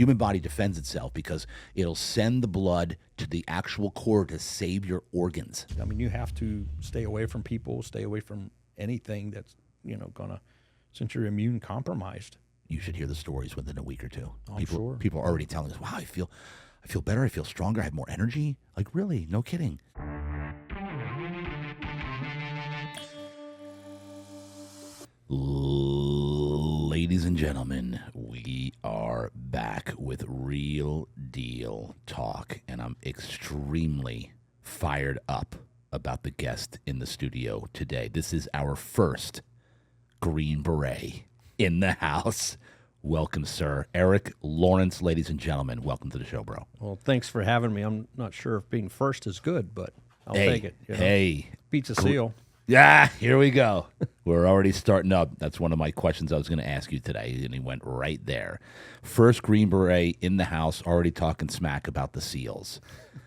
human body defends itself because it'll send the blood to the actual core to save your organs. I mean, you have to stay away from people, stay away from anything that's, gonna, since you're immune compromised. You should hear the stories within a week or two. I'm sure. People are already telling us, wow, I feel better, I feel stronger, I have more energy. Like, really? No kidding. Ladies and gentlemen, we are back with Real Deal Talk, and I'm extremely fired up about the guest in the studio today. This is our first Green Beret in the house. Welcome, sir. Erik Lawrence, ladies and gentlemen, welcome to the show, bro. Well, thanks for having me. I'm not sure if being first is good, but I'll take it. Hey. Beats a seal. Yeah, here we go. We're already starting up. That's one of my questions I was going to ask you today, and he went right there. First Green Beret in the house, already talking smack about the SEALs.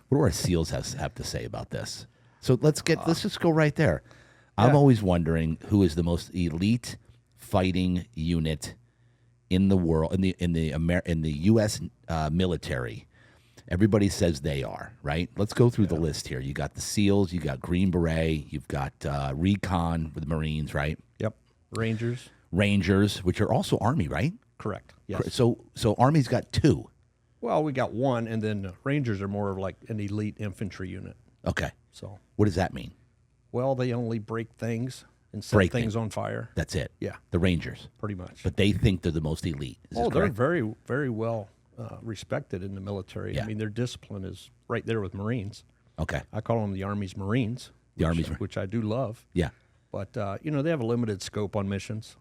What do our SEALs have to say about this? So let's just go right there. Yeah. I'm always wondering who is the most elite fighting unit in the world, in the U.S. Military. Everybody says they are, right? Let's go through the list here. You got the SEALs, you got Green Beret, you've got Recon with the Marines, right? Yep. Rangers, which are also Army, right? Correct. Yes. So Army's got two. Well, we got one, and then Rangers are more of like an elite infantry unit. Okay. So what does that mean? Well, they only break things and set things on fire. That's it. Yeah. The Rangers. Pretty much. But they think they're the most elite. Is this they're correct? very, very well respected in the military. Yeah. I mean, their discipline is right there with Marines. Okay. I call them the Army's Marines. Which I do love. Yeah. But, they have a limited scope on missions.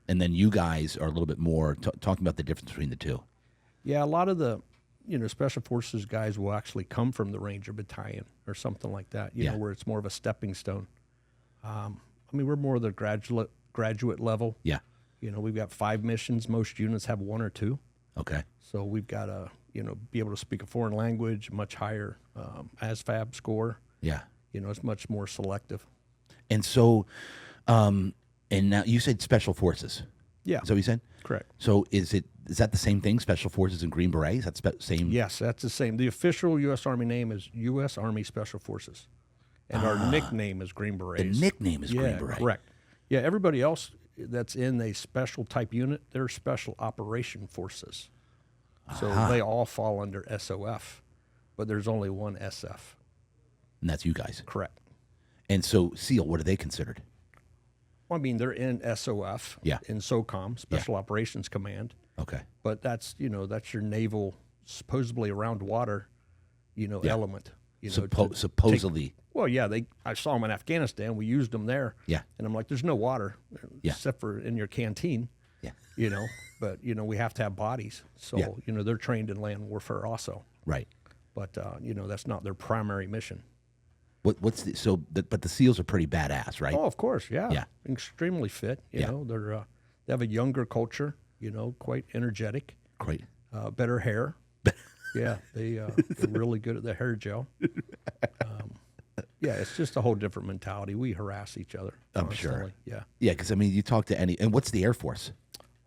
And then you guys are a little bit more talking about the difference between the two. Yeah, a lot of the, Special Forces guys will actually come from the Ranger Battalion or something like that, where it's more of a stepping stone. We're more of the graduate level. Yeah. We've got 5 missions. Most units have 1 or 2. Okay. So we've got to, be able to speak a foreign language, much higher ASVAB score. Yeah. It's much more selective. And so, and now you said Special Forces. Yeah. Is that what you said? Correct. So is that the same thing, Special Forces and Green Berets? That's same? Yes, that's the same. The official U.S. Army name is U.S. Army Special Forces. And our nickname is Green Berets. The nickname is Green Beret. Correct. Yeah, everybody else that's in a special type unit, they're Special Operation Forces. So they all fall under SOF, but there's only one SF. And that's you guys. Correct. And so SEAL, what are they considered? Well, they're in SOF, in SOCOM, Special Operations Command. Okay. But that's your naval, supposedly around water, element. Supposedly. I saw them in Afghanistan. We used them there. Yeah. And I'm like, there's no water except for in your canteen. Yeah. But we have to have bodies. So, they're trained in land warfare also. Right. But that's not their primary mission. But the SEALs are pretty badass, right? Oh, of course, yeah. Yeah. Extremely fit, you know. They have a younger culture, quite energetic. Great. Better hair. Yeah, they're really good at the hair gel. It's just a whole different mentality. We harass each other constantly. I'm sure. Yeah. Yeah, because, you talk to and what's the Air Force?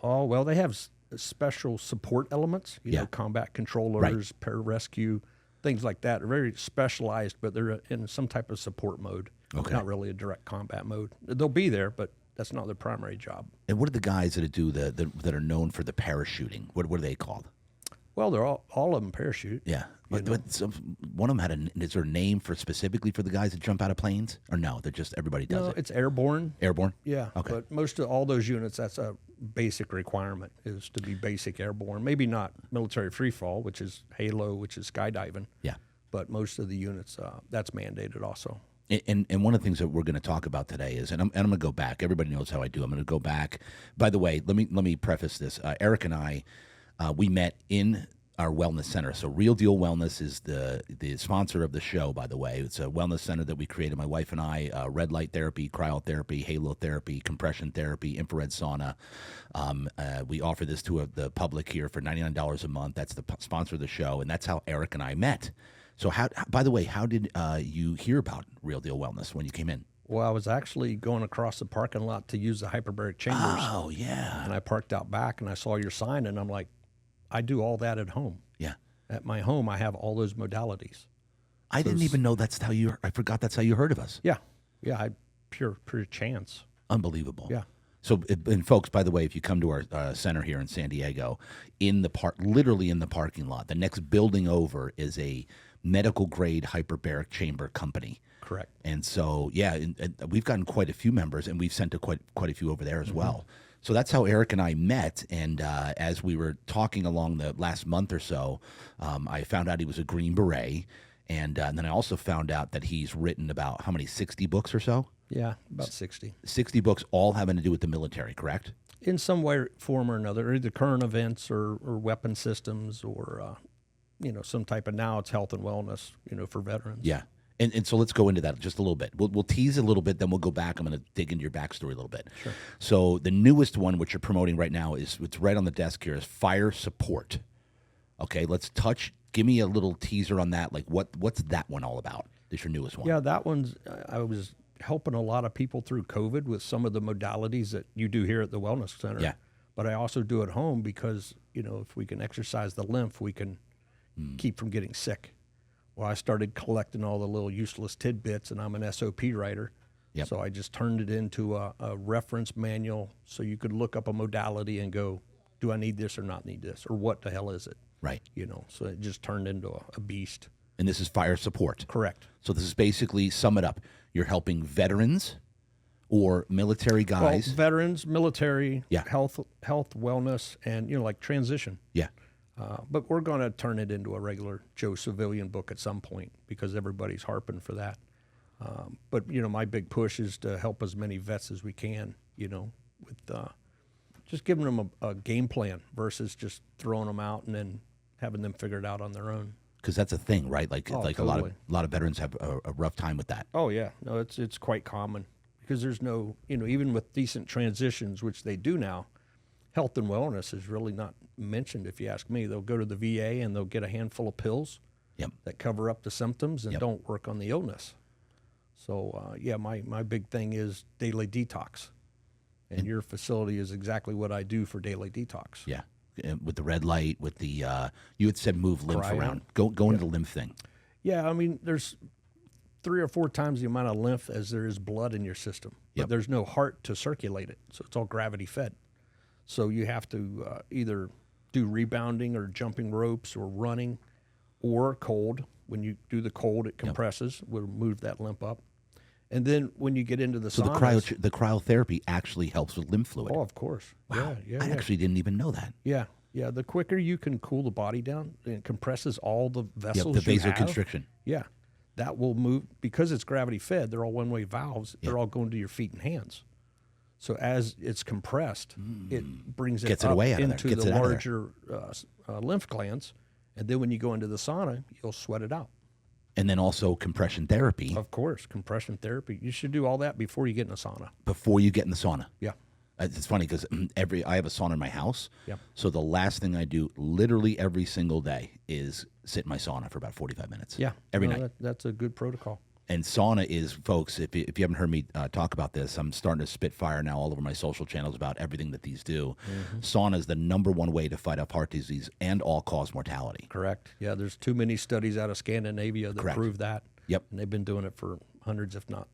Oh, well, they have special support elements, combat controllers, pararescue, things like that. They're very specialized, but they're in some type of support mode. Okay. Not really a direct combat mode. They'll be there, but that's not their primary job. And what are the guys that do that are known for the parachuting? What are they called? Well, they're all of them parachute. Yeah. But one of them is there a name specifically for the guys that jump out of planes? Or no, they're just everybody does it? It's airborne. Airborne? Yeah. Okay. But most of all those units, that's a basic requirement, is to be basic airborne. Maybe not military free fall, which is Halo, which is skydiving. Yeah. But most of the units, that's mandated also. And one of the things that we're going to talk about today is, and I'm going to go back. Everybody knows how I do. I'm going to go back. By the way, let me preface this. Erik and I, we met in our wellness center. So Real Deal Wellness is the sponsor of the show, by the way. It's a wellness center that we created, my wife and I, red light therapy, cryotherapy, halo therapy, compression therapy, infrared sauna. We offer this to the public here for $99 a month. That's the sponsor of the show, and that's how Erik and I met. So by the way, how did you hear about Real Deal Wellness when you came in? Well, I was actually going across the parking lot to use the hyperbaric chambers. Oh, yeah. And I parked out back, and I saw your sign, and I'm like, I do all that at home. Yeah. At my home, I have all those modalities. I didn't even know I forgot that's how you heard of us. Yeah. Yeah. Pure chance. Unbelievable. Yeah. So, and folks, by the way, if you come to our center here in San Diego, literally in the parking lot, the next building over is a medical grade hyperbaric chamber company. Correct. And so, yeah, and we've gotten quite a few members, and we've sent quite a few over there as well. So that's how Erik and I met. And as we were talking along the last month or so, I found out he was a Green Beret. And then I also found out that he's written about, how many, 60 books or so? Yeah, about 60. 60 books, all having to do with the military, correct? In some way, form or another, either current events or weapon systems or, some type of, now it's health and wellness, for veterans. Yeah. And so let's go into that just a little bit. We'll tease a little bit, then we'll go back. I'm going to dig into your backstory a little bit. Sure. So the newest one, which you're promoting right now, it's right on the desk here, is fire support. Okay, give me a little teaser on that. Like, what's that one all about? This your newest one. Yeah, that one's, I was helping a lot of people through COVID with some of the modalities that you do here at the Wellness Center. Yeah. But I also do at home because, if we can exercise the lymph, we can keep from getting sick. Well, I started collecting all the little useless tidbits, and I'm an SOP writer. Yep. So I just turned it into a reference manual so you could look up a modality and go, do I need this or not need this? Or what the hell is it? Right. So it just turned into a beast. And this is fire support. Correct. So this is basically, sum it up, you're helping veterans or military guys. Well, veterans, military, Yeah. health, wellness, and, like transition. Yeah. But we're going to turn it into a regular Joe civilian book at some point because everybody's harping for that. But, my big push is to help as many vets as we can, with just giving them a game plan versus just throwing them out and then having them figure it out on their own. Because that's a thing, right? Like Totally. a lot of veterans have a rough time with that. Oh, yeah. No, it's quite common because there's no, even with decent transitions, which they do now, health and wellness is really not mentioned, if you ask me. They'll go to the VA and they'll get a handful of pills Yep. that cover up the symptoms and Yep. don't work on the illness. So, my big thing is daily detox. And your facility is exactly what I do for daily detox. Yeah. With the red light, with the, you had said move lymph Cryo. around. Go into the lymph thing. Yeah, there's 3 or 4 times the amount of lymph as there is blood in your system. Yep. But there's no heart to circulate it, so it's all gravity fed. So you have to either do rebounding or jumping ropes or running or cold. When you do the cold, it compresses. We'll move that lymph up. And then when you get into the So saunas, the cryotherapy actually helps with lymph fluid. oh, of course. Wow. Yeah. I actually didn't even know that. Yeah. The quicker you can cool the body down, it compresses all the vessels. Yep, the you have. vasoconstriction. Yeah, that will move because it's gravity fed. They're all one-way valves. They're all going to your feet and hands. So as it's compressed, it brings it Gets it up away out of there. into Gets the it out of there. larger lymph glands, and then when you go into the sauna, you'll sweat it out. And then also compression therapy Of course, compression therapy. You should do all that before you get in a sauna. before you get in the sauna. Yeah. It's funny because I have a sauna in my house. Yep. So the last thing I do literally every single day is sit in my sauna for about 45 minutes. Yeah. Every night. That's a good protocol. And sauna is, folks, if you haven't heard me talk about this, I'm starting to spit fire now all over my social channels about everything that these do. Sauna is the #1 way to fight off heart disease and all-cause mortality. Correct. Yeah, there's too many studies out of Scandinavia that Correct. prove that. Yep. And they've been doing it for hundreds, if not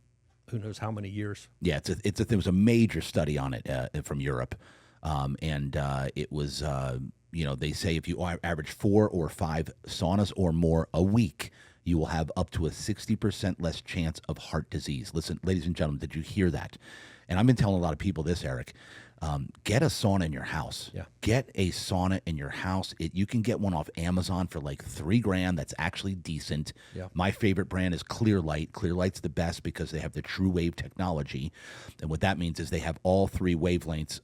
who knows how many years. Yeah, there was a major study on it from Europe, and it was they say if you average 4 or 5 saunas or more a week, you will have up to a 60% less chance of heart disease. Listen, ladies and gentlemen, did you hear that? And I've been telling a lot of people this, Erik. Get a sauna in your house. Yeah. Get a sauna in your house. You can get one off Amazon for like $3,000. That's actually decent. Yeah. My favorite brand is Clearlight. Clearlight's the best because they have the true wave technology. And what that means is they have all 3 wavelengths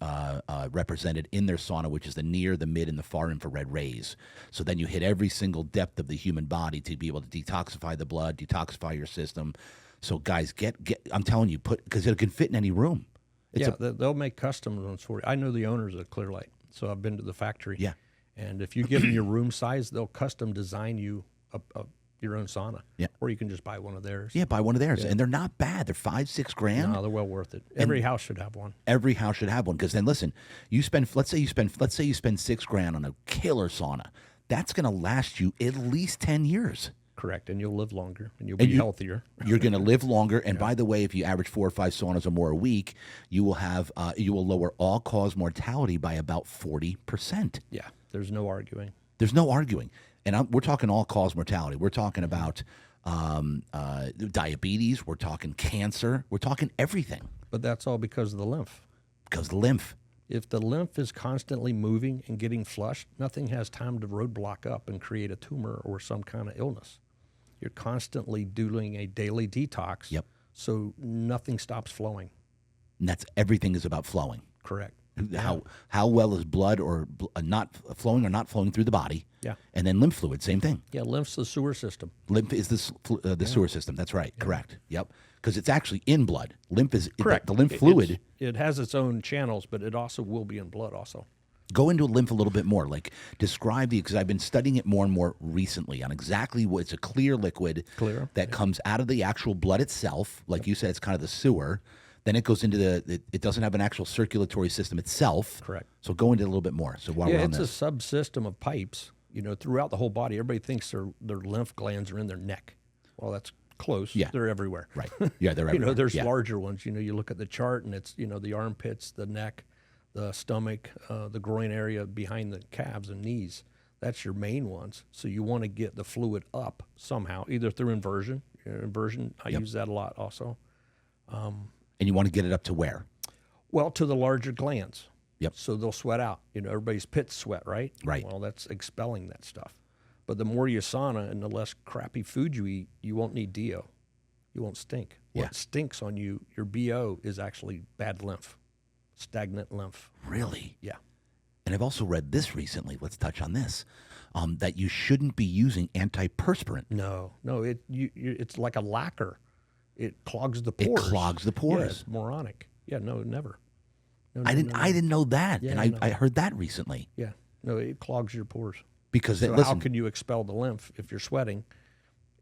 represented in their sauna, which is the near, the mid, and the far infrared rays. So then you hit every single depth of the human body to be able to detoxify the blood, detoxify your system. So guys, get I'm telling you, because it can fit in any room. They'll make custom ones for you. I know the owners of Clearlight, so I've been to the factory. Yeah. And if you give them your room size, they'll custom design you your own sauna. Yeah. Or you can just buy one of theirs. Yeah, buy one of theirs, and they're not bad. They're $5-6 grand. No, they're well worth it. Every house should have one. Every house should have one, because then listen, let's say you spend $6 grand on a killer sauna. That's going to last you at least 10 years. Correct, and you'll live longer, and you'll be healthier. You're going to live longer, and by the way, if you average 4 or 5 saunas or more a week, you will lower all-cause mortality by about 40%. Yeah, there's no arguing. There's no arguing, and we're talking all-cause mortality. We're talking about diabetes. We're talking cancer. We're talking everything. But that's all because of the lymph. Because the lymph. If the lymph is constantly moving and getting flushed, nothing has time to roadblock up and create a tumor or some kind of illness. You're constantly doing a daily detox. Yep. So nothing stops flowing. And everything is about flowing. Correct. How well is blood or not flowing through the body? Yeah. And then lymph fluid, same thing. Yeah, lymph's the sewer system. Lymph is the sewer system. That's right. Yeah. Correct. Yep. Because it's actually in blood. Lymph is correct. The lymph fluid. It has its own channels, but it also will be in blood also. Go into lymph a little bit more. Like describe because I've been studying it more and more recently on exactly what it's a clear liquid that comes out of the actual blood itself. Like you said, it's kind of the sewer. Then it goes into it doesn't have an actual circulatory system itself. Correct. So go into it a little bit more. So while we're on this. It's a subsystem of pipes, throughout the whole body. Everybody thinks their lymph glands are in their neck. Well, that's close. Yeah. They're everywhere. Right. Yeah, they're everywhere. There's larger ones. You look at the chart and it's, the armpits, the neck, the stomach, the groin area behind the calves and knees. That's your main ones. So you want to get the fluid up somehow, either through inversion. I use that a lot also. And you want to get it up to where? Well, to the larger glands. Yep. So they'll sweat out. Everybody's pits sweat, right? Right. Well, that's expelling that stuff. But the more you sauna and the less crappy food you eat, you won't need DO. You won't stink. Yeah. What stinks on you, your BO, is actually bad lymph, stagnant lymph. Really? Yeah. And I've also read this recently. Let's touch on this. That you shouldn't be using antiperspirant. No, it's like a lacquer. It clogs the pores. It clogs the pores. Yeah, it's moronic. Yeah, no, never. No, I didn't know that, Yeah, and I heard that recently. Yeah, no, it clogs your pores. Because so how can you expel the lymph if you're sweating,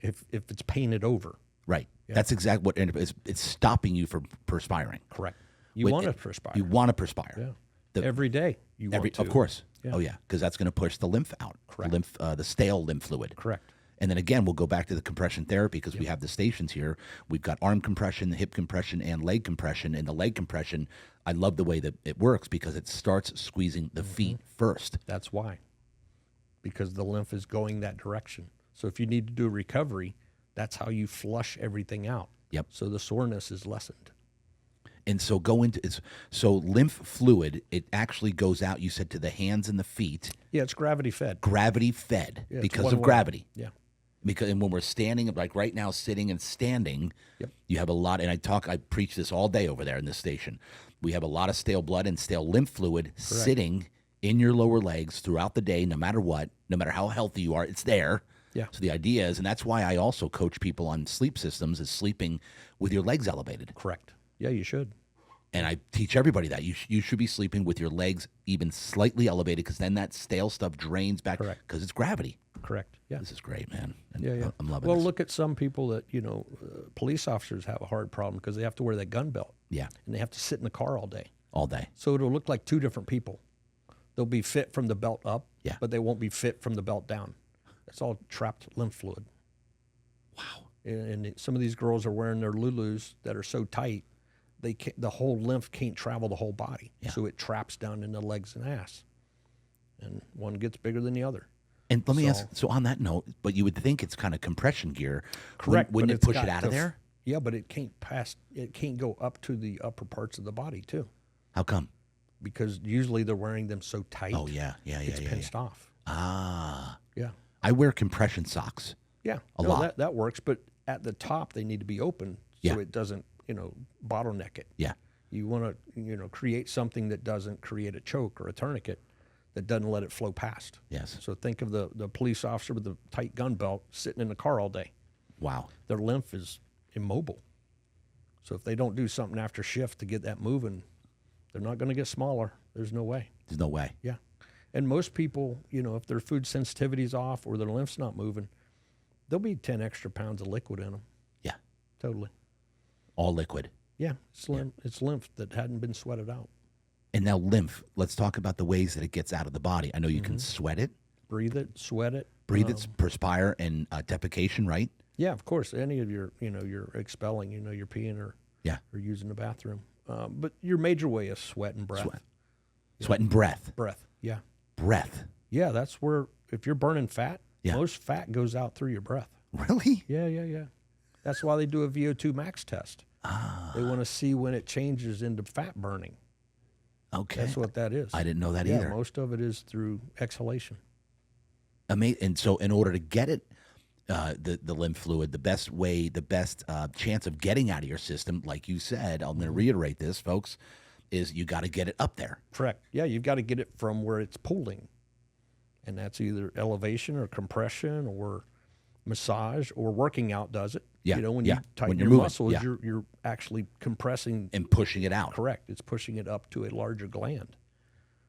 if it's painted over? Right. Yeah. That's exactly what it's stopping you from perspiring. Correct. You want to perspire. You want to perspire. Yeah. Every day you want to. Of course. Yeah. Oh yeah, because that's going to push the lymph out. Correct. The stale lymph fluid. Correct. And then again, we'll go back to the compression therapy because we have the stations here. We've got arm compression, hip compression, and leg compression. And the leg compression, I love the way that it works because it starts squeezing the feet first. That's why. Because the lymph is going that direction. So if you need to do a recovery, that's how you flush everything out. Yep. So the soreness is lessened. And so lymph fluid, it actually goes out, you said, to the hands and the feet. Yeah, it's gravity fed. Gravity fed because of gravity. Yeah. And when we're standing, like right now, sitting and standing, you have a lot. And I preach this all day over there in this station. We have a lot of stale blood and stale lymph fluid sitting in your lower legs throughout the day, no matter what, no matter how healthy you are, it's there. Yeah. So the idea is, and that's why I also coach people on sleep systems, is sleeping with your legs elevated. Correct. Yeah, you should. And I teach everybody that you should be sleeping with your legs even slightly elevated because then that stale stuff drains back because it's gravity. Correct. Yeah. This is great, man. And yeah. I'm loving this. Well, look at some people that, police officers have a hard problem because they have to wear that gun belt. Yeah. And they have to sit in the car all day. All day. So it'll look like two different people. They'll be fit from the belt up, but they won't be fit from the belt down. It's all trapped lymph fluid. Wow. And some of these girls are wearing their Lulus that are so tight, the whole lymph can't travel the whole body. Yeah. So it traps down in the legs and ass. And one gets bigger than the other. And let me ask, so on that note, but you would think it's kind of compression gear. Correct. Wouldn't it push it out of there? Yeah, but it can't go up to the upper parts of the body too. How come? Because usually they're wearing them so tight. Oh, yeah. It's pinched off. Ah. Yeah. I wear compression socks. Yeah. A lot. That works, but at the top they need to be open so it doesn't, bottleneck it. Yeah. You want to, create something that doesn't create a choke or a tourniquet that doesn't let it flow past. Yes. So think of the police officer with the tight gun belt sitting in the car all day. Wow. Their lymph is immobile. So if they don't do something after shift to get that moving, they're not going to get smaller. There's no way. There's no way. Yeah. And most people, if their food sensitivity's off or their lymph's not moving, there'll be 10 extra pounds of liquid in them. Yeah. Totally. All liquid. Yeah, it's lymph that hadn't been sweated out. And now lymph, let's talk about the ways that it gets out of the body. I know you can sweat it. Breathe it, sweat it. Breathe it, perspire, and defecation, right? Yeah, of course. Any of your, you're expelling, you're peeing or using the bathroom. But your major way is sweat and breath. Sweat and breath. Breath, yeah. Breath. Yeah, that's where, if you're burning fat, Yeah. most fat goes out through your breath. Really? Yeah. That's why they do a VO2 max test. They want to see when it changes into fat burning. Okay. That's what that is. I didn't know that yeah, either. Most of it is through exhalation. And so in order to get it, the lymph fluid, the best chance of getting out of your system, like you said, I'm going to reiterate this, folks, is you got to get it up there. Correct. Yeah, you've got to get it from where it's pooling. And that's either elevation or compression or massage or working out does it. Yeah. When you tighten your moving, muscles, you're actually compressing. And pushing it out. Correct. It's pushing it up to a larger gland.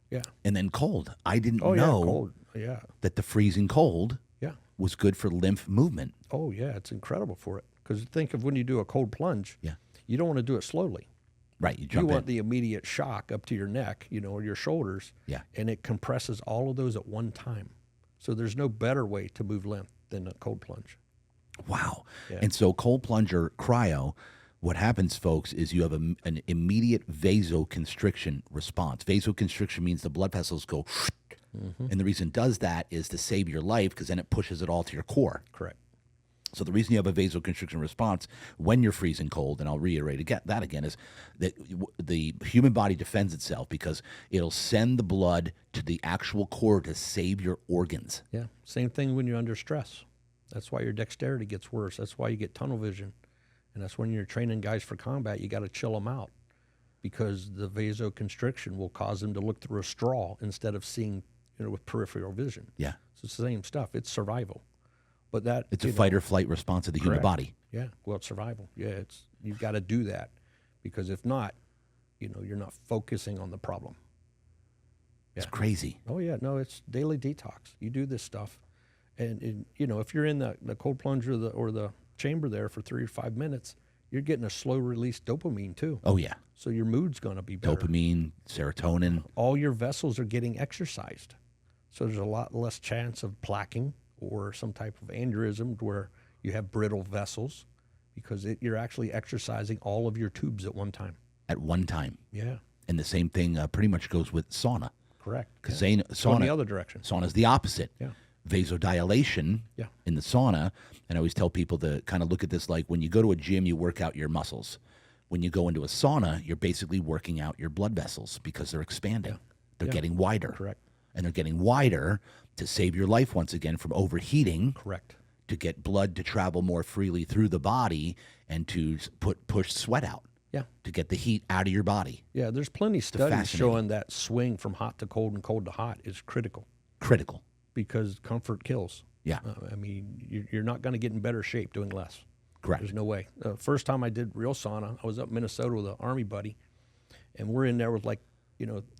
Yeah. And then cold. I didn't know cold. Yeah. that the freezing cold Yeah. was good for lymph movement. Oh, yeah. It's incredible for it. Because think of when you do a cold plunge, you don't want to do it slowly. Right. You want the immediate shock up to your neck, or your shoulders. Yeah. And it compresses all of those at one time. So there's no better way to move lymph than a cold plunge. Wow. Yeah. And so cold plunge or cryo, what happens, folks, is you have an immediate vasoconstriction response. Vasoconstriction means the blood vessels go, and the reason it does that is to save your life because then it pushes it all to your core. Correct. So the reason you have a vasoconstriction response when you're freezing cold, and I'll reiterate that again, is that the human body defends itself because it'll send the blood to the actual core to save your organs. Yeah. Same thing when you're under stress. That's why your dexterity gets worse. That's why you get tunnel vision. And that's when you're training guys for combat, you got to chill them out because the vasoconstriction will cause them to look through a straw instead of seeing, with peripheral vision. Yeah. So it's the same stuff. It's survival. But it's a fight or flight response of the human body. Yeah. Well, it's survival. Yeah. You've got to do that because if not, you're not focusing on the problem. It's crazy. Oh, yeah. No, it's daily detox. You do this stuff. And if you're in the cold plunge or the chamber there for 3 or 5 minutes, you're getting a slow release dopamine too. Oh, yeah. So your mood's going to be better. Dopamine, serotonin. All your vessels are getting exercised. So there's a lot less chance of plaquing or some type of aneurysm where you have brittle vessels because you're actually exercising all of your tubes at one time. At one time. Yeah. And the same thing pretty much goes with sauna. Correct. Because sauna in the other direction. Sauna's the opposite. Yeah. Vasodilation in the sauna, and I always tell people to kind of look at this like when you go to a gym, you work out your muscles. When you go into a sauna, you're basically working out your blood vessels because they're expanding. They're getting wider. Correct. And they're getting wider to save your life once again from overheating. Correct. To get blood to travel more freely through the body and to push sweat out. Yeah. To get the heat out of your body. Yeah, there's plenty of studies showing that swing from hot to cold and cold to hot is critical. Critical. Because comfort kills. Yeah. I mean, you're not going to get in better shape doing less. Correct. There's no way. First time I did real sauna, I was up in Minnesota with an Army buddy, and we're in there with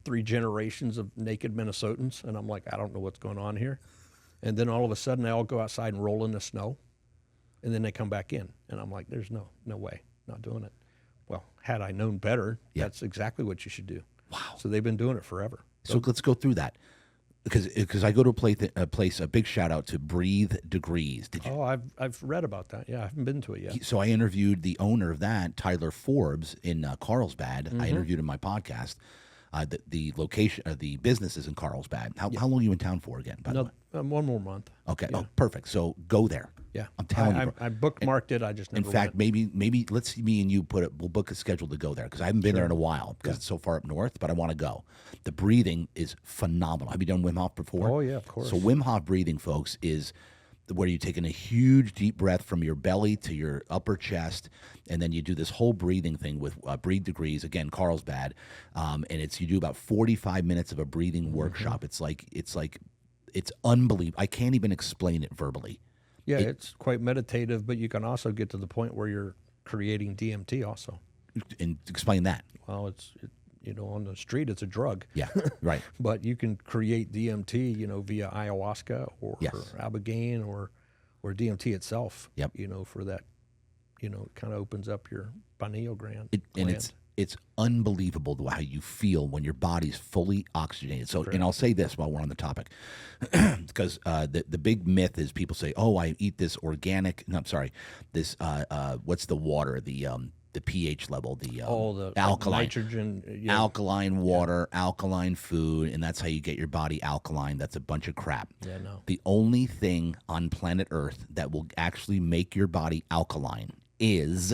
3 generations of naked Minnesotans, and I'm like, I don't know what's going on here. And then all of a sudden, they all go outside and roll in the snow, and then they come back in, and I'm like, there's no way, not doing it. Well, had I known better, that's exactly what you should do. Wow. So they've been doing it forever. So let's go through that. Because I go to a place, a big shout out to Breathe Degrees. Did you? Oh, I've read about that. Yeah, I haven't been to it yet. So I interviewed the owner of that, Tyler Forbes, in Carlsbad. I interviewed him in my podcast. The location, the business is in Carlsbad. How long are you in town for again? By the way? 1 more month. Okay. Yeah. Oh, perfect. So go there. Yeah, I'm telling you. I bookmarked it. I just never in fact, went. maybe let's see me and you we'll book a schedule to go there because I haven't been there in a while because it's so far up north. But I want to go. The breathing is phenomenal. Have you done Wim Hof before? Oh yeah, of course. So Wim Hof breathing, folks, is where you're taking a huge deep breath from your belly to your upper chest, and then you do this whole breathing thing with Breathe Degrees, again, Carlsbad, and you do about 45 minutes of a breathing workshop. It's unbelievable. I can't even explain it verbally. Yeah, it's quite meditative, but you can also get to the point where you're creating DMT also. And explain that. Well, on the street, it's a drug. Yeah, right. But you can create DMT, via ayahuasca or ibogaine or or DMT itself. Yep. For that, it kind of opens up your pineal gland. And it's unbelievable how you feel when your body's fully oxygenated. So, and I'll say this while we're on the topic, because the big myth is people say, "Oh, I eat this organic." No, I'm sorry, this what's the water, the pH level, the alkaline, nitrogen, alkaline water, alkaline food, and that's how you get your body alkaline. That's a bunch of crap. Yeah, no. The only thing on planet Earth that will actually make your body alkaline is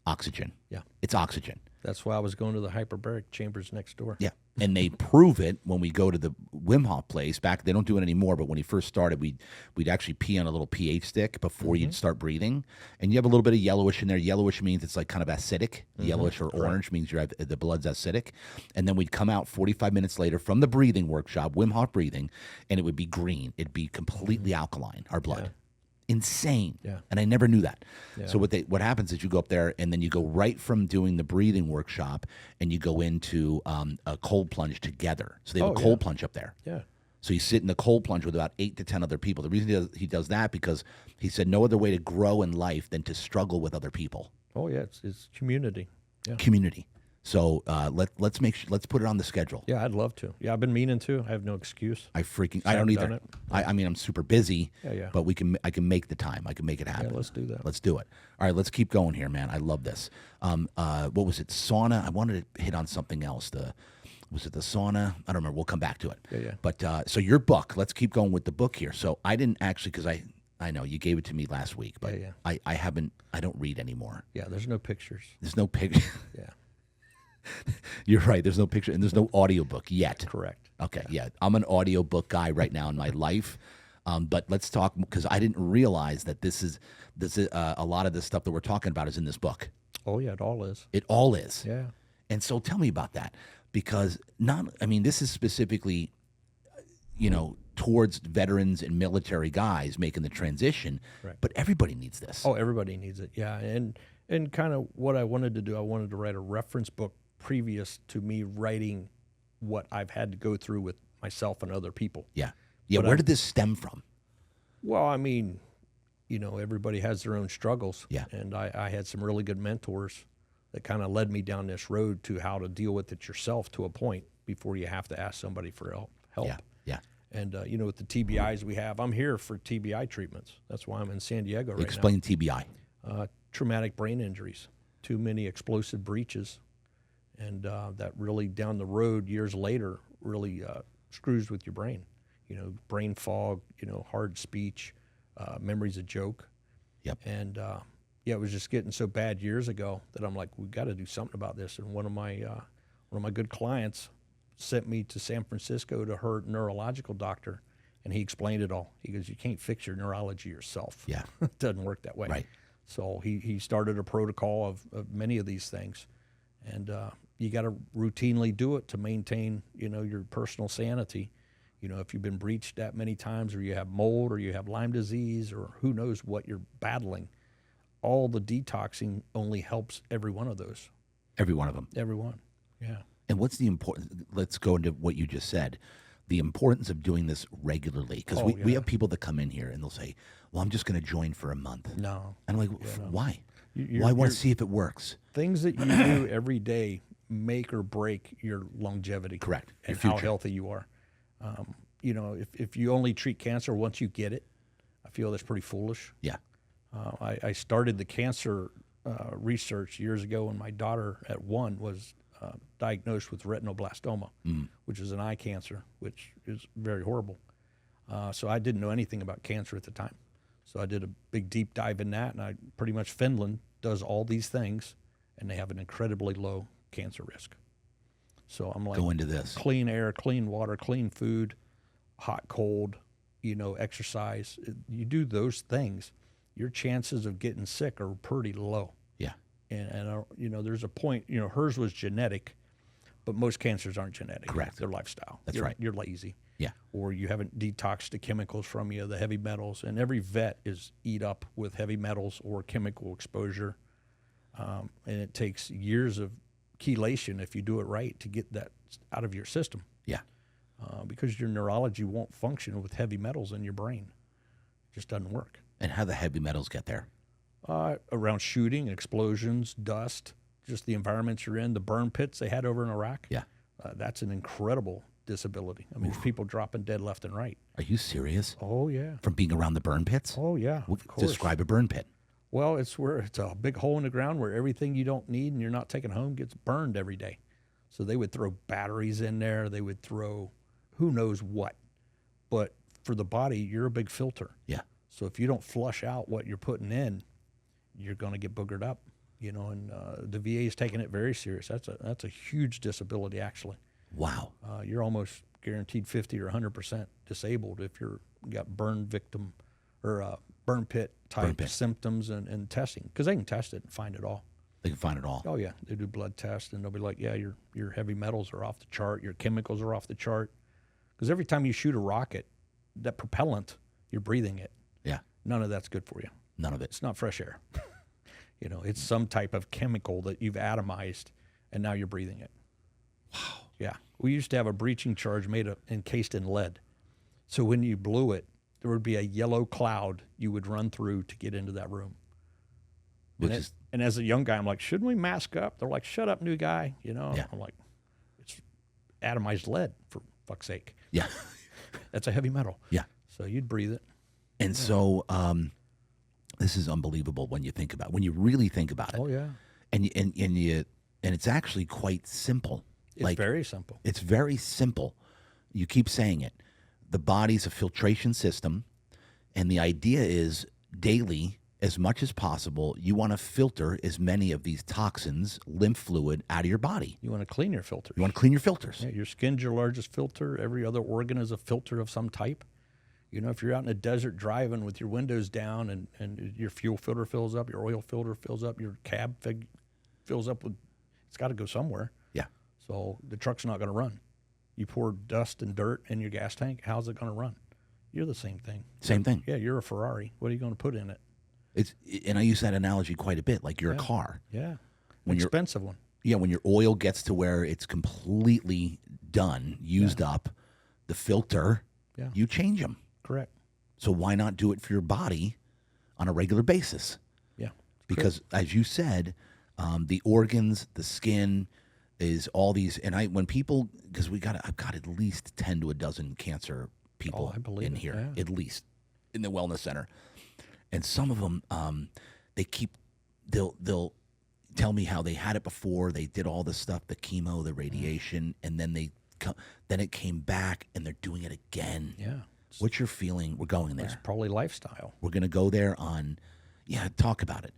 oxygen. Yeah, it's oxygen. That's why I was going to the hyperbaric chambers next door. Yeah, and they prove it when we go to the Wim Hof place. Back, they don't do it anymore, but when he first started, we'd actually pee on a little pH stick before you'd start breathing, and you have a little bit of yellowish in there. Yellowish means it's like kind of acidic. Yellowish or orange means the blood's acidic. And then we'd come out 45 minutes later from the breathing workshop, Wim Hof breathing, and it would be green. It'd be completely alkaline, our blood. Yeah. Insane. Yeah. And I never knew that. Yeah. So what happens is you go up there and then you go right from doing the breathing workshop and you go into a cold plunge together. So they have a cold plunge up there. Yeah. So you sit in the cold plunge with about 8 to 10 other people. The reason he does that because he said no other way to grow in life than to struggle with other people. Oh yeah, it's community. Yeah. Community. So let's put it on the schedule. Yeah, I'd love to. Yeah, I've been meaning to. I have no excuse. I don't either. I mean, I'm super busy. Yeah. But I can make the time. I can make it happen. Yeah, let's do that. Let's do it. All right, let's keep going here, man. I love this. What was it? Sauna. I wanted to hit on something else. Was it the sauna? I don't remember. We'll come back to it. Yeah. But so your book. Let's keep going with the book here. So I didn't actually because I know you gave it to me last week, but I don't read anymore. Yeah, there's no pictures. There's no picture. Yeah. You're right. There's no picture and there's no audiobook yet. Correct. Okay. Yeah. I'm an audiobook guy right now in my life. But let's talk because I didn't realize that this is a lot of the stuff that we're talking about is in this book. Oh yeah, it all is. It all is. Yeah. And so tell me about that because this is specifically, towards veterans and military guys making the transition, right. But everybody needs this. Oh, everybody needs it. Yeah. And kind of what I wanted to do, I wanted to write a reference book previous to me writing what I've had to go through with myself and other people. Yeah. Yeah. Where did this stem from? Well, I mean, everybody has their own struggles. Yeah. And I had some really good mentors that kind of led me down this road to how to deal with it yourself to a point before you have to ask somebody for help. Yeah. Yeah. And, with the TBIs we have, I'm here for TBI treatments. That's why I'm in San Diego right now. Explain TBI. Traumatic brain injuries, too many explosive breaches. And that really down the road, years later, really screws with your brain. Brain fog, hard speech, memory's a joke. Yep. And it was just getting so bad years ago that I'm like, we've got to do something about this. And one of my good clients sent me to San Francisco to her neurological doctor, and he explained it all. He goes, you can't fix your neurology yourself. Yeah. It doesn't work that way. Right. So he started a protocol of many of these things. And you got to routinely do it to maintain, your personal sanity. If you've been breached that many times or you have mold or you have Lyme disease or who knows what you're battling, all the detoxing only helps every one of those. Every one of them. Every one, yeah. And what's the importance? Let's go into what you just said. The importance of doing this regularly. Because we have people that come in here and they'll say, well, I'm just going to join for a month. No. And I'm like, why? Well, I want to see if it works. Things that you do every day make or break your longevity. Correct. And how healthy you are. If you only treat cancer once you get it, I feel that's pretty foolish. Yeah. I started the cancer research years ago when my daughter at 1 was diagnosed with retinoblastoma, which is an eye cancer, which is very horrible. So I didn't know anything about cancer at the time. So I did a big deep dive in that, and pretty much Finland does all these things, and they have an incredibly low cancer risk. So I'm like, go into this. Clean air, clean water, clean food, hot, cold, exercise. You do those things, your chances of getting sick are pretty low. Yeah. And there's a point, hers was genetic, but most cancers aren't genetic. Correct. They're lifestyle. That's right. You're lazy. Yeah. Or you haven't detoxed the chemicals from you, the heavy metals. And every vet is eat up with heavy metals or chemical exposure. And it takes years of chelation, if you do it right, to get that out of your system. Yeah. Because your neurology won't function with heavy metals in your brain. It just doesn't work. And how the heavy metals get there? Around shooting, explosions, dust, just the environments you're in, the burn pits they had over in Iraq. Yeah. That's an incredible disability. I mean, there's people dropping dead left and right. Are you serious? Oh, yeah. From being around the burn pits? Oh, yeah. Of course. Describe a burn pit. Well, it's a big hole in the ground where everything you don't need and you're not taking home gets burned every day. So they would throw batteries in there. They would throw who knows what. But for the body, you're a big filter. Yeah. So if you don't flush out what you're putting in, you're going to get boogered up. And the VA is taking it very serious. That's a huge disability, actually. Wow. You're almost guaranteed 50 or 100% disabled if you got burn victim or burn pit type symptoms and testing, because they can test it and find it all. They can find it all. Oh yeah, they do blood tests and they'll be like, yeah, your heavy metals are off the chart, your chemicals are off the chart, because every time you shoot a rocket, that propellant, you're breathing it. Yeah. None of that's good for you. None of it. It's not fresh air. It's some type of chemical that you've atomized, and now you're breathing it. Wow. Yeah. We used to have a breaching charge encased in lead. So when you blew it, there would be a yellow cloud you would run through to get into that room. And as a young guy, I'm like, shouldn't we mask up? They're like, shut up, new guy. Yeah. I'm like, it's atomized lead, for fuck's sake. Yeah. That's a heavy metal. Yeah. So you'd breathe it. And so this is unbelievable when you really think about it. Oh, yeah. And it's actually quite simple. It's very simple. It's very simple. You keep saying it. The body's a filtration system, and the idea is daily, as much as possible, you want to filter as many of these toxins, lymph fluid, out of your body. You want to clean your filters. You want to clean your filters. Yeah, your skin's your largest filter. Every other organ is a filter of some type. If you're out in a desert driving with your windows down and your fuel filter fills up, your oil filter fills up, your cab fills up it's got to go somewhere. Yeah. So the truck's not going to run. You pour dust and dirt in your gas tank, how's it going to run? You're the same thing. Same thing. Yeah, you're a Ferrari. What are you going to put in it? And I use that analogy quite a bit, like you're a car. Yeah. Expensive one. Yeah, when your oil gets to where it's completely done, used up, the filter, you change them. Correct. So why not do it for your body on a regular basis? Yeah. Because as you said, the organs, the skin is all these. And because I've got at least 10 to a dozen cancer people in here, at least in the wellness center. And some of them, they'll tell me how they had it before. They did all the stuff, the chemo, the radiation, and then it came back and they're doing it again. Yeah. What's your feeling? We're going there. It's probably lifestyle. We're going to go there talk about it.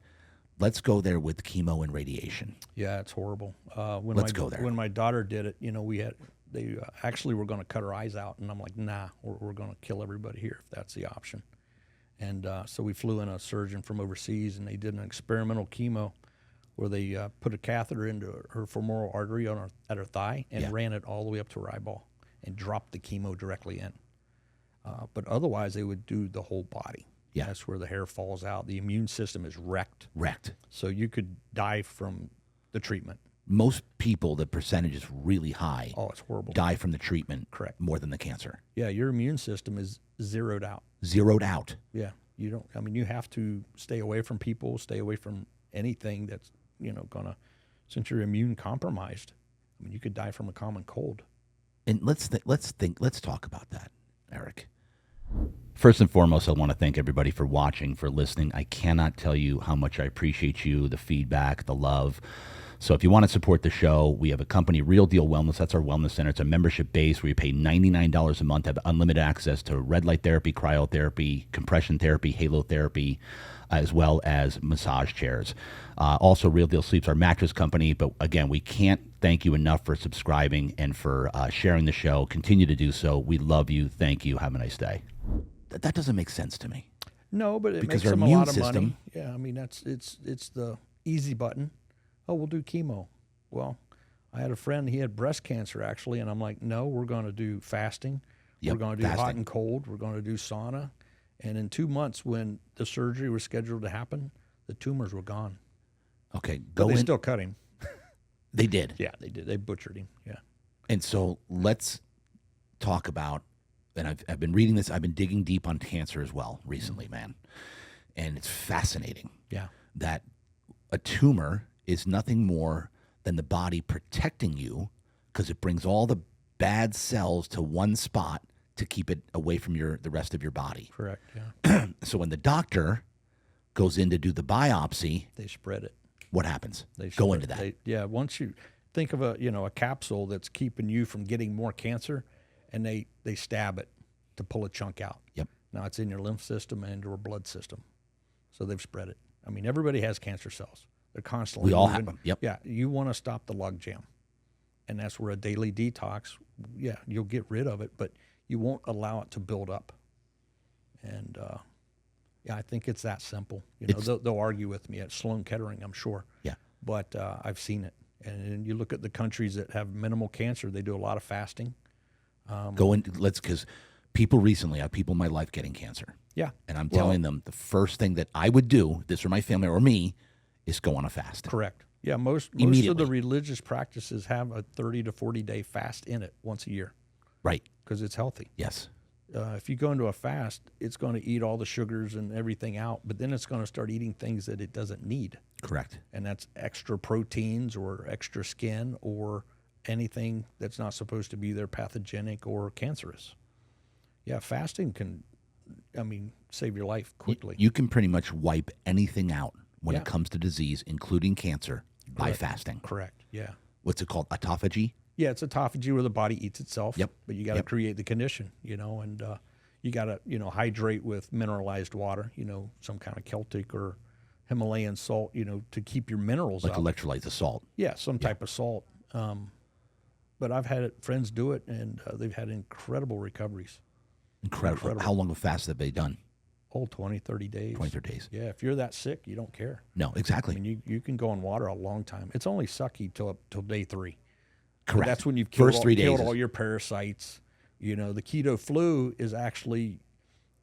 Let's go there with chemo and radiation. Yeah, it's horrible. Let's go there. When my daughter did it, they actually were going to cut her eyes out, and I'm like, nah, we're going to kill everybody here if that's the option. And so we flew in a surgeon from overseas, and they did an experimental chemo where they put a catheter into her femoral artery at her thigh and ran it all the way up to her eyeball and dropped the chemo directly in. But otherwise, they would do the whole body. Yeah. That's where the hair falls out. The immune system is wrecked. So you could die from the treatment. Most people, the percentage is really high. Oh, it's horrible. Die from the treatment. Correct. More than the cancer. Yeah, your immune system is zeroed out. Zeroed out. Yeah. You have to stay away from people, stay away from anything that's, since you're immune compromised. You could die from a common cold. And let's talk about that, Erik. First and foremost, I want to thank everybody for watching, for listening. I cannot tell you how much I appreciate you, the feedback, the love. So if you want to support the show, we have a company, Real Deal Wellness. That's our wellness center. It's a membership base where you pay $99 a month, have unlimited access to red light therapy, cryotherapy, compression therapy, halo therapy, as well as massage chairs. Also, Real Deal Sleep's our mattress company. But again, we can't thank you enough for subscribing and for sharing the show. Continue to do so. We love you. Thank you. Have a nice day. That doesn't make sense to me. No, but it because makes our them a immune lot of system, money. Yeah, it's the easy button. Oh, we'll do chemo. Well, I had a friend, he had breast cancer actually, and I'm like, no, we're going to do fasting. Yep, we're going to do hot and cold. We're going to do sauna. And in 2 months, when the surgery was scheduled to happen, the tumors were gone. Okay, but they still cut him. They did. Yeah, they did. They butchered him. Yeah. And so let's talk about, and I've been reading this, I've been digging deep on cancer as well recently, man. and it's fascinating Yeah. that a tumor is nothing more than the body protecting you because it brings all the bad cells to one spot to keep it away from the rest of your body. Correct. Yeah. So when the doctor goes in to do the biopsy, They spread it. what happens? They Go spread- into that. Once you think of a capsule that's keeping you from getting more cancer, and they stab it to pull a chunk out. Yep. Now it's in your lymph system and your blood system. So they've spread it. I mean, everybody has cancer cells. They're constantly We all moving. have them. Yep. Yeah. You want to stop the log jam. And that's where a daily detox, you'll get rid of it, but you won't allow it to build up. And I think it's that simple. They'll argue with me at Sloan Kettering, I'm sure. Yeah. But I've seen it. And you look at the countries that have minimal cancer, they do a lot of fasting. Because people recently, I have people in my life getting cancer. Yeah. And I'm telling them the first thing that I would do, this for my family or me, is go on a fast. Correct. Yeah, most of the Immediately. religious practices have a 30 to 40 day fast in it once a year Right. because it's healthy. Yes. If you go into a fast, it's going to eat all the sugars and everything out, but then it's going to start eating things that it doesn't need. Correct. And that's extra proteins or extra skin or anything that's not supposed to be there, pathogenic or cancerous. Yeah, fasting can, save your life quickly. You can pretty much wipe anything out when Yeah. it comes to disease, including cancer, by Correct. fasting. Correct. Yeah. What's it called? Autophagy? Yeah, it's autophagy where the body eats itself. Yep. But you got to Yep. create the condition, and you got to, hydrate with mineralized water, some kind of Celtic or Himalayan salt, to keep your minerals Like up. electrolytes, the salt. Yeah, some type of salt. But I've had friends do it, and they've had incredible recoveries. Incredible. How long of a fast have they done? 20, 30 days. 20, 30 days. Yeah, if you're that sick, you don't care. No, exactly. I mean, you can go on water a long time. It's only sucky till day 3. Correct. But that's when you've killed, First 3 days. killed is- all your parasites. The keto flu is actually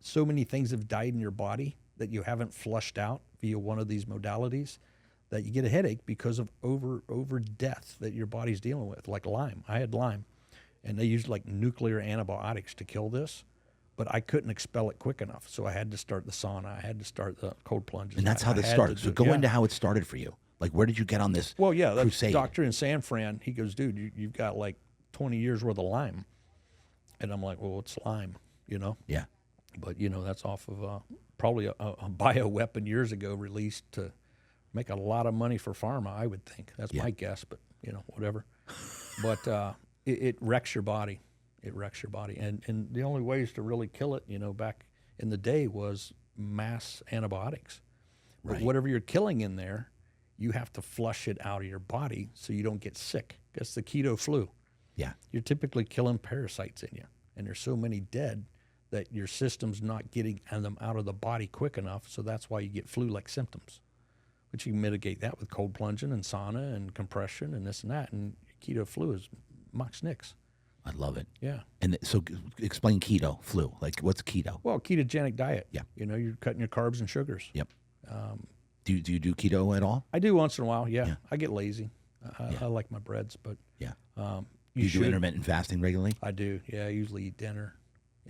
so many things have died in your body that you haven't flushed out via one of these modalities that you get a headache because of over death that your body's dealing with, like Lyme. I had Lyme, and they used like nuclear antibiotics to kill this, but I couldn't expel it quick enough. So I had to start the sauna. I had to start the cold plunges. and that's how I this had started. to So do- go yeah. into how it started for you. Like, where did you get on this Well, yeah, that crusade? doctor in San Fran, he goes, dude, you've got like 20 years worth of Lyme. And I'm like, well, it's Lyme, Yeah. But, that's off of probably a bioweapon years ago released to make a lot of money for pharma, I would think. That's Yeah. my guess, but, whatever. But it wrecks your body. It wrecks your body. And the only ways to really kill it, back in the day was mass antibiotics. But Right. whatever you're killing in there, you have to flush it out of your body so you don't get sick. That's the keto flu. Yeah. You're typically killing parasites in you. And there's so many dead that your system's not getting them out of the body quick enough. So that's why you get flu-like symptoms. But you can mitigate that with cold plunging and sauna and compression and this and that. And keto flu is mox nix. I love it. Yeah. And so explain keto, flu. Like, what's keto? Well, ketogenic diet. Yeah. You're cutting your carbs and sugars. Yep. Do you do keto at all? I do once in a while. Yeah. Yeah. I get lazy. I like my breads, but Yeah. you do should. intermittent fasting regularly? I do. Yeah. I usually eat dinner.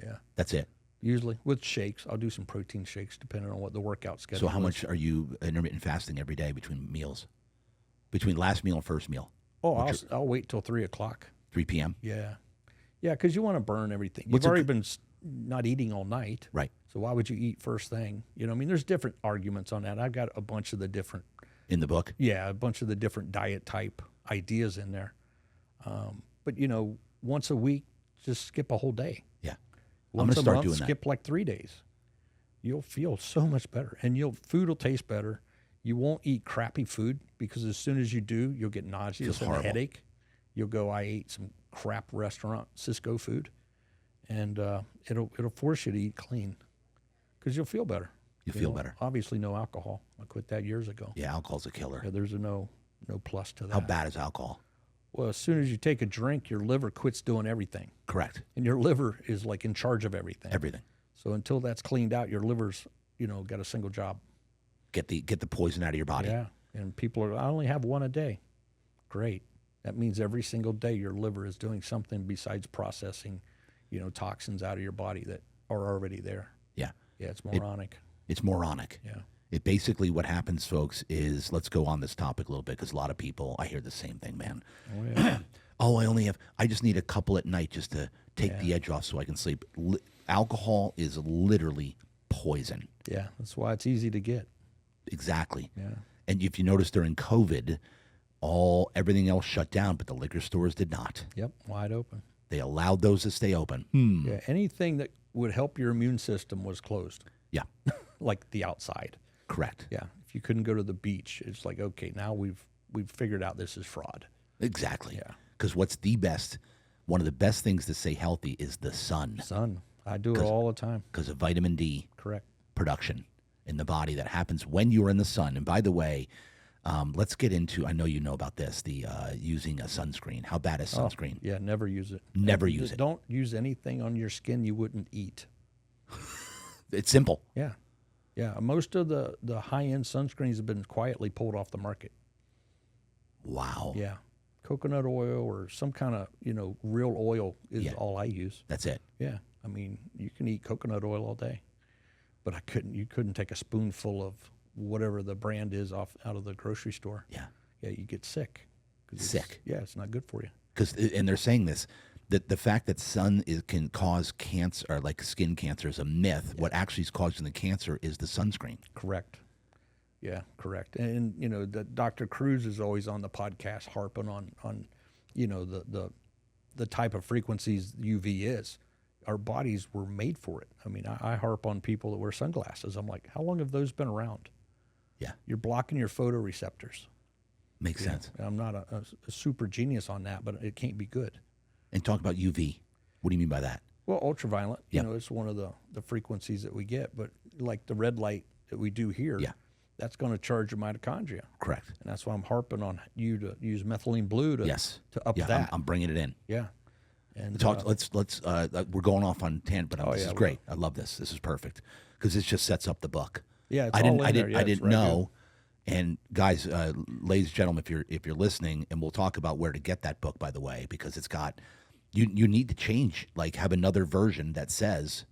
Yeah. That's it. Usually with shakes. I'll do some protein shakes depending on what the workout schedule So how is. much are you intermittent fasting every day between meals? Between last meal and first meal? Oh, I'll wait till 3 o'clock. 3 p.m.? Yeah. Yeah, because you want to burn everything. You've What's a already good- been not eating all night. Right. So why would you eat first thing? There's different arguments on that. I've got a bunch of the different, In the book? a bunch of the different diet type ideas in there. But, once a week, just skip a whole day. Yeah. I'm Once going to a start month, doing that. skip like 3 days. You'll feel so much better, and food will taste better. You won't eat crappy food because as soon as you do, you'll get nauseous Feels and a horrible. headache. You'll go, I ate some crap restaurant Cisco food, and it'll force you to eat clean because you'll feel better. You feel better. Obviously, no alcohol. I quit that years ago. Yeah, alcohol's a killer. Yeah, there's no plus to that. How bad is alcohol? Well, as soon as you take a drink, your liver quits doing everything, Correct. and your liver is like in charge of everything. Everything. So until that's cleaned out, your liver's got a single job. Get the poison out of your body. Yeah, and people are. I only have one a day. Great. That means every single day your liver is doing something besides processing, toxins out of your body that are already there. Yeah. Yeah, it's moronic. It's moronic. Yeah. It basically, what happens, folks, is, let's go on this topic a little bit, because a lot of people, I hear the same thing, man. Oh, yeah. Oh, I just need a couple at night just to take the edge off so I can sleep. Alcohol is literally poison. Yeah, that's why it's easy to get. Exactly. Yeah. And if you notice during COVID, everything else shut down, but the liquor stores did not. Yep, wide open. They allowed those to stay open. Yeah, anything that would help your immune system was closed. Yeah, Like the outside. correct. Yeah, if you couldn't go to the beach, it's like, okay, now we've figured out this is fraud. Exactly. Yeah. Because one of the best things to stay healthy is the sun, Sun, I do it all the time. because of vitamin D Correct. production in the body that happens when you're in the sun. And by the way, let's get into, I know you know about this, the using a sunscreen. How bad is sunscreen? Yeah, never use it. Never And use it. Don't use anything on your skin you wouldn't eat. It's simple. Yeah. Yeah, most of the high-end sunscreens have been quietly pulled off the market. Wow. Yeah. Coconut oil or some kind of, real oil is all I use. That's it. Yeah. I mean, you can eat coconut oil all day. But you couldn't take a spoonful of whatever the brand is out of the grocery store. Yeah. Yeah, you get sick. Sick. Yeah, it's not good for you. And they're saying this, that the fact that sun can cause cancer, or like skin cancer, is a myth. What actually is causing the cancer is the sunscreen. Correct. Yeah, correct. And the Dr. Cruz is always on the podcast harping on the type of frequencies UV is. Our bodies were made for it. I mean, I harp on people that wear sunglasses. I'm like, how long have those been around? Yeah. You're blocking your photoreceptors. Makes sense. I'm not a super genius on that, but it can't be good. And talk about UV. What do you mean by that? Well, ultraviolet, Yep. it's one of the frequencies that we get. But like the red light that we do here, that's going to charge your mitochondria. Correct. And that's why I'm harping on you to use methylene blue to up that. I'm bringing it in. Yeah. And Let's we're going off on tangent, but this is we great. I love this. This is perfect because this just sets up the book. Yeah, it's I all didn't in there. Yeah, I it's didn't right know. And guys, ladies and gentlemen, if you're listening, and we'll talk about where to get that book, by the way, because it's got you need to change, like have another version that says.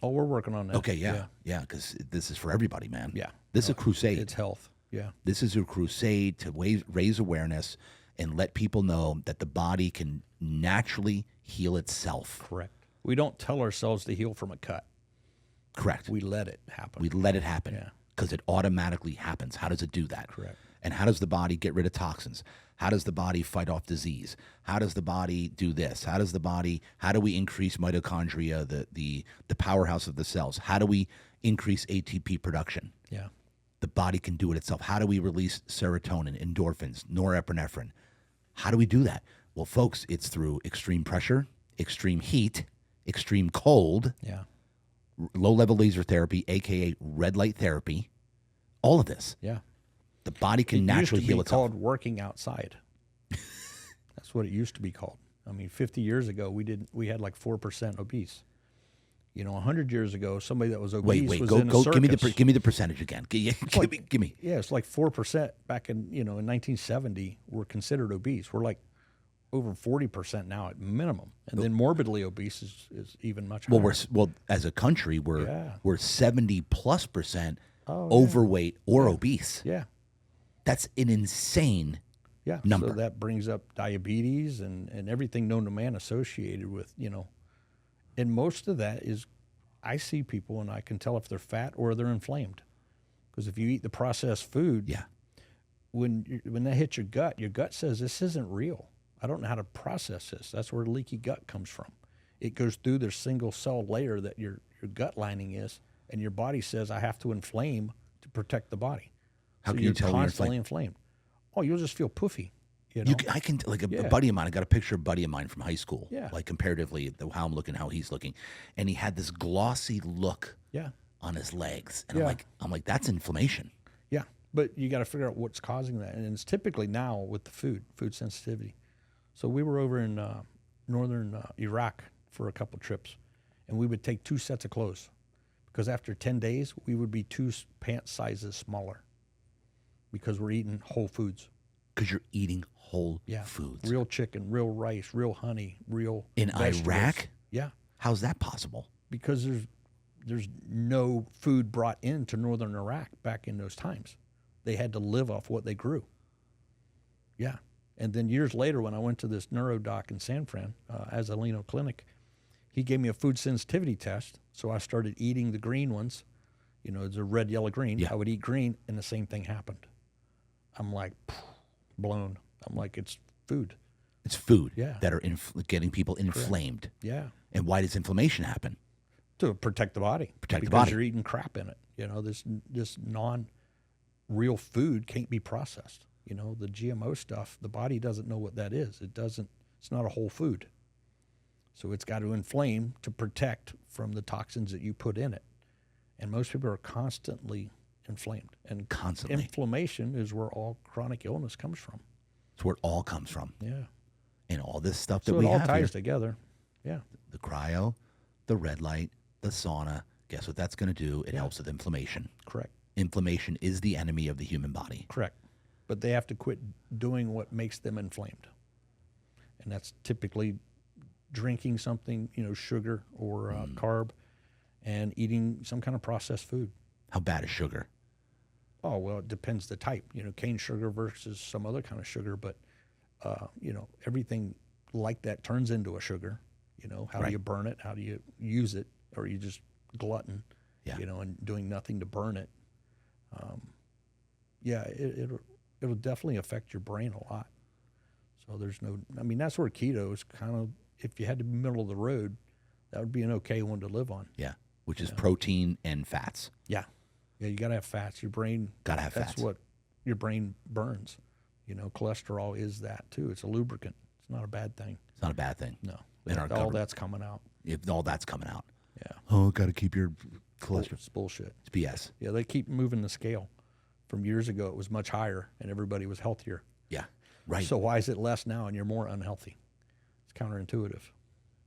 Oh, we're working on that. Okay, yeah, because this is for everybody, man. Yeah, this is a crusade. It's health. Yeah, this is a crusade to raise awareness and let people know that the body can naturally heal itself. Correct. We don't tell ourselves to heal from a cut. Correct. We let it happen. We let it happen. Yeah. Because it automatically happens. How does it do that? Correct. And how does the body get rid of toxins? How does the body fight off disease? How does the body do this? How do we increase mitochondria, the powerhouse of the cells? How do we increase ATP production? Yeah. The body can do it itself. How do we release serotonin, endorphins, norepinephrine? How do we do that? Well, folks, it's through extreme pressure, extreme heat, extreme cold, Yeah. low-level laser therapy, a.k.a. red light therapy, all of this. Yeah. The body can naturally heal It used to be itself. called working outside. That's what it used to be called. I mean, 50 years ago, we had like 4% obese. 100 years ago, somebody that was obese was in a circus. Give me the percentage again. Give me. Yeah, it's like 4% back in 1970 were considered obese. We're like over 40% now at minimum, and then morbidly obese is even much higher. Well, as a country, we're 70+% overweight or obese. Yeah, That's an insane number. So that brings up diabetes and everything known to man associated with and most of that is, I see people and I can tell if they're fat or they're inflamed, because if you eat the processed food, when that hits your gut says this isn't real. I don't know how to process this. That's where leaky gut comes from. It goes through the single cell layer that your gut lining is, and your body says I have to inflame to protect the body. How so can you're you tell when you're constantly inflamed? Oh, you'll just feel poofy. I can, like a buddy of mine. I got a picture of a buddy of mine from high school. Yeah. Like comparatively, how I'm looking, how he's looking, and he had this glossy look. Yeah. On his legs, and I'm like, that's inflammation. Yeah, but you got to figure out what's causing that, and it's typically now with the food sensitivity. So we were over in northern Iraq for a couple trips, and we would take 2 sets of clothes, because after 10 days we would be 2 pant sizes smaller, because we're eating whole foods. Because you're eating whole foods. Real chicken, real rice, real honey, real in vegetables. Iraq. Yeah. How's that possible? Because there's no food brought into northern Iraq back in those times. They had to live off what they grew. Yeah. And then years later, when I went to this neurodoc in San Fran, Azalino Clinic, he gave me a food sensitivity test. So I started eating the green ones. You know, the red, yellow, green. Yeah. I would eat green, and the same thing happened. I'm like, blown. I'm like, it's food. It's food Yeah. that are getting people inflamed. Yeah. And why does inflammation happen? To protect the body. Protect the because body. you're eating crap in it. You know, this non-real food can't be processed. You know, the GMO stuff, the body doesn't know what that is. It's not a whole food. So it's got to inflame to protect from the toxins that you put in it. And most people are constantly inflamed. And Constantly. inflammation is where all chronic illness comes from. It's where it all comes from. Yeah. And all this stuff that So we it all have ties here. together. Yeah. The cryo, the red light, the sauna. Guess what that's going to do? It helps with inflammation. Correct. Inflammation is the enemy of the human body. Correct. But they have to quit doing what makes them inflamed. And that's typically drinking something, you know, sugar or carb, and eating some kind of processed food. How bad is sugar? Oh, well, it depends the type. You know, cane sugar versus some other kind of sugar. But, you know, everything like that turns into a sugar. You know, how do you burn it? How do you use it? Or you just glutton, you know, and doing nothing to burn it. Yeah, it'll definitely affect your brain a lot. So there's no, I mean, that's where keto is kind of, if you had to be middle of the road, that would be an okay one to live on. Yeah, which is protein and fats. Yeah. Yeah, you got to have fats. Your brain, Gotta have that's fats. what your brain burns. You know, cholesterol is that too. It's a lubricant. It's not a bad thing. It's not a bad thing. No. In our all government. that's coming out. If all that's coming out. Yeah. Oh, got to keep your cholesterol. It's bullshit. It's BS. Yeah, they keep moving the scale. From years ago, it was much higher and everybody was healthier. Yeah, right. So why is it less now and you're more unhealthy? It's counterintuitive.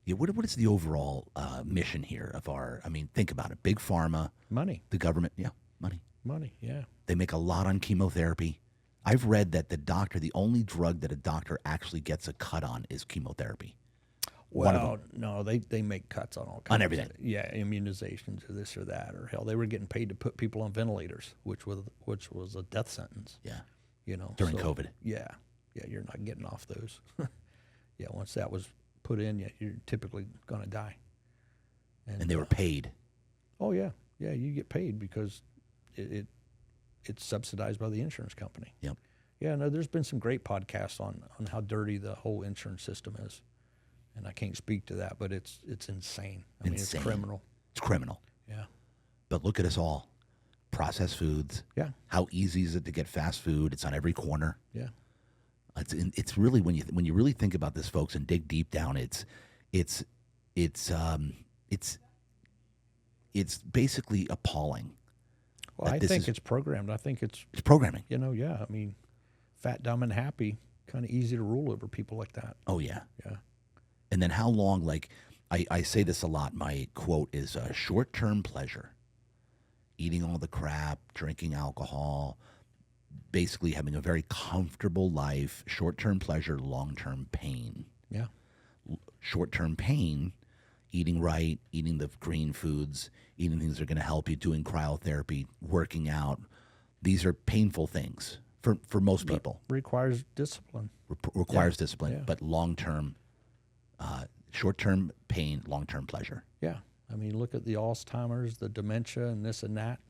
Yeah, what is the overall mission here of our, I mean, think about it. Big pharma, Money. the government, money. Money, yeah. They make a lot on chemotherapy. I've read that the only drug that a doctor actually gets a cut on is chemotherapy. Well, no, they make cuts on all kinds. On everything. Yeah, immunizations or this or that, or hell, they were getting paid to put people on ventilators, which was a death sentence. Yeah. You know, During COVID. Yeah, you're not getting off those. Yeah, once that was put in, you're typically going to die. And they were paid. Oh yeah, you get paid because it's subsidized by the insurance company. Yep. Yeah, no, there's been some great podcasts on how dirty the whole insurance system is. And I can't speak to that, but it's insane. I mean, it's criminal. It's criminal. Yeah. But look at us all. Processed foods. Yeah. How easy is it to get fast food? It's on every corner. Yeah. It's really when you really think about this, folks, and dig deep down, it's basically appalling. Well, I think it's programmed. I think it's programming. You know, yeah. I mean, fat, dumb, and happy, kind of easy to rule over people like that. Oh yeah. Yeah. And then how long? Like I say this a lot. My quote is short-term pleasure. Eating all the crap, drinking alcohol, basically having a very comfortable life, short-term pleasure, long-term pain. Yeah. Short-term pain, eating right, eating the green foods, eating things that are going to help you, doing cryotherapy, working out. These are painful things for most people. Requires discipline. Requires discipline, Yeah. but long-term, short-term pain, long-term pleasure. Yeah. I mean, look at the Alzheimer's, the dementia, and this and that.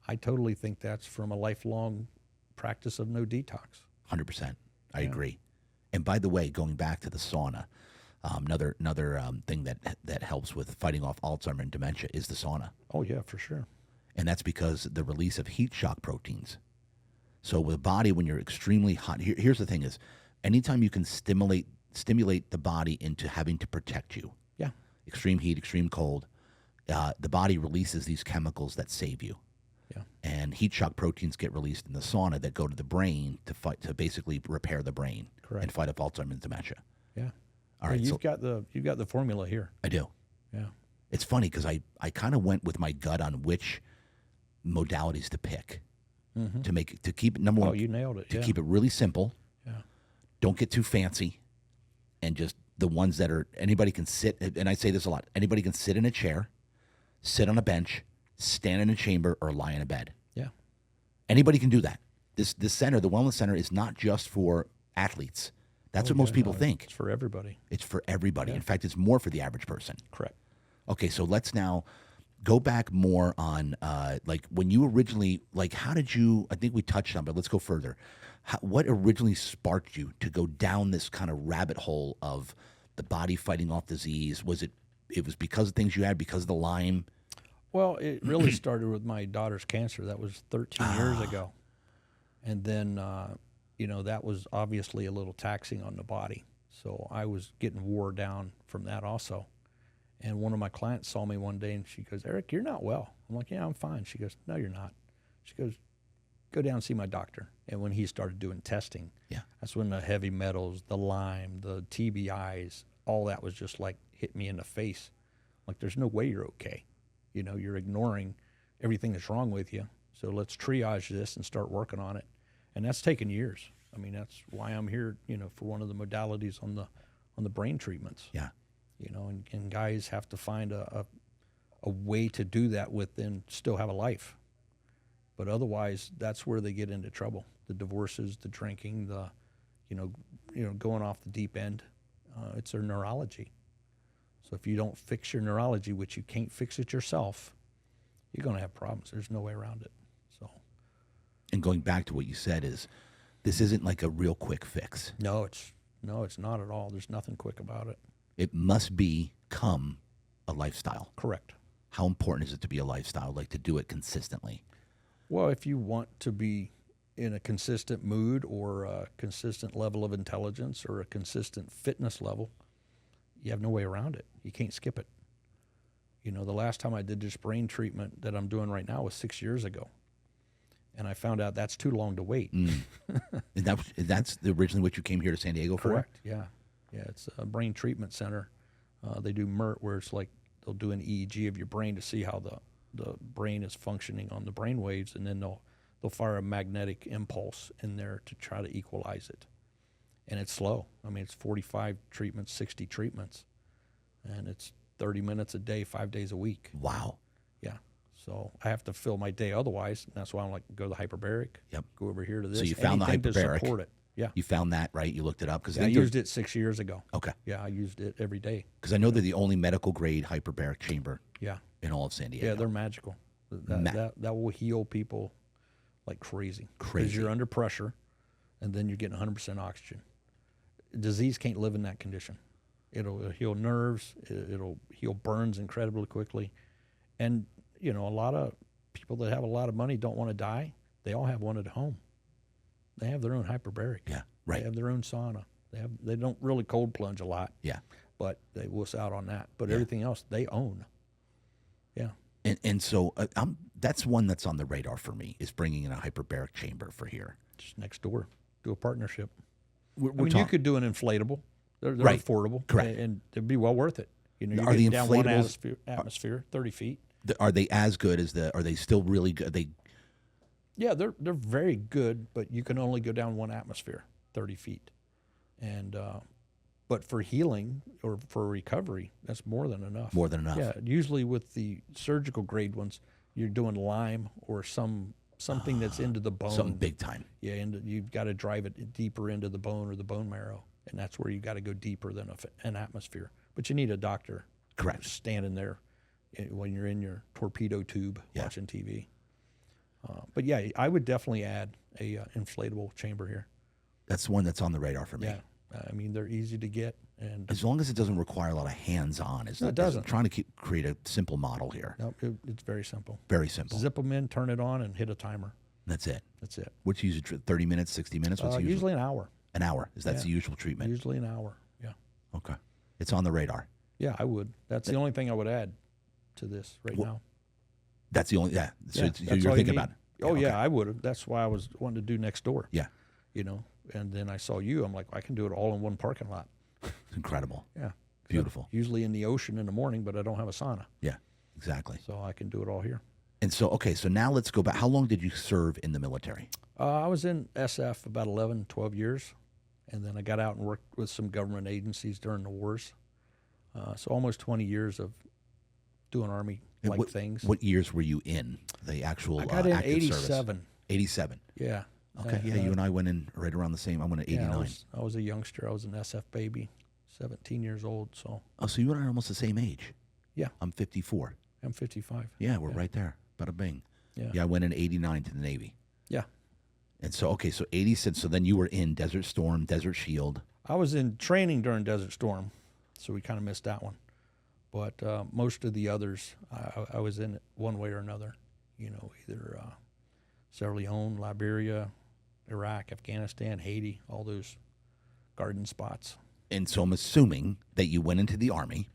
I totally think that's from a lifelong practice of no detox. 100%. I agree. And by the way, going back to the sauna, another thing that helps with fighting off Alzheimer's and dementia is the sauna. Oh, yeah, for sure. And that's because the release of heat shock proteins. So with the body, when you're extremely hot, here's the thing is, anytime you can stimulate the body into having to protect you, Yeah. extreme heat, extreme cold, the body releases these chemicals that save you. Yeah. And heat shock proteins get released in the sauna that go to the brain to basically repair the brain. Correct. And fight off Alzheimer's and dementia. Yeah. All right. You've got the formula here. I do. Yeah. It's funny because I kind of went with my gut on which modalities to pick to keep it number one. Oh, you nailed it. To keep it really simple. Yeah. Don't get too fancy, and just the ones that are anybody can sit. And I say this a lot. Anybody can sit in a chair, sit on a bench, stand in a chamber, or lie in a bed. Yeah. Anybody can do that. This center, the wellness center, is not just for athletes. That's what most people think. It's for everybody. It's for everybody. In fact, it's more for the average person. Correct. Okay, so let's now go back more on like when you originally, like how did you, I think we touched on, but let's go further. What originally sparked you to go down this kind of rabbit hole of the body fighting off disease? Was it was because of things you had, because of the Lyme? Well, it really started with my daughter's cancer. That was 13 years ago. And then, that was obviously a little taxing on the body. So I was getting wore down from that also. And one of my clients saw me one day and she goes, "Erik, you're not well." I'm like, "Yeah, I'm fine." She goes, "No, you're not." She goes, "Go down and see my doctor." And when he started doing testing, that's when the heavy metals, the Lyme, the TBIs, all that was just like hit me in the face. Like, there's no way you're okay. You're ignoring everything that's wrong with you. So let's triage this and start working on it. And that's taken years. I mean, that's why I'm here, for one of the modalities on the brain treatments. Yeah. And guys have to find a way to do that and still have a life. But otherwise, that's where they get into trouble. The divorces, the drinking, the, going off the deep end. It's their neurology. So if you don't fix your neurology, which you can't fix it yourself, you're going to have problems. There's no way around it. So. And going back to what you said is, this isn't like a real quick fix. No, it's not at all. There's nothing quick about it. It must become a lifestyle. Correct. How important is it to be a lifestyle, like to do it consistently? Well, if you want to be in a consistent mood or a consistent level of intelligence or a consistent fitness level, you have no way around it. You can't skip it. The last time I did this brain treatment that I'm doing right now was 6 years ago. And I found out that's too long to wait. And that's originally what you came here to San Diego for? Correct, yeah. Yeah, it's a brain treatment center. They do MERT, where it's like they'll do an EEG of your brain to see how the brain is functioning on the brain waves, and then they'll fire a magnetic impulse in there to try to equalize it. And it's slow. I mean, it's 45 treatments, 60 treatments, and it's 30 minutes a day, 5 days a week. Wow. Yeah. So I have to fill my day otherwise, and that's why I'm like, go to the hyperbaric. Yep. Go over here to this. So you found anything the hyperbaric. to support it. Yeah. You found that, right? You looked it up? I used it 6 years ago. Okay. Yeah, I used it every day. Because I know they're the only medical grade hyperbaric chamber Yeah. in all of San Diego. Yeah, they're magical. That will heal people like crazy. Because you're under pressure, and then you're getting 100% oxygen. Disease can't live in that condition. It'll heal nerves. It'll heal burns incredibly quickly. And, a lot of people that have a lot of money don't want to die. They all have one at home. They have their own hyperbaric. Yeah, right. They have their own sauna. They don't really cold plunge a lot. Yeah. But they wuss out on that. But everything else they own. Yeah. And so that's one that's on the radar for me, is bringing in a hyperbaric chamber for here. Just next door. Do a partnership. You could do an inflatable. They're Right. affordable. Correct. And it'd be well worth it. You're Are the getting down one inflatables- atmosphere, 30 feet. Are they as good as are they still really good? Yeah, they're very good, but you can only go down one atmosphere, 30 feet. And but for healing or for recovery, that's more than enough. More than enough. Yeah, usually with the surgical grade ones, you're doing Lyme or something that's into the bone. Something big time. Yeah, and you've got to drive it deeper into the bone or the bone marrow, and that's where you got to go deeper than an atmosphere. But you need a doctor, Correct, standing there when you're in your torpedo tube watching TV. But yeah, I would definitely add a inflatable chamber here. That's the one that's on the radar for me. Yeah, I mean they're easy to get, and as long as it doesn't require a lot of hands-on. No, it doesn't. Trying to create a simple model here. No, it's very simple. Very simple. Zip them in, turn it on, and hit a timer. That's it. That's it. What's usually 30 minutes, 60 minutes? What's Usually an hour. An hour. That's the usual treatment. Usually an hour. Yeah. Okay. It's on the radar. Yeah, I would. That's the only thing I would add to this now. That's the only. Yeah. So that's you're all thinking you about it. Oh yeah, I would have. That's why I was wanting to do next door. Yeah. And then I saw you. I'm like, I can do it all in one parking lot. It's incredible. Yeah. Beautiful. Usually in the ocean in the morning, but I don't have a sauna. Yeah. Exactly. So I can do it all here. And so, okay, so now let's go back. How long did you serve in the military? I was in SF about 11, 12 years. And then I got out and worked with some government agencies during the wars. So almost 20 years of doing Army like what, things. What years were you in the actual I got in active service? 87. 87. Yeah. Okay, you and I went in right around the same. I went in 89. Yeah, I was a youngster. I was an SF baby, 17 years old. So. Oh, so you and I are almost the same age. Yeah. I'm 54. I'm 55. Yeah, we're right there. Bada bing. Yeah. Yeah, I went in 89 to the Navy. Yeah. And so, okay, so 86. So then you were in Desert Storm, Desert Shield. I was in training during Desert Storm, so we kind of missed that one. But most of the others, I was in it one way or another. You know, either Sierra Leone, Liberia, Iraq, Afghanistan, Haiti, all those garden spots. And so I'm assuming that you went into the Army,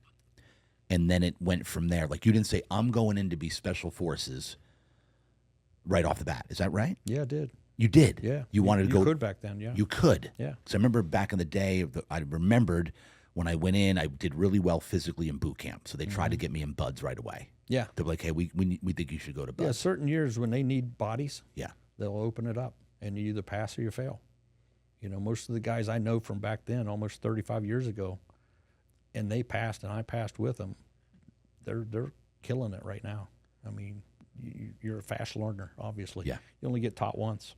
and then it went from there. Like, you didn't say, I'm going in to be Special Forces right off the bat. Is that right? Yeah, I did. You did? Yeah. You wanted to go. You could back then, yeah. You could? Yeah. Because I remember back in the day, I remembered when I went in, I did really well physically in boot camp. So they tried to get me in buds right away. Yeah. They're like, hey, we think you should go to buds. Yeah, certain years when they need bodies, Yeah. they'll open it up, and you either pass or you fail. You know, most of the guys I know from back then, almost 35 years ago, and they passed, and I passed with them, they're killing it right now. I mean, you're a fast learner, obviously. Yeah. You only get taught once.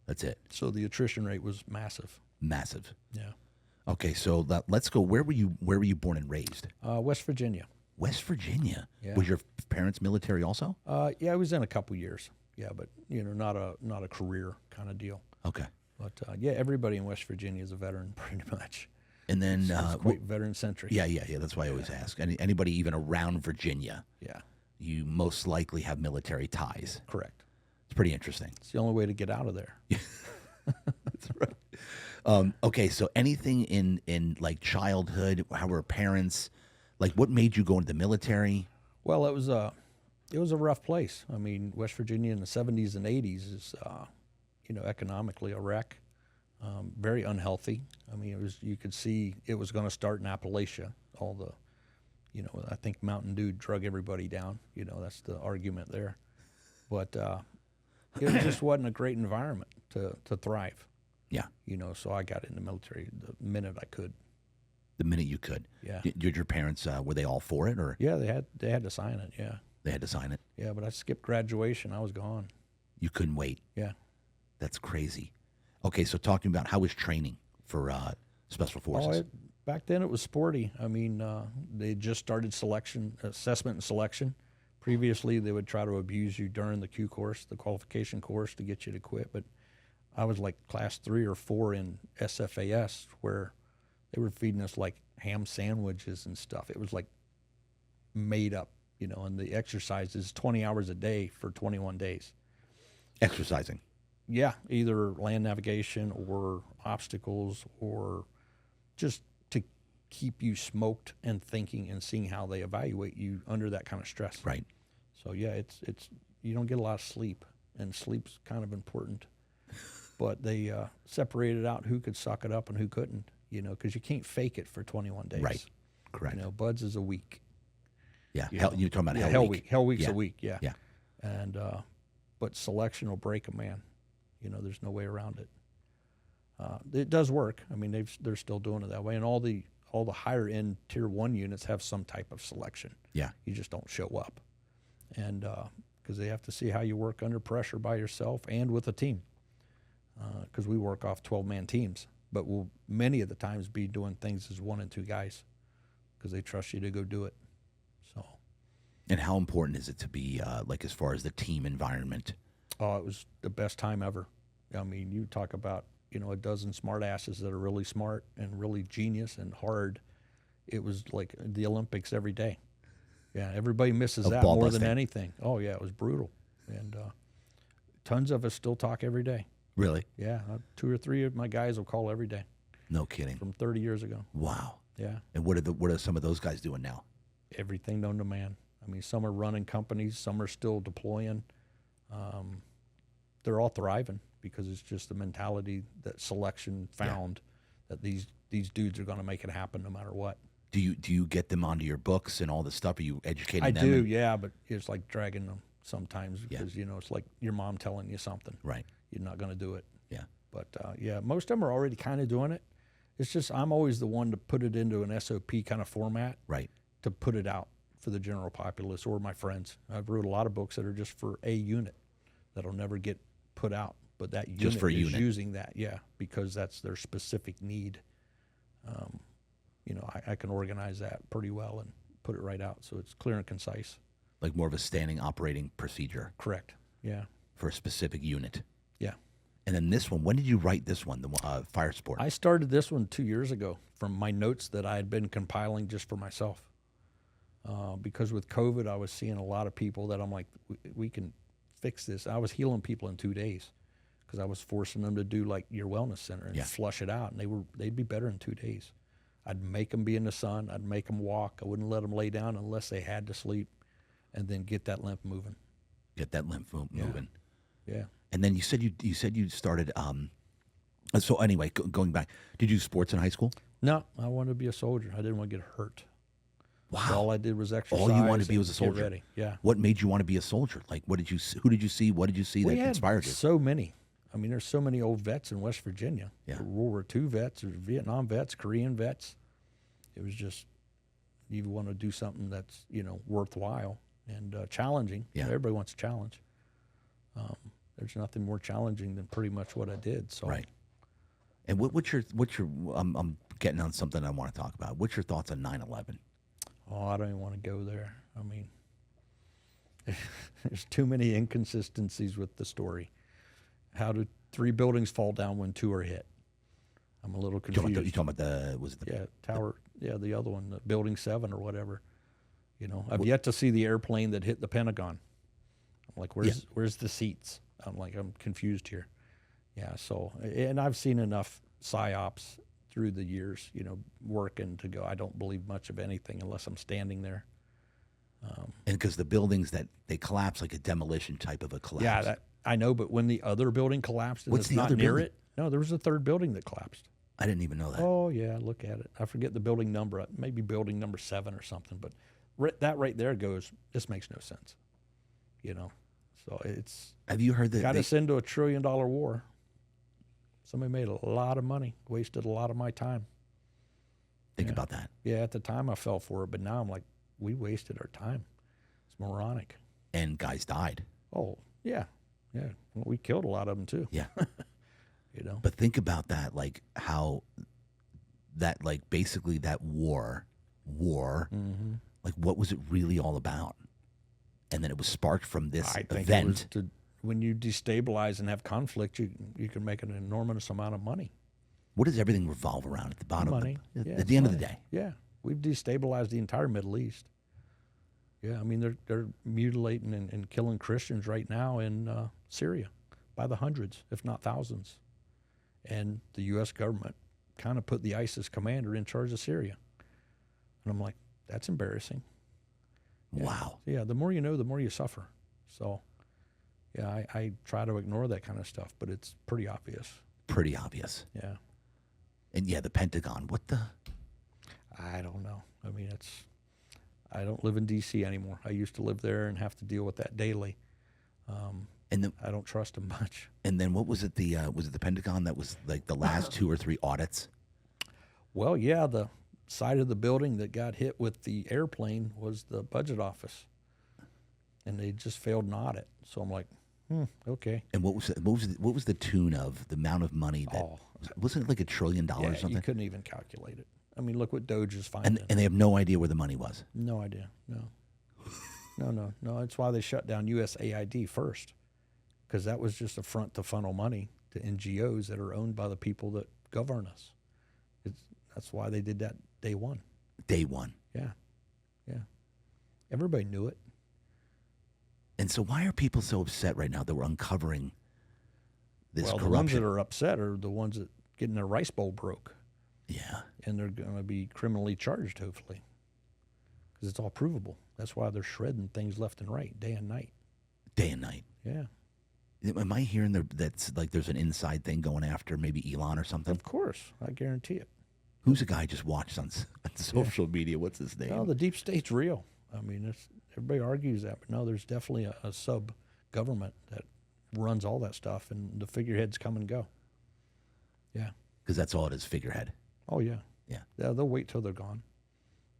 That's it. So the attrition rate was massive. Massive. Yeah. Okay, so let's go. Where were you born and raised? West Virginia. West Virginia. Yeah. Was your parents military also? Yeah, I was in a couple years. Yeah, but you know, not a career kind of deal. Okay. But yeah, everybody in West Virginia is a veteran, pretty much. And then It's quite veteran centric. yeah. That's why I always ask. Anybody even around Virginia, Yeah. you most likely have military ties. Correct. It's pretty interesting. It's the only way to get out of there. That's right. Okay, so anything in like childhood, how were parents? Like, what made you go into the military? Well, it was a rough place. I mean, West Virginia in the 70s and 80s is, you know, economically a wreck. Very unhealthy. I mean, you could see it was going to start in Appalachia. All the, you know, I think Mountain Dew drug everybody down. You know, that's the argument there. But it just wasn't a great environment to thrive. Yeah. You know, so I got in the military the minute I could. The minute you could. Yeah. Did your parents, were they all for it, or? Yeah, they had to sign it. Yeah. They had to sign it? Yeah, but I skipped graduation. I was gone. You couldn't wait. Yeah. That's crazy. Okay, so talking about how was training for Special Forces? Back then it was sporty. I mean, they just started assessment and selection. Previously, they would try to abuse you during the Q course, the qualification course, to get you to quit. But I was like class 3 or 4 in SFAS, where they were feeding us like ham sandwiches and stuff. It was like made up, you know, and the exercises 20 hours a day for 21 days. Exercising. Yeah, either land navigation or obstacles, or just to keep you smoked and thinking and seeing how they evaluate you under that kind of stress. Right. So yeah, it's you don't get a lot of sleep, and sleep's kind of important. But they separated out who could suck it up and who couldn't, you know, because you can't fake it for 21 days. Right. Correct. You know, buds is a week. Yeah. You Hell, know. you're talking about Yeah, Hell Week. Hell Week's Yeah. a week, yeah. Yeah. And but selection will break a man. You know, there's no way around it. It does work. I mean, they're still doing it that way, and all the higher end tier 1 units have some type of selection. Yeah. You just don't show up, and because they have to see how you work under pressure by yourself and with a team. Because we work off 12-man teams, but we'll many of the times be doing things as 1 and 2 guys, because they trust you to go do it. So. And how important is it to be like as far as the team environment? Oh, it was the best time ever. I mean, you talk about, you know, a dozen smart asses that are really smart and really genius and hard. It was like the Olympics every day. Yeah, everybody misses Of that ball more than busting. anything. Oh, yeah, it was brutal. And tons of us still talk every day. Really? Yeah, 2 or 3 of my guys will call every day No kidding. from 30 years ago. Wow. Yeah, And what are some of those guys doing now? everything known to man. I mean, some are running companies, some are still deploying. They're all thriving because it's just the mentality that selection found that these dudes are going to make it happen no matter what. Do you get them onto your books and all this stuff? Are you educating I them? do, yeah, but it's like dragging them sometimes Yeah. because, you know, it's like your mom telling you something. Right. You're not going to do it. Yeah. But, yeah, most of them are already kind of doing it. It's just I'm always the one to put it into an SOP kind of format Right. to put it out for the general populace or my friends. I've wrote a lot of books that are just for a unit that'll never get put out, but that unit Just for a is unit. using that, because that's their specific need. I can organize that pretty well and put it right out so it's clear and concise. Like more of a standing operating procedure Correct. Yeah. for a specific unit. Yeah. And then this one, when did you write this one, the fire sport? I started this one 2 years ago from my notes that I had been compiling just for myself. Because with COVID, I was seeing a lot of people that I'm like, we can fix this. I was healing people in 2 days because I was forcing them to do like your wellness center and flush it out, and they'd be better in 2 days. I'd make them be in the sun. I'd make them walk. I wouldn't let them lay down unless they had to sleep, and then get that lymph moving. Get that lymph moving. Yeah. And then you said you started. So anyway, going back, did you do sports in high school? No, I wanted to be a soldier. I didn't want to get hurt. Wow. So all I did was exercise. All you wanted to be was a and soldier. Get ready. Yeah. What made you want to be a soldier? Like, who did you see? What did you see that inspired you? So many. I mean, there's so many old vets in West Virginia. Yeah. World War II vets, there's Vietnam vets, Korean vets. It was just, you want to do something that's, worthwhile and challenging. Yeah. Everybody wants a challenge. There's nothing more challenging than pretty much what I did. So. Right. And what's your I'm getting on something I want to talk about. What's your thoughts on 9/11? Oh, I don't even want to go there. I mean, there's too many inconsistencies with the story. How did 3 buildings fall down when 2 are hit? I'm a little confused. You talking about tower? The other one, the building 7 or whatever. I've yet to see the airplane that hit the Pentagon. I'm like, where's the seats? I'm confused here. Yeah. So, and I've seen enough psyops through the years, working to go, I don't believe much of anything unless I'm standing there. And because the buildings that they collapse like a demolition type of a collapse. Yeah, that I know. But when the other building collapsed, and What's it's the not other near building? it. No, there was a 3rd building that collapsed. I didn't even know that. Oh yeah, look at it. I forget the building number. Maybe building number 7 or something. But that right there goes. This makes no sense. So it's. Have you heard that? Got us into a $1 trillion war. Somebody made a lot of money, wasted a lot of my time. Think about that. Yeah, at the time I fell for it, but now I'm like, we wasted our time. It's moronic. And guys died. Oh, yeah. Yeah. Well, we killed a lot of them too. Yeah. But think about that, like how that, like basically that war, like what was it really all about? And then it was sparked from this event. When you destabilize and have conflict, you can make an enormous amount of money. What does everything revolve around at the bottom? Money. At the end of the day. Yeah. We've destabilized the entire Middle East. Yeah. I mean, they're mutilating and killing Christians right now in Syria by the hundreds, if not thousands. And the U.S. government kind of put the ISIS commander in charge of Syria. And I'm like, that's embarrassing. Yeah. Wow. Yeah. The more you know, the more you suffer. So. Yeah, I try to ignore that kind of stuff, but it's pretty obvious. Pretty obvious. Yeah. And the Pentagon, what the? I don't know. I mean, I don't live in D.C. anymore. I used to live there and have to deal with that daily. And then I don't trust them much. And then what was it? Was it the Pentagon that was like the last 2 or 3 audits? Well, yeah, the side of the building that got hit with the airplane was the budget office, and they just failed an audit. So I'm like, okay. And what was the tune of the amount of money that wasn't it like $1 trillion or something? You couldn't even calculate it. I mean, look what Doge is finding. And they have no idea where the money was. No idea. No. That's why they shut down USAID first, because that was just a front to funnel money to NGOs that are owned by the people that govern us. That's why they did that day one. Day one. Yeah. Everybody knew it. And so why are people so upset right now that we're uncovering this corruption? The ones that are upset are the ones that getting their rice bowl broke. Yeah. And they're going to be criminally charged, hopefully, because it's all provable. That's why they're shredding things left and right, day and night. Day and night. Yeah. Am I hearing that's like there's an inside thing going after maybe Elon or something? Of course. I guarantee it. Who's a guy I just watched on social media? What's his name? No, the deep state's real. I mean, everybody argues that, but no, there's definitely a sub-government that runs all that stuff, and the figureheads come and go. Yeah. Because that's all it is, figurehead. Oh, yeah. Yeah. Yeah, they'll wait till they're gone.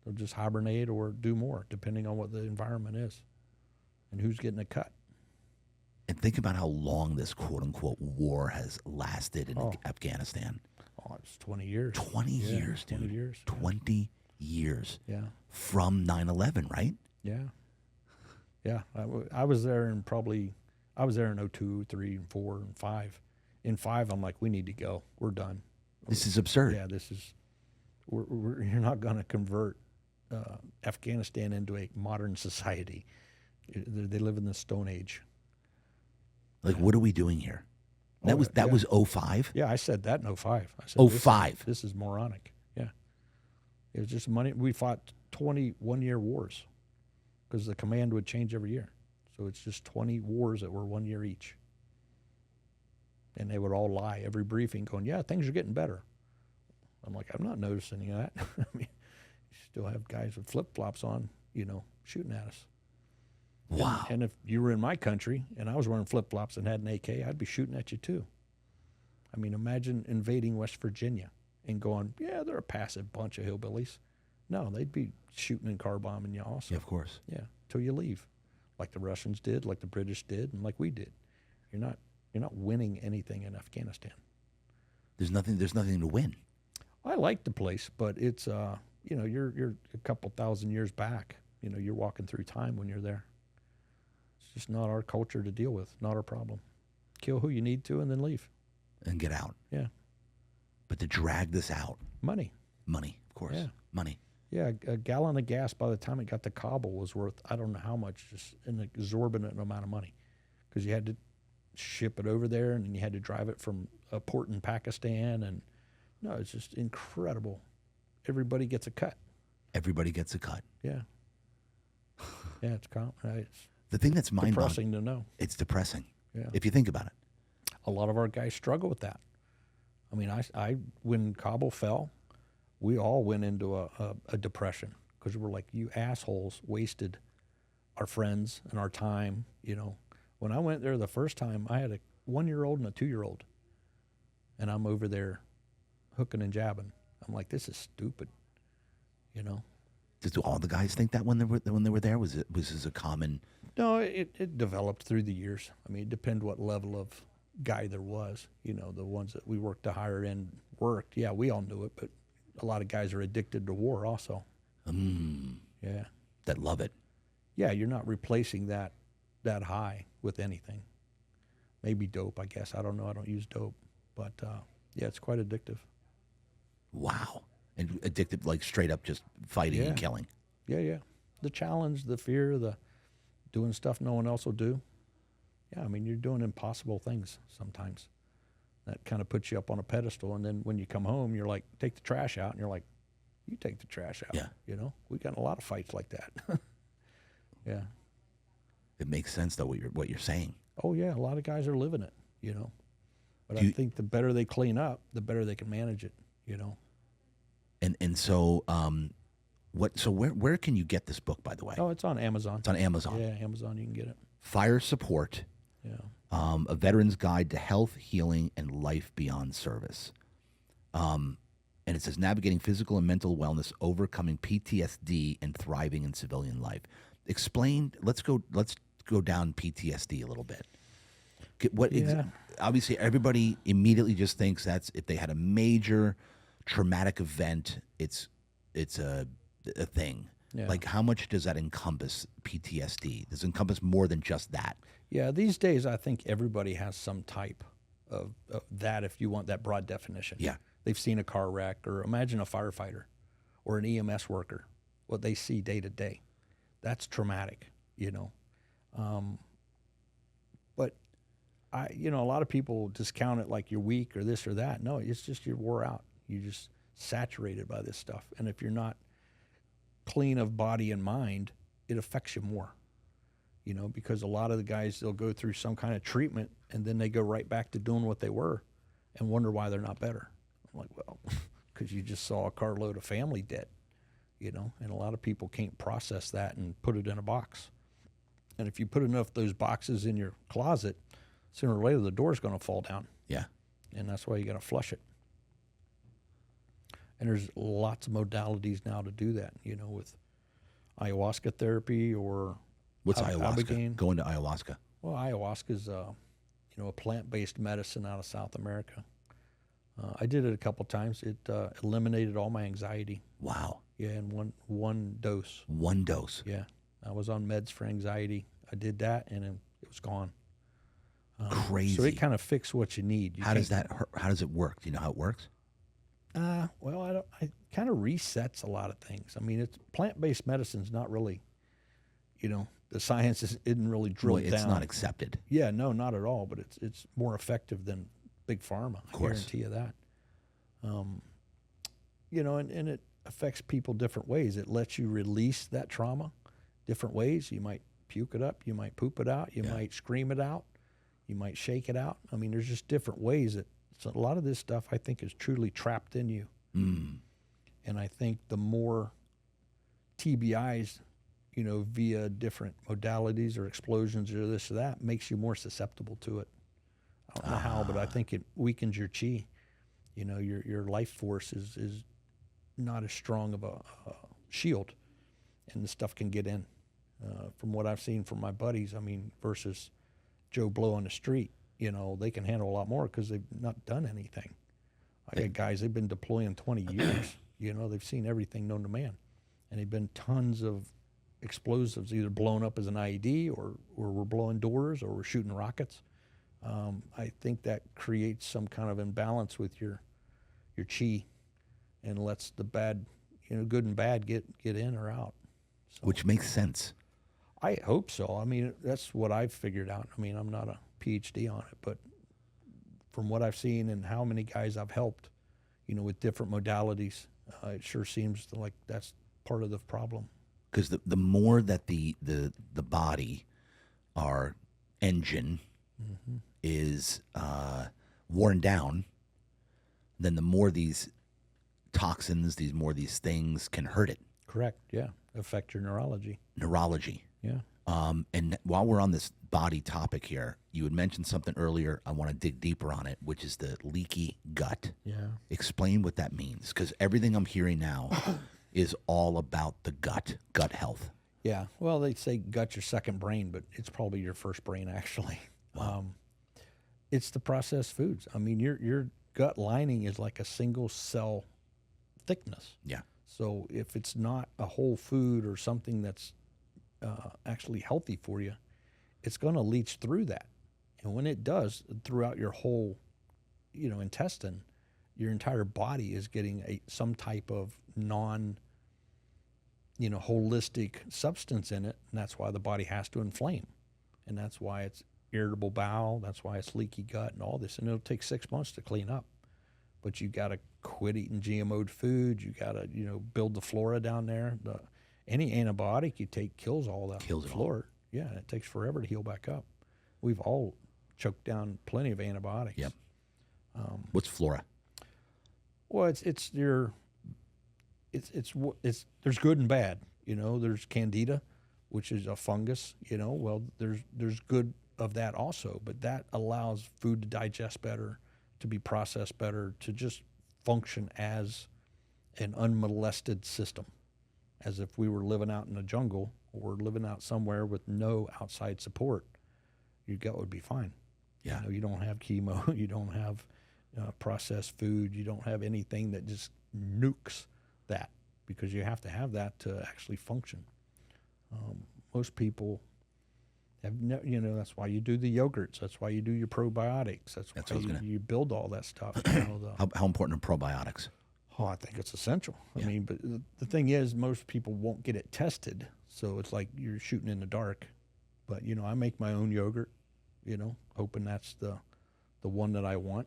They'll just hibernate or do more, depending on what the environment is and who's getting a cut. And think about how long this quote-unquote war has lasted in Afghanistan. Oh, it's 20 years. 20 years, dude. 20 years. 20 years. Yeah. From 9/11, right? Yeah. Yeah. I was there in I was there in 02, 3, and 4, and 5. In 5, I'm like, we need to go. We're done. This is absurd. Yeah, you're not going to convert Afghanistan into a modern society. They live in the Stone Age. Like, what are we doing here? That was 05? Yeah, I said that in 05. I said, 05. This is moronic. Yeah. It was just money. We fought 20 one-year wars because the command would change every year. So it's just 20 wars that were 1 year each. And they would all lie every briefing going, yeah, things are getting better. I'm like, I'm not noticing any of that. I mean, you still have guys with flip-flops on, shooting at us. Wow. And if you were in my country and I was wearing flip-flops and had an AK, I'd be shooting at you too. I mean, imagine invading West Virginia and going, yeah, they're a passive bunch of hillbillies. No, they'd be shooting and car bombing you also. Yeah, of course. Yeah, till you leave, like the Russians did, like the British did, and like we did. You're not winning anything in Afghanistan. There's nothing to win. I like the place, but it's you're a couple thousand years back. You're walking through time when you're there. It's just not our culture to deal with, not our problem. Kill who you need to and then leave. And get out. Yeah. But to drag this out. Money, of course. Yeah. Money. Yeah, a gallon of gas by the time it got to Kabul was worth, I don't know how much, just an exorbitant amount of money. Because you had to ship it over there and then you had to drive it from a port in Pakistan. And no, it's just incredible. Everybody gets a cut. Everybody gets a cut. Yeah. Yeah, it's the thing that's mind-boggling. Depressing to know. It's depressing. Yeah. If you think about it. A lot of our guys struggle with that. I mean, when Kabul fell, we all went into a depression because we're like, you assholes wasted our friends and our time. When I went there the first time, I had a 1-year-old and a 2-year-old, and I'm over there hooking and jabbing. I'm like, this is stupid. Do all the guys think that when they were there? Was this a common? No, it developed through the years. I mean, it depends what level of guy there was. The ones that we worked to hire in worked. Yeah, we all knew it, but a lot of guys are addicted to war also. Yeah. That love it. Yeah, you're not replacing that high with anything. Maybe dope, I guess. I don't know. I don't use dope. But, yeah, it's quite addictive. Wow. And addictive, like straight up just fighting and killing. Yeah, yeah. The challenge, the fear, the doing stuff no one else will do. Yeah, I mean, you're doing impossible things sometimes. That kind of puts you up on a pedestal. And then when you come home, you're like, take the trash out. And you're like, you take the trash out. Yeah. We got a lot of fights like that. Yeah. It makes sense, though, what you're saying. Oh, yeah. A lot of guys are living it, But I think the better they clean up, the better they can manage it, And so, where can you get this book, by the way? Oh, it's on Amazon. It's on Amazon. Yeah, Amazon, you can get it. Fire Support. Yeah. A Veteran's Guide to Health, Healing, and Life Beyond Service. And it says, navigating physical and mental wellness, overcoming PTSD, and thriving in civilian life. Explain, let's go down PTSD a little bit. Obviously, everybody immediately just thinks that's if they had a major traumatic event, it's a thing. Yeah. Like, how much does that encompass PTSD? Does it encompass more than just that? Yeah, these days I think everybody has some type of that, if you want that broad definition. Yeah. They've seen a car wreck, or imagine a firefighter or an EMS worker, what they see day to day. That's traumatic, But a lot of people discount it like you're weak or this or that. No, it's just you're wore out. You're just saturated by this stuff. And if you're not clean of body and mind, it affects you more. Because a lot of the guys, they'll go through some kind of treatment and then they go right back to doing what they were and wonder why they're not better. I'm like, well, because you just saw a carload of family dead, and a lot of people can't process that and put it in a box. And if you put enough of those boxes in your closet, sooner or later the door's going to fall down. Yeah. And that's why you got to flush it. And there's lots of modalities now to do that, with ayahuasca therapy or What's ayahuasca? ibogaine. Going to ayahuasca. Well, ayahuasca is, a plant-based medicine out of South America. I did it a couple times. It eliminated all my anxiety. Wow. Yeah, in one dose. One dose. Yeah, I was on meds for anxiety. I did that, and it was gone. Crazy. So it kind of fixed what you need. How does that hurt? How does it work? Do you know how it works? Well, it kind of resets a lot of things. I mean, it's plant-based medicine's not really, the science isn't really drilled down. It's not accepted. Yeah, no, not at all. But it's more effective than big pharma. Of course. I guarantee you that. And it affects people different ways. It lets you release that trauma different ways. You might puke it up. You might poop it out. You might scream it out. You might shake it out. I mean, there's just different ways that. So a lot of this stuff, I think, is truly trapped in you. And I think the more TBIs, via different modalities or explosions or this or that, makes you more susceptible to it. I don't know how, but I think it weakens your chi. Your life force is not as strong of a shield, and the stuff can get in. From what I've seen from my buddies, I mean, versus Joe Blow on the street, they can handle a lot more because they've not done anything. I got guys, they've been deploying 20 years. They've seen everything known to man. And they've been tons of explosives either blown up as an IED or we're blowing doors or we're shooting rockets. I think that creates some kind of imbalance with your chi and lets the bad, good and bad get in or out. So, which makes sense. I hope so. I mean, that's what I've figured out. I mean, I'm not a PhD on it, but from what I've seen and how many guys I've helped, with different modalities, it sure seems like that's part of the problem. Because the more that the body, our engine, is worn down, then the more these toxins, these things can hurt it. Correct. Yeah. Affect your neurology. Yeah. And while we're on this body topic here, you had mentioned something earlier. I want to dig deeper on it, which is the leaky gut. Yeah. Explain what that means, because everything I'm hearing now is all about the gut health. Yeah. Well, they say gut's your second brain, but it's probably your first brain, actually. Wow. It's the processed foods. I mean, your gut lining is like a single cell thickness. Yeah. So if it's not a whole food or something that's actually healthy for you, it's going to leach through that. And when it does, throughout your whole, intestine, your entire body is getting some type of holistic substance in it. And that's why the body has to inflame. And that's why it's irritable bowel. That's why it's leaky gut and all this. And it'll take 6 months to clean up. But you got to quit eating GMO'd food. You got to, build the flora down there. Any antibiotic you take kills all that flora. Yeah, it takes forever to heal back up. We've all choked down plenty of antibiotics. Yep. What's flora? Well, it's there's good and bad. There's candida, which is a fungus. Well, there's good of that also, but that allows food to digest better, to be processed better, to just function as an unmolested system, as if we were living out in the jungle or living out somewhere with no outside support. Your gut would be fine. Yeah. You don't have chemo. You don't have processed food. You don't have anything that just nukes that, because you have to have that to actually function. Most people have, that's why you do the yogurts. That's why you do your probiotics. That's why you build all that stuff. How important are probiotics? Oh, I think it's essential. I mean, but the thing is, most people won't get it tested, so it's like you're shooting in the dark. But I make my own yogurt, hoping that's the one that I want.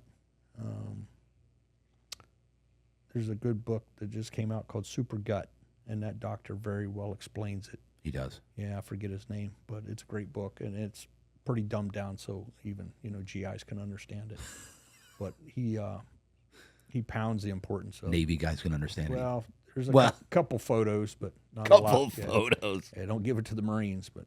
There's a good book that just came out called Super Gut, and that doctor very well explains it. He does. Yeah, I forget his name, but it's a great book, and it's pretty dumbed down so even GIs can understand it. But he pounds the importance of Navy guys can understand it. Well, there's a couple photos, but not a lot. Couple photos. Yeah, don't give it to the Marines, but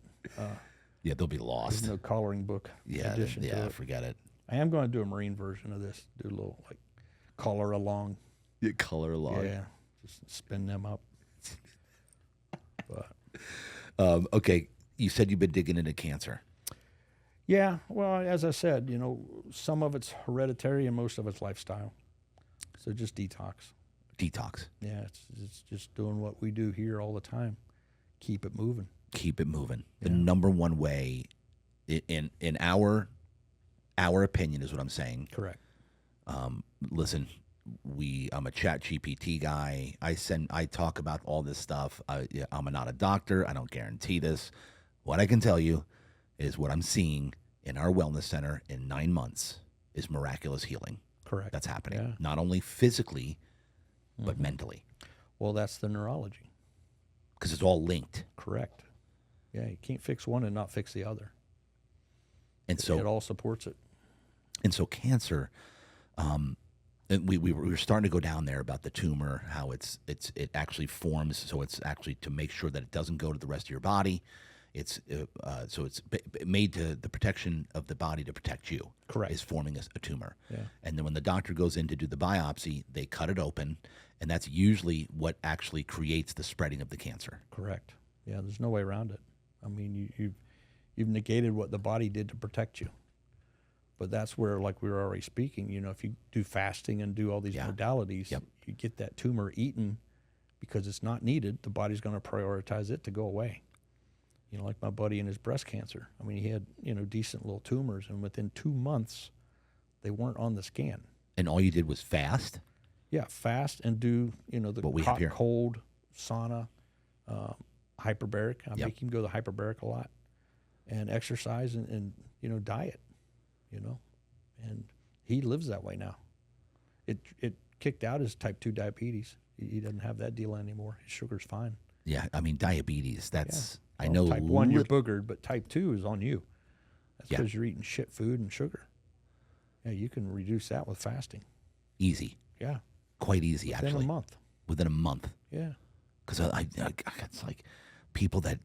yeah, they'll be lost. there's no coloring book. Addition to it. Forget it. I am going to do a Marine version of this. Do a little color along. You color log. Yeah, just spin them up. But Okay, you said you've been digging into cancer. yeah, well, as I said, some of it's hereditary and most of it's lifestyle. So just detox. Detox. Yeah, it's just doing what we do here all the time. Keep it moving. Keep it moving. The Yeah. number one way, in our opinion, is what I'm saying. Correct. Listen, I'm a chat GPT guy. I talk about all this stuff. I'm not a doctor. I don't guarantee this. What I can tell you is what I'm seeing in our wellness center in 9 months is miraculous healing. Correct. That's happening. Yeah. Not only physically, but mentally. Well, that's the neurology. Because it's all linked. Correct. Yeah, you can't fix one and not fix the other. And so it all supports it. And so cancer, and we were starting to go down there about the tumor, how it actually forms. So it's actually to make sure that it doesn't go to the rest of your body. It's made to the protection of the body to protect you. Correct. Is forming a tumor. Yeah. And then when the doctor goes in to do the biopsy, they cut it open, and that's usually what actually creates the spreading of the cancer. Correct. Yeah, there's no way around it. I mean, you've negated what the body did to protect you. But that's where, like we were already speaking, if you do fasting and do all these modalities, you get that tumor eaten because it's not needed. The body's going to prioritize it to go away. Like my buddy and his breast cancer. I mean, he had, decent little tumors, and within 2 months, they weren't on the scan. And all you did was fast? Yeah, fast and do, the hot, cold, sauna, hyperbaric. I make him go to hyperbaric a lot, and exercise and diet, and he lives that way now. It kicked out his type 2 diabetes. He doesn't have that deal anymore. His sugar's fine. Yeah, I mean, diabetes, that's, Well, I know. Type 1, you're boogered, but type 2 is on you. That's because you're eating shit food and sugar. Yeah, you can reduce that with fasting. Easy. Yeah. Quite easy, Within actually. a month. Within a month. Yeah. Because it's like people that,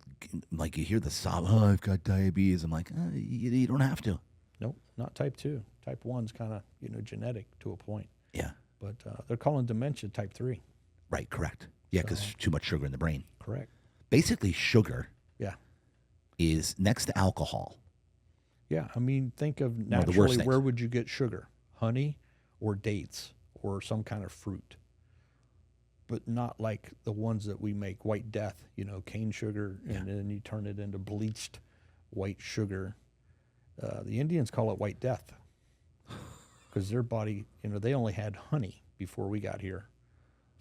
like, you hear the sob, oh, I've got diabetes. I'm like, you don't have to. Nope, not type 2. Type 1's kind of, genetic to a point. Yeah. But they're calling dementia type 3. Right, correct. Yeah, because too much sugar in the brain. Correct. Basically, sugar Yeah. is next to alcohol. Yeah, I mean, think of the worst naturally, things. where would you get sugar? Honey or dates or some kind of fruit. But not like the ones that we make, white death, cane sugar, and then you turn it into bleached white sugar. The Indians call it white death because their body, they only had honey before we got here.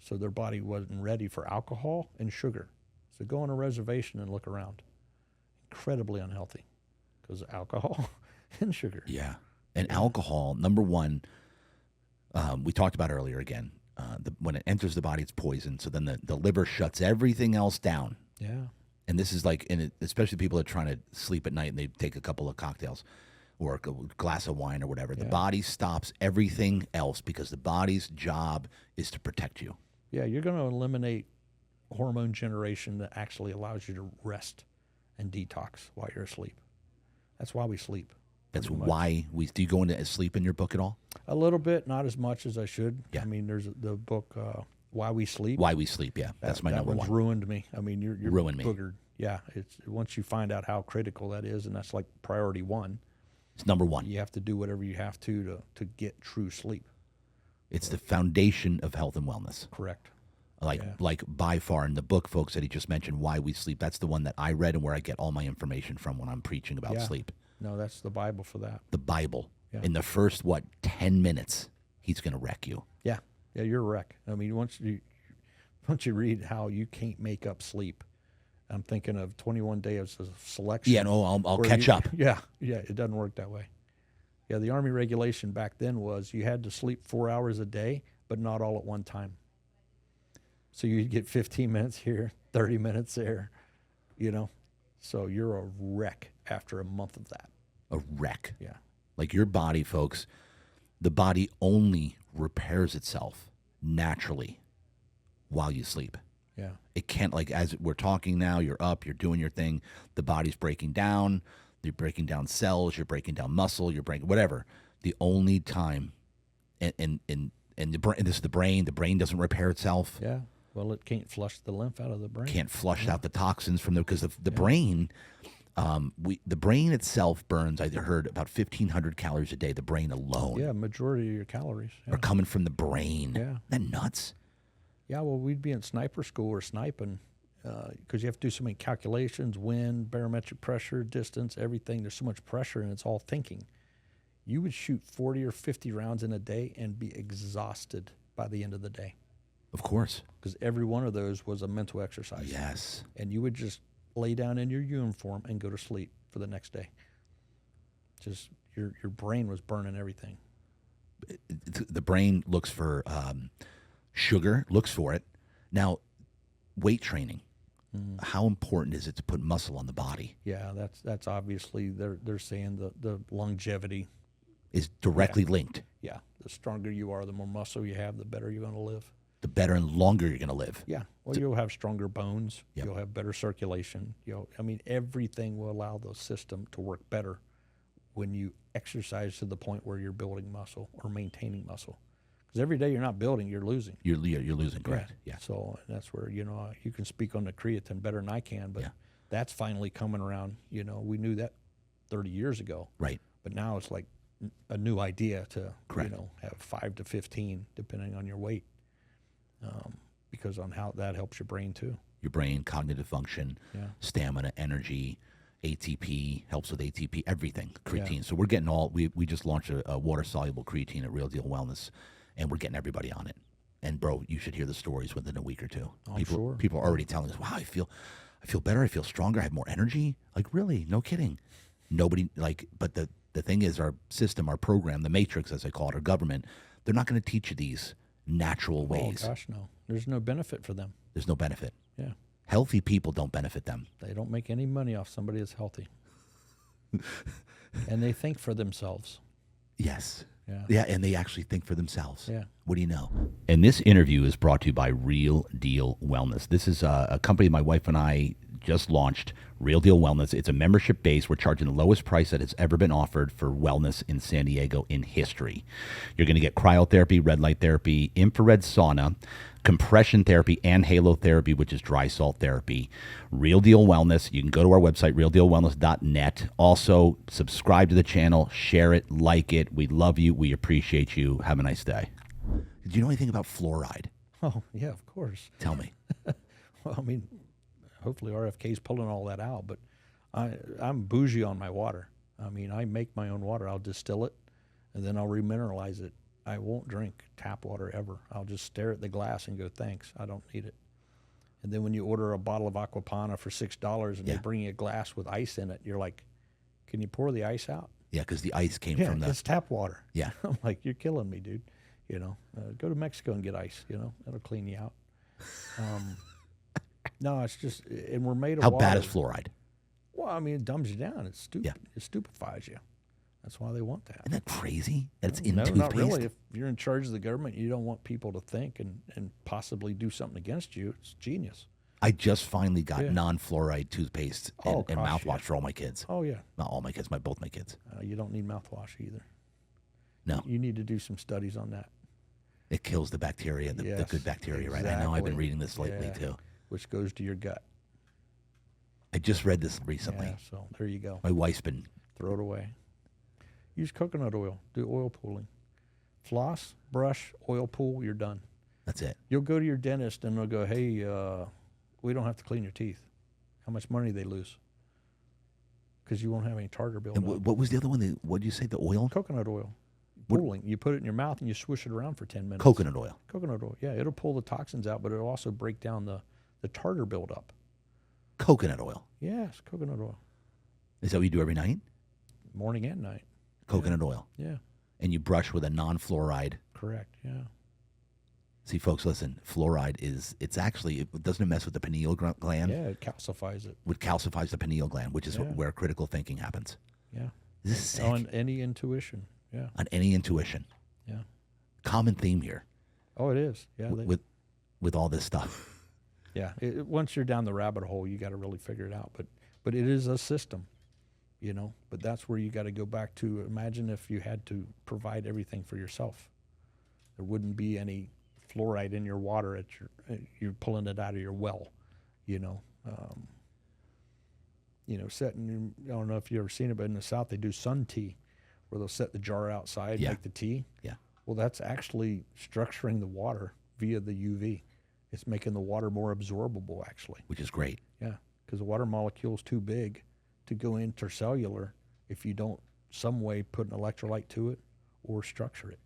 So their body wasn't ready for alcohol and sugar. So go on a reservation and look around. Incredibly unhealthy because of alcohol and sugar. Yeah. And alcohol, number one, we talked about earlier again, when it enters the body, it's poison. So then the liver shuts everything else down. Yeah. And this is like, especially people that are trying to sleep at night and they take a couple of cocktails or a glass of wine or whatever. The body stops everything else because the body's job is to protect you. Yeah, you're going to eliminate hormone generation that actually allows you to rest and detox while you're asleep. That's why we sleep. That's why do you go into sleep in your book at all? A little bit, not as much as I should. Yeah. I mean, there's the book, Why We Sleep. Why We Sleep, yeah. That's my number that one's one. ruined me. I mean, you're Ruined me. boogered. Yeah, it's once you find out how critical that is, and that's like priority one. It's number one. You have to do whatever you have to get true sleep. It's the foundation of health and wellness. Correct. Like by far in the book, folks, that he just mentioned, Why We Sleep. That's the one that I read and where I get all my information from when I'm preaching about sleep. No, that's the Bible for that. The Bible. Yeah. In the first, 10 minutes, he's going to wreck you. Yeah. Yeah, you're a wreck. I mean, once you read how you can't make up sleep, I'm thinking of 21 Days of Selection. Yeah, no, I'll catch up. Yeah, it doesn't work that way. Yeah, the Army regulation back then was you had to sleep 4 hours a day, but not all at one time. So you'd get 15 minutes here, 30 minutes there, So you're a wreck after a month of that. A wreck. Yeah. Like your body, folks, the body only repairs itself naturally while you sleep. Yeah. It can't, like, as we're talking now, you're up, you're doing your thing, the body's breaking down, you're breaking down cells, you're breaking down muscle, you're breaking whatever. The only time, and and this is the brain. The brain doesn't repair itself. Yeah. Well, it can't flush the lymph out of the brain. Can't flush out the toxins from because the brain. The brain itself burns. I heard about 1,500 calories a day. The brain alone. Yeah, majority of your calories are coming from the brain. Yeah. Isn't that nuts? Yeah. Well, we'd be in sniper school or sniping because you have to do so many calculations: wind, barometric pressure, distance, everything. There's so much pressure, and it's all thinking. You would shoot 40 or 50 rounds in a day and be exhausted by the end of the day. Of course. Because every one of those was a mental exercise. Yes. And you would just lay down in your uniform and go to sleep for the next day. Just your brain was burning everything. The brain looks for sugar, looks for it. Now, weight training. How important is it to put muscle on the body? Yeah, that's obviously they're saying the longevity is directly linked. Yeah, the stronger you are, the more muscle you have, the better you're going to live. The better and longer you're going to live. Yeah, well, you'll have stronger bones. Yep. You'll have better circulation. Everything will allow the system to work better when you exercise to the point where you're building muscle or maintaining muscle. Because every day you're not building, you're losing. You're losing, correct? Yeah. So that's where you can speak on the creatine better than I can, but that's finally coming around. We knew that 30 years ago, right? But now it's like a new idea to have 5 to 15 depending on your weight, because on how that helps your brain too. Your brain, cognitive function, stamina, energy, ATP helps with ATP, everything. Creatine. Yeah. So we're getting we just launched a water soluble creatine at Real Deal Wellness, and we're getting everybody on it. And bro, you should hear the stories within a week or two. People are already telling us, wow, I feel better, I feel stronger, I have more energy. Like, really? No kidding. Nobody but the thing is, our system, our program, the matrix, as I call it, our government, they're not going to teach you these natural ways. Oh, gosh, no. There's no benefit for them. There's no benefit. Yeah. Healthy people don't benefit them. They don't make any money off somebody that's healthy. And they think for themselves. Yes. Yeah. Yeah, and they actually think for themselves. Yeah. What do you know? And this interview is brought to you by Real Deal Wellness. This is a company my wife and I just launched, Real Deal Wellness. It's a membership base. We're charging the lowest price that has ever been offered for wellness in San Diego in history. You're going to get cryotherapy, red light therapy, infrared sauna, compression therapy, and halotherapy, which is dry salt therapy. Real Deal Wellness. You can go to our website, realdealwellness.net. Also, subscribe to the channel, share it, like it. We love you. We appreciate you. Have a nice day. Did you know anything about fluoride? Oh, yeah, of course. Tell me. Well, I mean, hopefully RFK's pulling all that out, but I'm bougie on my water. I mean, I make my own water. I'll distill it, and then I'll remineralize it. I won't drink tap water ever. I'll just stare at the glass and go, thanks, I don't need it. And then when you order a bottle of Aquapana for $6 and they bring you a glass with ice in it, you're like, can you pour the ice out? Yeah, because the ice came from it's tap water. Yeah. I'm like, you're killing me, dude. Go to Mexico and get ice, that'll clean you out. No, it's just, and we're made of water. How bad is fluoride? Well, I mean, it dumbs you down. It stupefies you. That's why they want that. Isn't that crazy? That's in no, toothpaste? Not really. If you're in charge of the government, you don't want people to think and possibly do something against you. It's genius. I just finally got non-fluoride toothpaste and gosh, mouthwash for all my kids. Oh, yeah. Not all my kids, both my kids. You don't need mouthwash either. No. You need to do some studies on that. It kills the bacteria, the good bacteria, exactly. Right? I know I've been reading this lately, too. Which goes to your gut. I just read this recently. Yeah, so there you go. My wife's been... Throw it away. Use coconut oil. Do oil pooling. Floss, brush, oil pool, you're done. That's it. You'll go to your dentist and they'll go, hey, we don't have to clean your teeth. How much money they lose? Because you won't have any tartar buildup. And what was the other one? What did you say, the oil? Coconut oil. Pooling. You put it in your mouth and you swish it around for 10 minutes. Coconut oil. Coconut oil, yeah. It'll pull the toxins out, but it'll also break down the tartar buildup. Coconut oil? Yes, coconut oil. Is that what you do every night? Morning and night. Coconut oil. Yeah. And you brush with a non-fluoride. Correct, yeah. See, folks, listen, fluoride it doesn't mess with the pineal gland. Yeah, it calcifies it. It calcifies the pineal gland, which is where critical thinking happens. Yeah. Is this sick? On any intuition, yeah. On any intuition. Yeah. Common theme here. Oh, it is. Yeah. With all this stuff. Yeah. Once you're down the rabbit hole, you got to really figure it out. But it is a system, But that's where you got to go back to. Imagine if you had to provide everything for yourself. There wouldn't be any fluoride in your water you're pulling it out of your well, you know. Setting, I don't know if you've ever seen it, but in the South they do sun tea, where they'll set the jar outside, Yeah. make the tea. Yeah. Well, that's actually structuring the water via the UV. It's making the water more absorbable, actually. Which is great. Yeah, because the water molecule is too big to go intercellular if you don't some way put an electrolyte to it or structure it.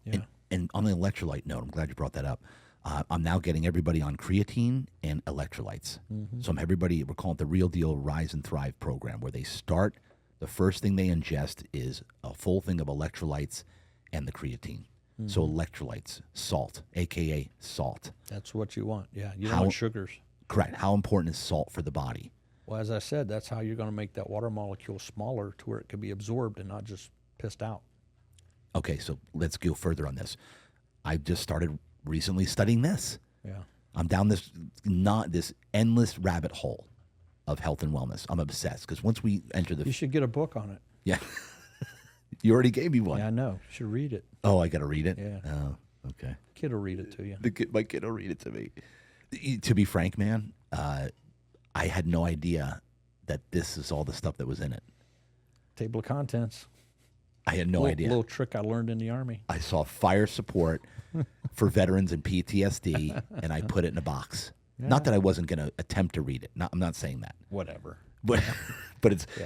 Yeah. And on the electrolyte note, I'm glad you brought that up. I'm now getting everybody on creatine and electrolytes. Mm-hmm. So we're calling it the Real Deal Rise and Thrive program, where they start, the first thing they ingest is a full thing of electrolytes and the creatine. Mm-hmm. So electrolytes, salt, AKA salt. That's what you want. Yeah, you don't want sugars. Correct. How important is salt for the body? Well, as I said, that's how you're going to make that water molecule smaller to where it can be absorbed and not just pissed out. Okay, so let's go further on this. I've just started recently studying this. Yeah. I'm down this endless rabbit hole of health and wellness. I'm obsessed because once we enter You should get a book on it. yeah, you already gave me one. Yeah, I know. You should read it. Oh, I got to read it. Yeah. Oh, okay. Kid will read it to you. My kid will read it to me. To be frank, man, I had no idea that this is all the stuff that was in it. Table of contents. I had no idea. Little trick I learned in the Army. I saw fire support for veterans and PTSD, and I put it in a box. Yeah. Not that I wasn't going to attempt to read it. I'm not saying that. Whatever. But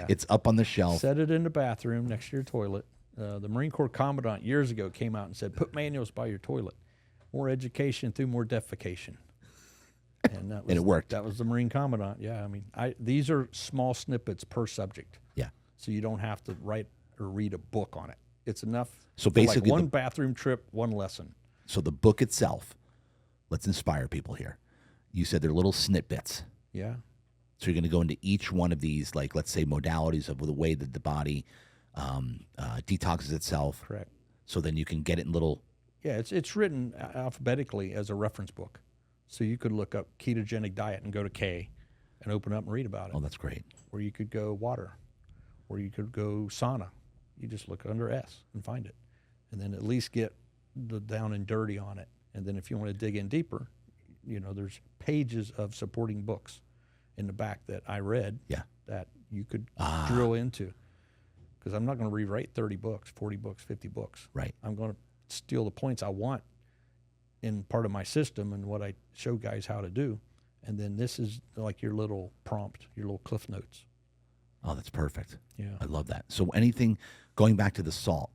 it's up on the shelf. Set it in the bathroom next to your toilet. The Marine Corps Commandant years ago came out and said, put manuals by your toilet. More education through more defecation. And, that was, and it worked. That was the Marine Commandant. Yeah, I mean, these are small snippets per subject. Yeah. So you don't have to write or read a book on it. It's enough. So for basically, like one bathroom trip, one lesson. So the book itself, let's inspire people here. You said they're little snippets. Yeah. So you're going to go into each one of these, like let's say modalities of the way that the body detoxes itself. Correct. So then you can get it in little. Yeah, it's written alphabetically as a reference book. So you could look up ketogenic diet and go to K and open up and read about it. Oh, that's great. Or you could go water. Or you could go sauna. You just look under S and find it. And then at least get the down and dirty on it. And then if you want to dig in deeper, there's pages of supporting books in the back that I read that you could drill into. Because I'm not going to rewrite 30 books, 40 books, 50 books. Right. I'm going to steal the points I want in part of my system and what I show guys how to do. And then this is like your little prompt, your little cliff notes. Oh, that's perfect. Yeah. I love that. So anything, going back to the salt,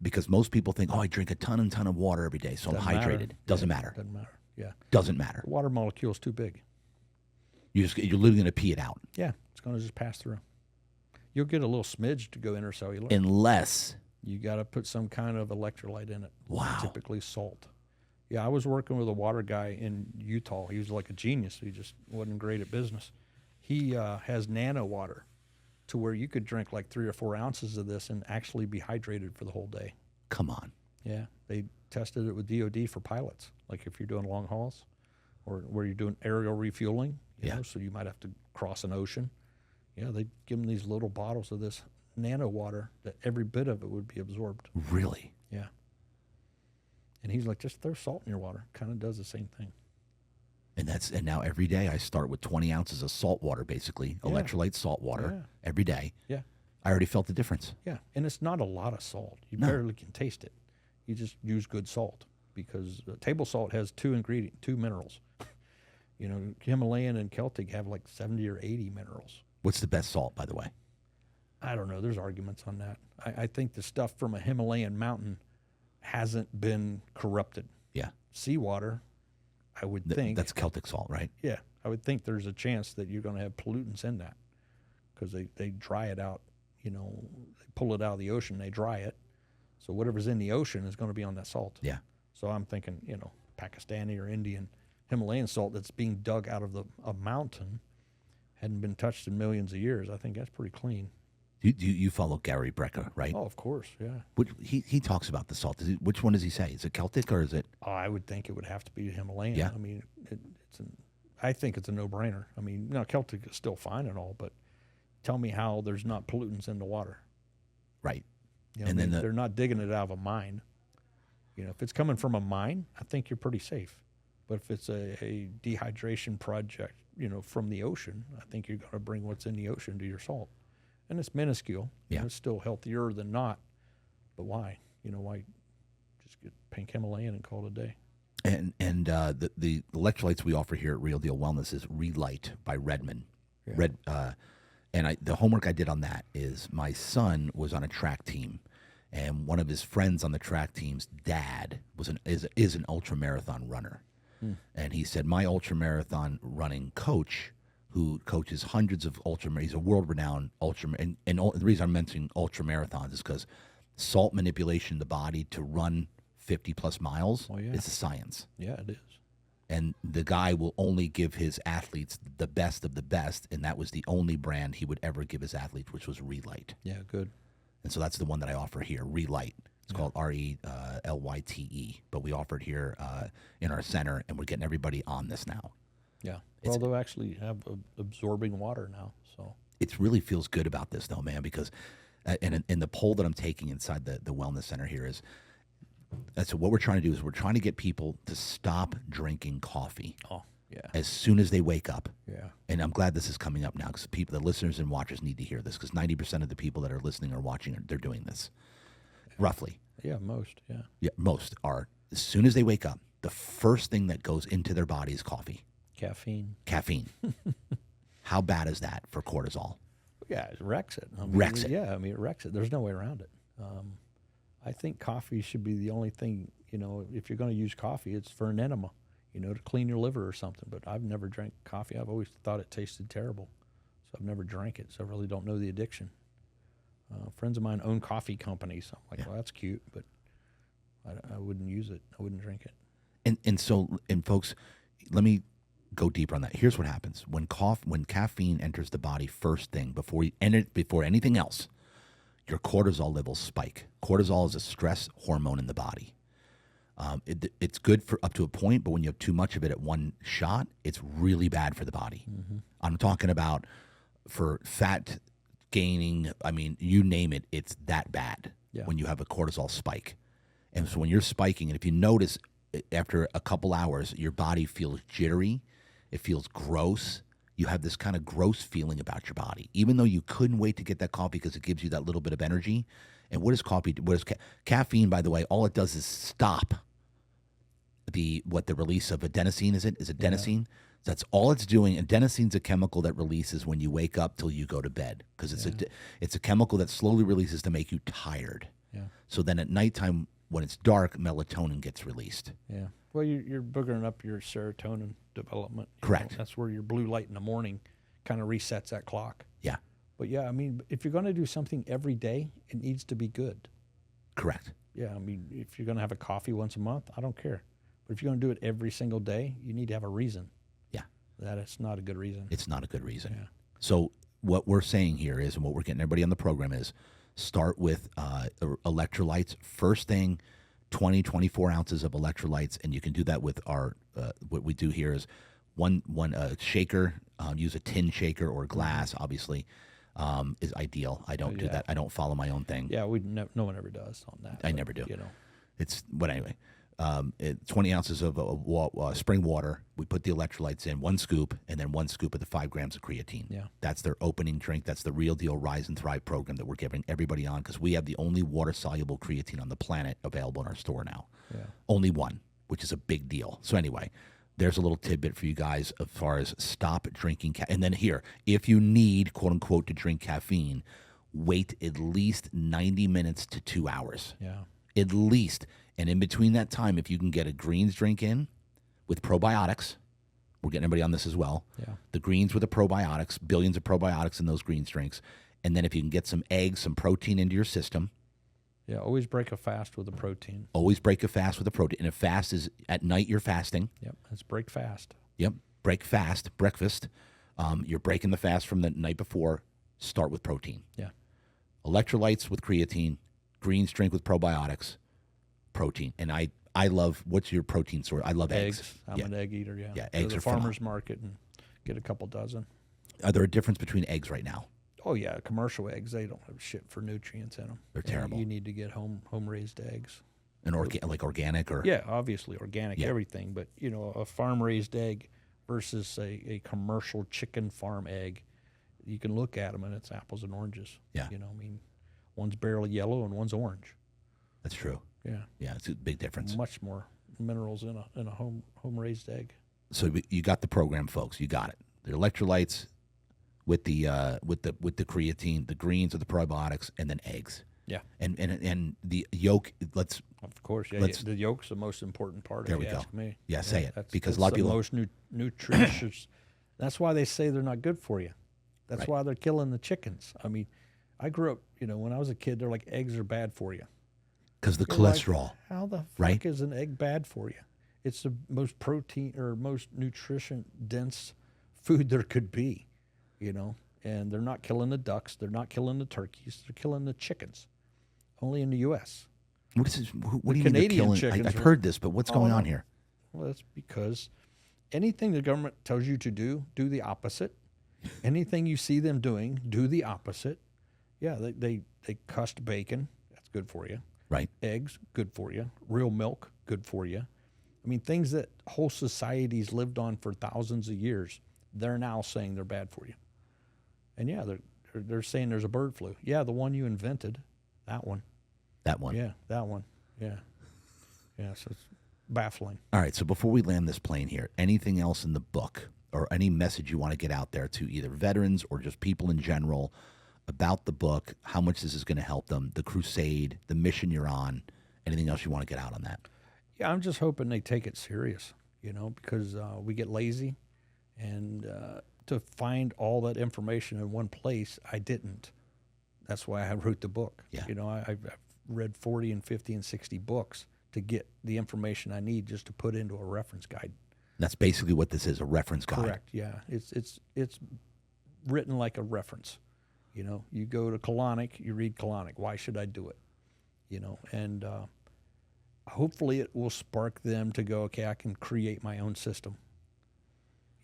because most people think, I drink a ton of water every day, so I'm hydrated. Doesn't matter. Doesn't matter. Yeah. Doesn't matter. The water molecule is too big. You're literally going to pee it out. Yeah. It's going to just pass through. You'll get a little smidge to go intercellular. Unless. You got to put some kind of electrolyte in it. Wow. Typically salt. Yeah, I was working with a water guy in Utah. He was like a genius. He just wasn't great at business. He has nano water to where you could drink like 3 or 4 ounces of this and actually be hydrated for the whole day. Come on. Yeah, they tested it with DOD for pilots, like if you're doing long hauls or where you're doing aerial refueling, you know, so you might have to cross an ocean. Yeah, they give them these little bottles of this nano water that every bit of it would be absorbed. Really? Yeah. And he's like, just throw salt in your water. Kind of does the same thing. And now every day I start with 20 ounces of salt water, basically, electrolyte salt water every day. Yeah. I already felt the difference. Yeah, and it's not a lot of salt. You barely can taste it. You just use good salt because table salt has 2 minerals. Himalayan and Celtic have like 70 or 80 minerals. What's the best salt, by the way? I don't know. There's arguments on that. I think the stuff from a Himalayan mountain hasn't been corrupted. Yeah. Seawater, I would think. That's Celtic salt, right? Yeah. I would think there's a chance that you're going to have pollutants in that because they dry it out. They pull it out of the ocean, they dry it. So whatever's in the ocean is going to be on that salt. Yeah. So I'm thinking, Pakistani or Indian Himalayan salt that's being dug out of a mountain, hadn't been touched in millions of years. I think that's pretty clean. You follow Gary Brecka, right? Oh, of course, yeah. He talks about the salt. Which one does he say? Is it Celtic or is it? Oh, I would think it would have to be Himalayan. Yeah. I mean, I think it's a no-brainer. I mean, Celtic is still fine and all, but tell me how there's not pollutants in the water. Right. And then they're not digging it out of a mine. You know, if it's coming from a mine, I think you're pretty safe. But if it's a dehydration project, you know, from the ocean, I think you're going to bring what's in the ocean to your salt. And it's minuscule. Yeah. You know, it's still healthier than not. But why? You know, why just get pink Himalayan and call it a day? And the electrolytes we offer here at Real Deal Wellness is Relight by Redmond. Yeah. And the homework I did on that is my son was on a track team, and one of his friends on the track team's dad is an ultra marathon runner. And he said, my ultra marathon running coach, who coaches hundreds of he's a world renowned the reason I'm mentioning ultra marathons is because salt manipulation of the body to run 50 plus miles is a science. Yeah, it is. And the guy will only give his athletes the best of the best, and that was the only brand he would ever give his athletes, which was Relight. Yeah, good. And so that's the one that I offer here, Relight. It's called RELYTE, but we offer it here in our center, and we're getting everybody on this now. Yeah. Well, they'll actually have absorbing water now. So it really feels good about this, though, man, because and the poll that I'm taking inside the wellness center here is, so what we're trying to do is we're trying to get people to stop drinking coffee. Oh, yeah. As soon as they wake up. Yeah. And I'm glad this is coming up now because the listeners and watchers need to hear this because 90% of the people that are listening or watching, they're doing this. Roughly. Yeah, most, yeah. Yeah, most are. As soon as they wake up, the first thing that goes into their body is coffee. Caffeine. How bad is that for cortisol? Yeah, it wrecks it. Wrecks it. Yeah, I mean, it wrecks it. There's no way around it. I think coffee should be the only thing, you know, if you're going to use coffee, it's for an enema, you know, to clean your liver or something. But I've never drank coffee. I've always thought it tasted terrible. So I've never drank it. So I really don't know the addiction. Friends of mine own coffee companies. So I'm like, well, that's cute, but I wouldn't use it. I wouldn't drink it. And so folks, let me go deeper on that. Here's what happens. When caffeine enters the body first thing, before anything else, your cortisol levels spike. Cortisol is a stress hormone in the body. It's good for up to a point, but when you have too much of it at one shot, it's really bad for the body. Mm-hmm. I'm talking about for fat gaining. I mean, you name it, it's that bad when you have a cortisol spike. And so when you're spiking, and if you notice after a couple hours, your body feels jittery, it feels gross. You have this kind of gross feeling about your body, even though you couldn't wait to get that coffee because it gives you that little bit of energy. And what is coffee? What is caffeine? By the way, all it does is stop the release of adenosine. Is it adenosine? Yeah. That's all it's doing. Adenosine's a chemical that releases when you wake up till you go to bed because it's a chemical that slowly releases to make you tired. Yeah. So then at nighttime when it's dark, melatonin gets released. Yeah. Well, you're boogering up your serotonin development. Correct. That's where your blue light in the morning kind of resets that clock. Yeah. But yeah, I mean, if you're going to do something every day, it needs to be good. Correct. Yeah, I mean, if you're going to have a coffee once a month, I don't care. But if you're going to do it every single day, you need to have a reason. Yeah. That it's not a good reason. It's not a good reason. Yeah. So what we're saying here is, and what we're getting everybody on the program is, start with electrolytes. First thing, 24 ounces of electrolytes, and you can do that with our what we do here is one shaker. Use a tin shaker or glass, obviously, is ideal. I don't do that. I don't follow my own thing. Yeah, no one ever does on that. I never do. You know, but anyway, 20 ounces of spring water. We put the electrolytes in, 1 scoop, and then 1 scoop of the 5 grams of creatine. Yeah, that's their opening drink. That's the Real Deal Rise and Thrive program that we're giving everybody on because we have the only water-soluble creatine on the planet available in our store now. Yeah, only one, which is a big deal. So anyway, there's a little tidbit for you guys as far as stop drinking. And then here, if you need, quote unquote, to drink caffeine, wait at least 90 minutes to 2 hours. Yeah, at least. And in between that time, if you can get a greens drink in with probiotics, we're getting everybody on this as well. Yeah. The greens with the probiotics, billions of probiotics in those greens drinks. And then if you can get some eggs, some protein into your system. Yeah, always break a fast with a protein. Always break a fast with a protein. And a fast is at night you're fasting. Yep, that's break fast. Yep, break fast, breakfast. You're breaking the fast from the night before. Start with protein. Yeah. Electrolytes with creatine, greens drink with probiotics, protein. And I love, what's your protein source? I love eggs. I'm an egg eater, yeah. Yeah, Go eggs to are the farmer's market and get a couple dozen. Are there a difference between eggs right now? Oh, yeah. Commercial eggs, they don't have shit for nutrients in them. They're terrible. You need to get home-raised eggs. An like organic or Yeah, obviously organic, Yeah. everything. But, you know, a farm-raised egg versus a commercial chicken farm egg, you can look at them and it's apples and oranges. Yeah. You know, I mean, one's barely yellow and one's orange. That's true. Yeah. Yeah, it's a big difference. Much more minerals in a home-raised egg. So you got the program, folks. You got it. The electrolytes with the creatine, the greens or the probiotics, and then eggs. Yeah. And the yolk. Of course, yeah. The yolk's the most important part. There if we you go. ask me. Yeah, say it, because that's a lot of people the most nutritious. That's why they say they're not good for you. That's Right. why they're killing the chickens. I mean, I grew up. You know, when I was a kid, they're like eggs are bad for you. because the You're like, cholesterol. how the fuck Right. is an egg bad for you? It's the most protein or most nutrition dense food there could be. You know, and they're not killing the ducks. They're not killing the turkeys. They're killing the chickens. Only in the U.S. What is this? What do you mean Canadian they're killing? chickens I've are- heard this, but what's going on no. here? Well, that's because anything the government tells you to do the opposite. Anything you see them doing, do the opposite. Yeah, they cussed bacon. That's good for you. Right. Eggs, good for you. Real milk, good for you. I mean, things that whole societies lived on for thousands of years, they're now saying they're bad for you. And yeah, they're saying there's a bird flu. Yeah, the one you invented, that one. That one. Yeah, that one. Yeah. Yeah, so it's baffling. All right. So before we land this plane here, anything else in the book or any message you want to get out there to either veterans or just people in general about the book, how much this is going to help them, the crusade, the mission you're on, anything else you want to get out on that? Yeah, I'm just hoping they take it serious, you know, because we get lazy. And to find all that information in one place, I didn't. That's why I wrote the book. Yeah. You know, I've read 40 and 50 and 60 books to get the information I need just to put into a reference guide. That's basically what this is, a reference guide. Correct. Yeah, it's written like a reference. You know, you go to colonic, you read colonic. Why should I do it? You know, and hopefully it will spark them to go, okay, I can create my own system.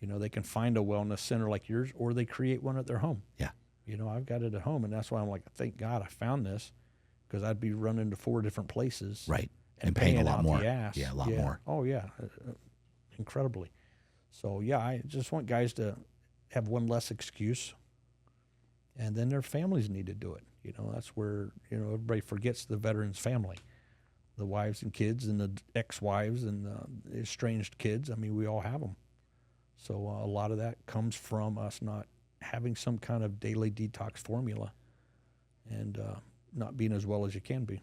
You know, they can find a wellness center like yours, or they create one at their home. Yeah. You know, I've got it at home, and that's why I'm like, thank God I found this, because I'd be running to 4 different places. Right. And paying a paying lot out more. the ass. Yeah, a lot more. Oh, yeah. Incredibly. So, yeah, I just want guys to have one less excuse, and then their families need to do it. You know, that's where, you know, everybody forgets the veterans' family, the wives and kids and the ex-wives and the estranged kids. I mean, we all have them. So a lot of that comes from us not having some kind of daily detox formula and not being as well as you can be.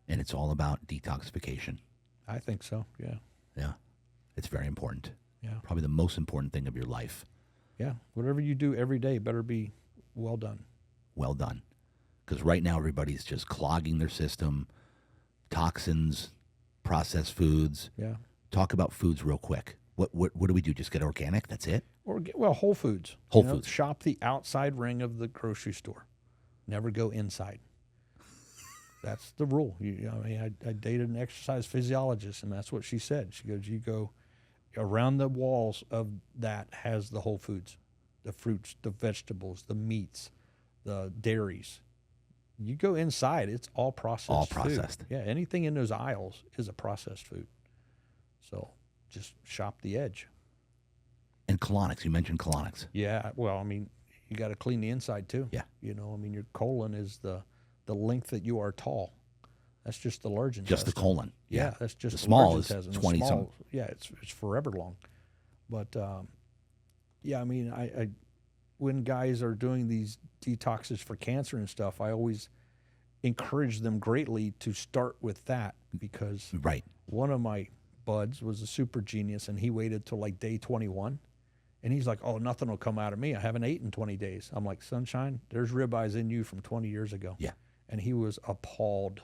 And it's all about detoxification. I think so, yeah. Yeah. It's very important. Yeah. Probably the most important thing of your life. Yeah, whatever you do every day better be well done. Well done. Because right now everybody's just clogging their system, toxins, processed foods. Yeah. Talk about foods real quick. What do we do? Just get organic? That's it? Or get, well, Whole Foods. Whole Foods. Shop the outside ring of the grocery store. Never go inside. That's the rule. I mean, I dated an exercise physiologist, and that's what she said. She goes, you go around the walls of that has the Whole Foods, the fruits, the vegetables, the meats, the dairies. You go inside, it's all processed All food. processed. Yeah, anything in those aisles is a processed food. So just shop the edge. And colonics. You mentioned colonics. Yeah, well, I mean, you got to clean the inside too. Yeah. You know, I mean, your colon is the length that you are tall. That's just the large intestine. Just the colon. Yeah, that's just the the small large is intestine. The 20 small, something. Yeah, it's forever long. But yeah, I mean, I when guys are doing these detoxes for cancer and stuff, I always encourage them greatly to start with that, because Right. one of my buds was a super genius, and he waited till like day 21. And he's like, oh, nothing will come out of me. I haven't eaten in 20 days. I'm like, sunshine, there's ribeyes in you from 20 years ago. Yeah. And he was appalled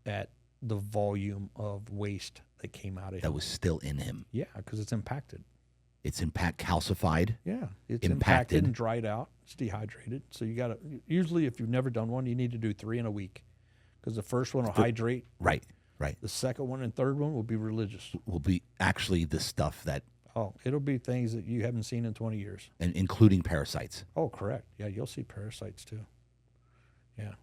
at the volume of waste that came out of him. That was still in him. Yeah, because it's impacted. It's calcified. Yeah, it's Impacted. impacted and dried out. It's dehydrated. So you got to, usually if you've never done one, you need to do 3 in a week. Because the first one will hydrate. Right. Right. The second one and third one will be religious. Will be actually the stuff that, Oh, it'll be things that you haven't seen in 20 years. and including parasites. Oh, correct. Yeah, you'll see parasites too. Yeah.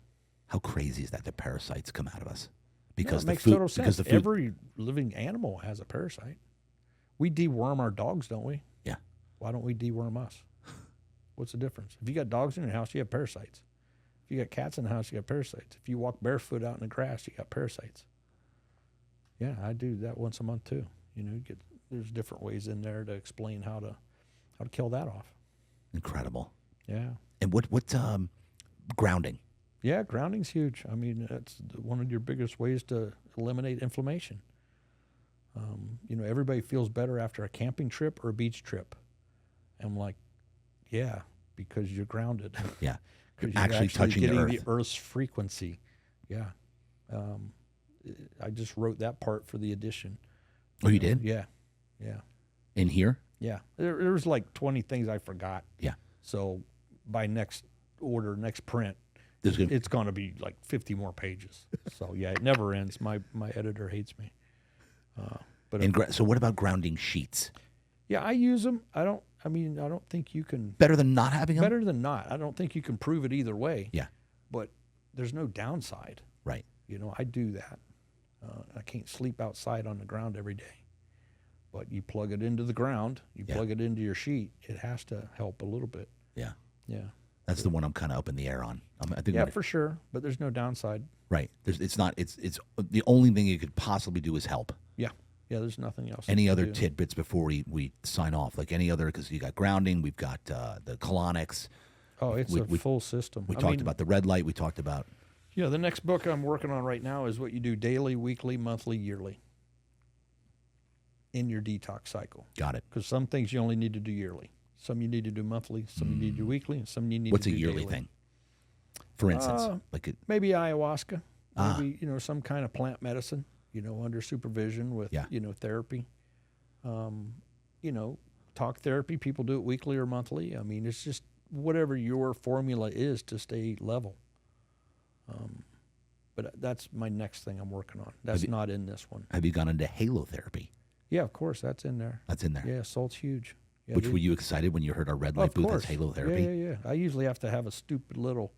How crazy is that the parasites come out of us? because it the makes food total sense. because the food. Every living animal has a parasite. We deworm our dogs, don't we? Yeah. Why don't we deworm us? What's the difference? If you got dogs in your house, you have parasites. If you got cats in the house, you got parasites. If you walk barefoot out in the grass, you got parasites. Yeah, I do that once a month too. You know, there's different ways in there to explain how to kill that off. Incredible. Yeah. And what grounding? Yeah, grounding's huge. I mean, that's one of your biggest ways to eliminate inflammation. You know, everybody feels better after a camping trip or a beach trip. I'm like, yeah, because you're grounded. Yeah. Because You're actually touching getting the earth. the Earth's frequency. Yeah. I just wrote that part for the edition. Oh, you did? Yeah. Yeah. In here? Yeah. There was like 20 things I forgot. Yeah. So by next print, There's gonna, it's going to be like 50 more pages. So yeah, it never ends. My editor hates me. so what about grounding sheets? Yeah, I use them. I don't think you can. Better than not having them? Better than not. I don't think you can prove it either way. Yeah. But there's no downside. Right. You know, I do that. I can't sleep outside on the ground every day. But you plug it into the ground, plug it into your sheet, it has to help a little bit. Yeah. Yeah. That's the one I'm kind of up in the air on. I think Yeah, for sure. But there's no downside. Right. It's the only thing you could possibly do is help. Yeah. Yeah, there's nothing else. Any other tidbits before we sign off? Like any other, because you got grounding, we've got the colonics. Oh, it's a full system. We talked about the red light. We talked about. Yeah, the next book I'm working on right now is what you do daily, weekly, monthly, yearly in your detox cycle. Got it. Because some things you only need to do yearly. Some you need to do monthly, some you need to do weekly, and some you need What's to do a yearly daily. thing? For instance, Maybe ayahuasca, maybe some kind of plant medicine, under supervision with therapy. Talk therapy, people do it weekly or monthly. I mean, it's just whatever your formula is to stay level. But that's my next thing I'm working on. That's not in this one. Have you gone into halo therapy? Yeah, of course, that's in there. That's in there. Yeah, salt's huge. Yeah, Were you excited when you heard our red light booth as halo therapy? Yeah. I usually have to have a stupid little,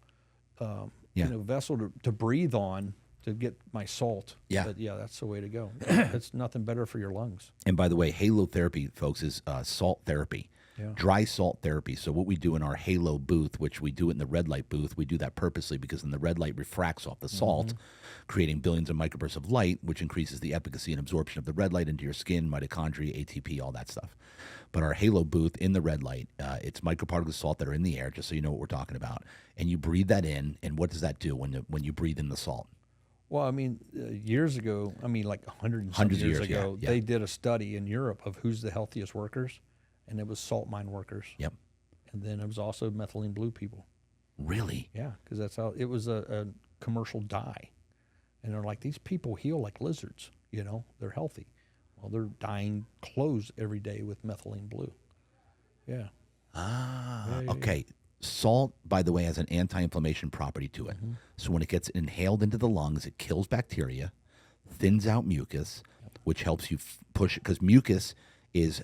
vessel to breathe on to get my salt. Yeah. But yeah, that's the way to go. It's nothing better for your lungs. And by the way, halo therapy, folks, is salt therapy. Yeah. Dry salt therapy. So what we do in our halo booth, which we do it in the red light booth, we do that purposely because then the red light refracts off the salt, creating billions of microbursts of light, which increases the efficacy and absorption of the red light into your skin, mitochondria, ATP, all that stuff. But our halo booth in the red light, it's microparticles of salt that are in the air, just so you know what we're talking about. And you breathe that in, and what does that do when you breathe in the salt? Well, I mean, years ago, like hundreds of years ago, they did a study in Europe of who's the healthiest workers, and it was salt mine workers. Yep. And then it was also methylene blue people. Really? Yeah, because that's how it was a commercial dye. And they're like, these people heal like lizards, they're healthy. Well, they're dyeing clothes every day with methylene blue. Yeah. Okay. Salt, by the way, has an anti-inflammation property to it. So when it gets inhaled into the lungs, it kills bacteria, thins out mucus, which helps you push it, because mucus is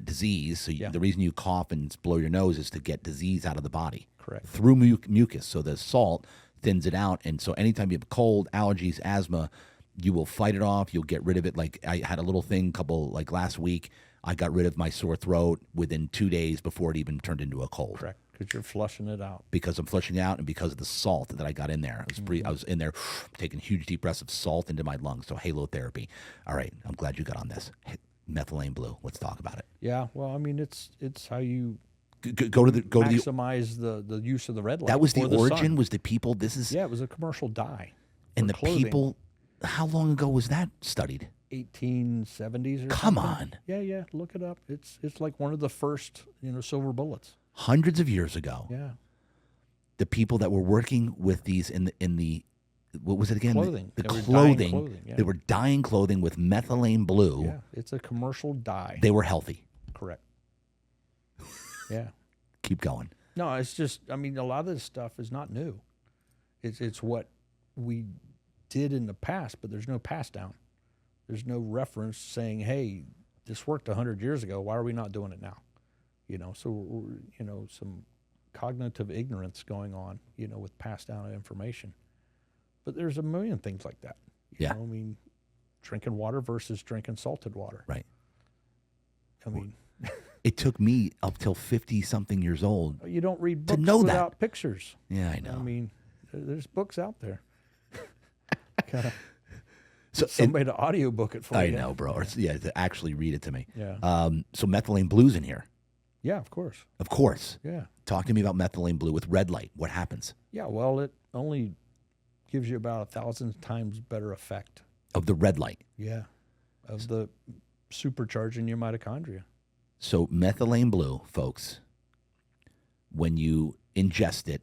disease. So the reason you cough and blow your nose is to get disease out of the body. Correct. Through mucus. So the salt thins it out. And so anytime you have cold, allergies, asthma, you will fight it off. You'll get rid of it. Like I had a little thing last week. I got rid of my sore throat within 2 days before it even turned into a cold. Correct. Because you're flushing it out. Because I'm flushing it out, and because of the salt that I got in there. I was in there taking huge deep breaths of salt into my lungs. So halo therapy. All right. I'm glad you got on this. Methylene blue. Let's talk about it. Yeah. Well, I mean, it's how you maximize the use of the red light. That was the origin. Was the people? It was a commercial dye. And the clothing. people. How long ago was that studied? 1870s or Come something. on. Yeah. Look it up. It's like one of the first silver bullets. Hundreds of years ago. Yeah. The people that were working with these in the what was it again? Clothing. The clothing. They were dyeing clothing with methylene blue. Yeah. It's a commercial dye. They were healthy. Correct. Yeah. Keep going. No, it's just, a lot of this stuff is not new. It's what we did in the past, but there's no pass down. There's no reference saying, hey, this worked 100 years ago. Why are we not doing it now? So, some cognitive ignorance going on, with passed down information. But there's a million things like that. Yeah. I mean, drinking water versus drinking salted water. Right. I mean, it took me up till 50-something years old. You don't read books know that. without pictures. Yeah, I know. I mean, there's books out there. Gotta So somebody to audiobook it for I you. know, bro. Or, to actually read it to me. Yeah. So methylene blue's in here. Yeah, of course. Of course. Yeah. Talk to me about methylene blue with red light. What happens? Yeah, well, it only gives you about 1,000 times better effect. Of the red light. Yeah. Of the supercharging your mitochondria. So methylene blue, folks, when you ingest it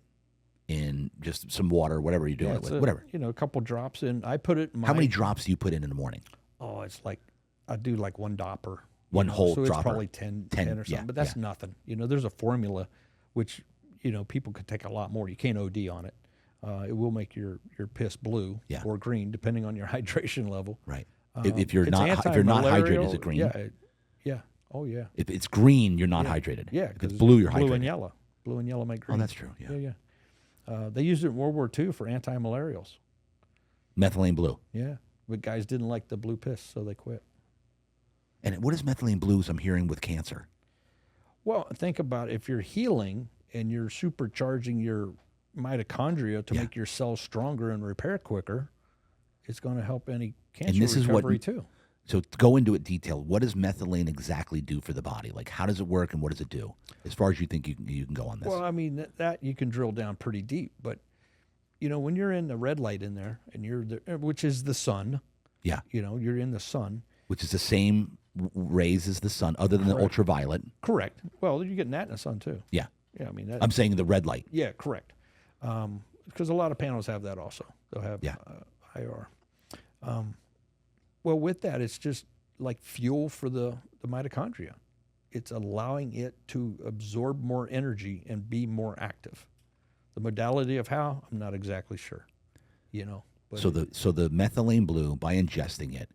in just some water, whatever you're doing it with, whatever. You know, a couple drops in. I put it in my... How many drops do you put in the morning? Oh, it's like, I do like one dopper. One whole so dropper. It's probably 10 or something, yeah, but that's nothing. You know, there's a formula which, you know, people could take a lot more. You can't OD on it. It will make your piss blue or green, depending on your hydration level. Right. If you're not hydrated, is it green? Yeah. Oh, yeah. If it's green, you're not hydrated. Yeah. If it's blue, you're hydrated. Blue and yellow. Blue and yellow make green. Oh, that's true. Yeah. They used it in World War II for anti-malarials. Methylene blue. Yeah. But guys didn't like the blue piss, so they quit. And what is methylene blues I'm hearing with cancer? Well, think about it. If you're healing and you're supercharging your mitochondria to make your cells stronger and repair quicker, it's going to help any cancer recovery too. So to go into it detail, what does methylene exactly do for the body? Like, how does it work and what does it do? As far as you think you can go on this. Well, I mean, that you can drill down pretty deep. But, you know, when you're in the red light in there, and you're which is the sun. Yeah. You know, you're in the sun. Which is the same rays as the sun, other than the ultraviolet. Correct. Well, you're getting that in the sun too. Yeah. Yeah, I mean. I'm saying the red light. Yeah, correct. Because a lot of panels have that also. They'll have IR. Well, with that, it's just like fuel for the mitochondria. It's allowing it to absorb more energy and be more active. The modality of how, I'm not exactly sure. You know. But so the methylene blue, by ingesting it,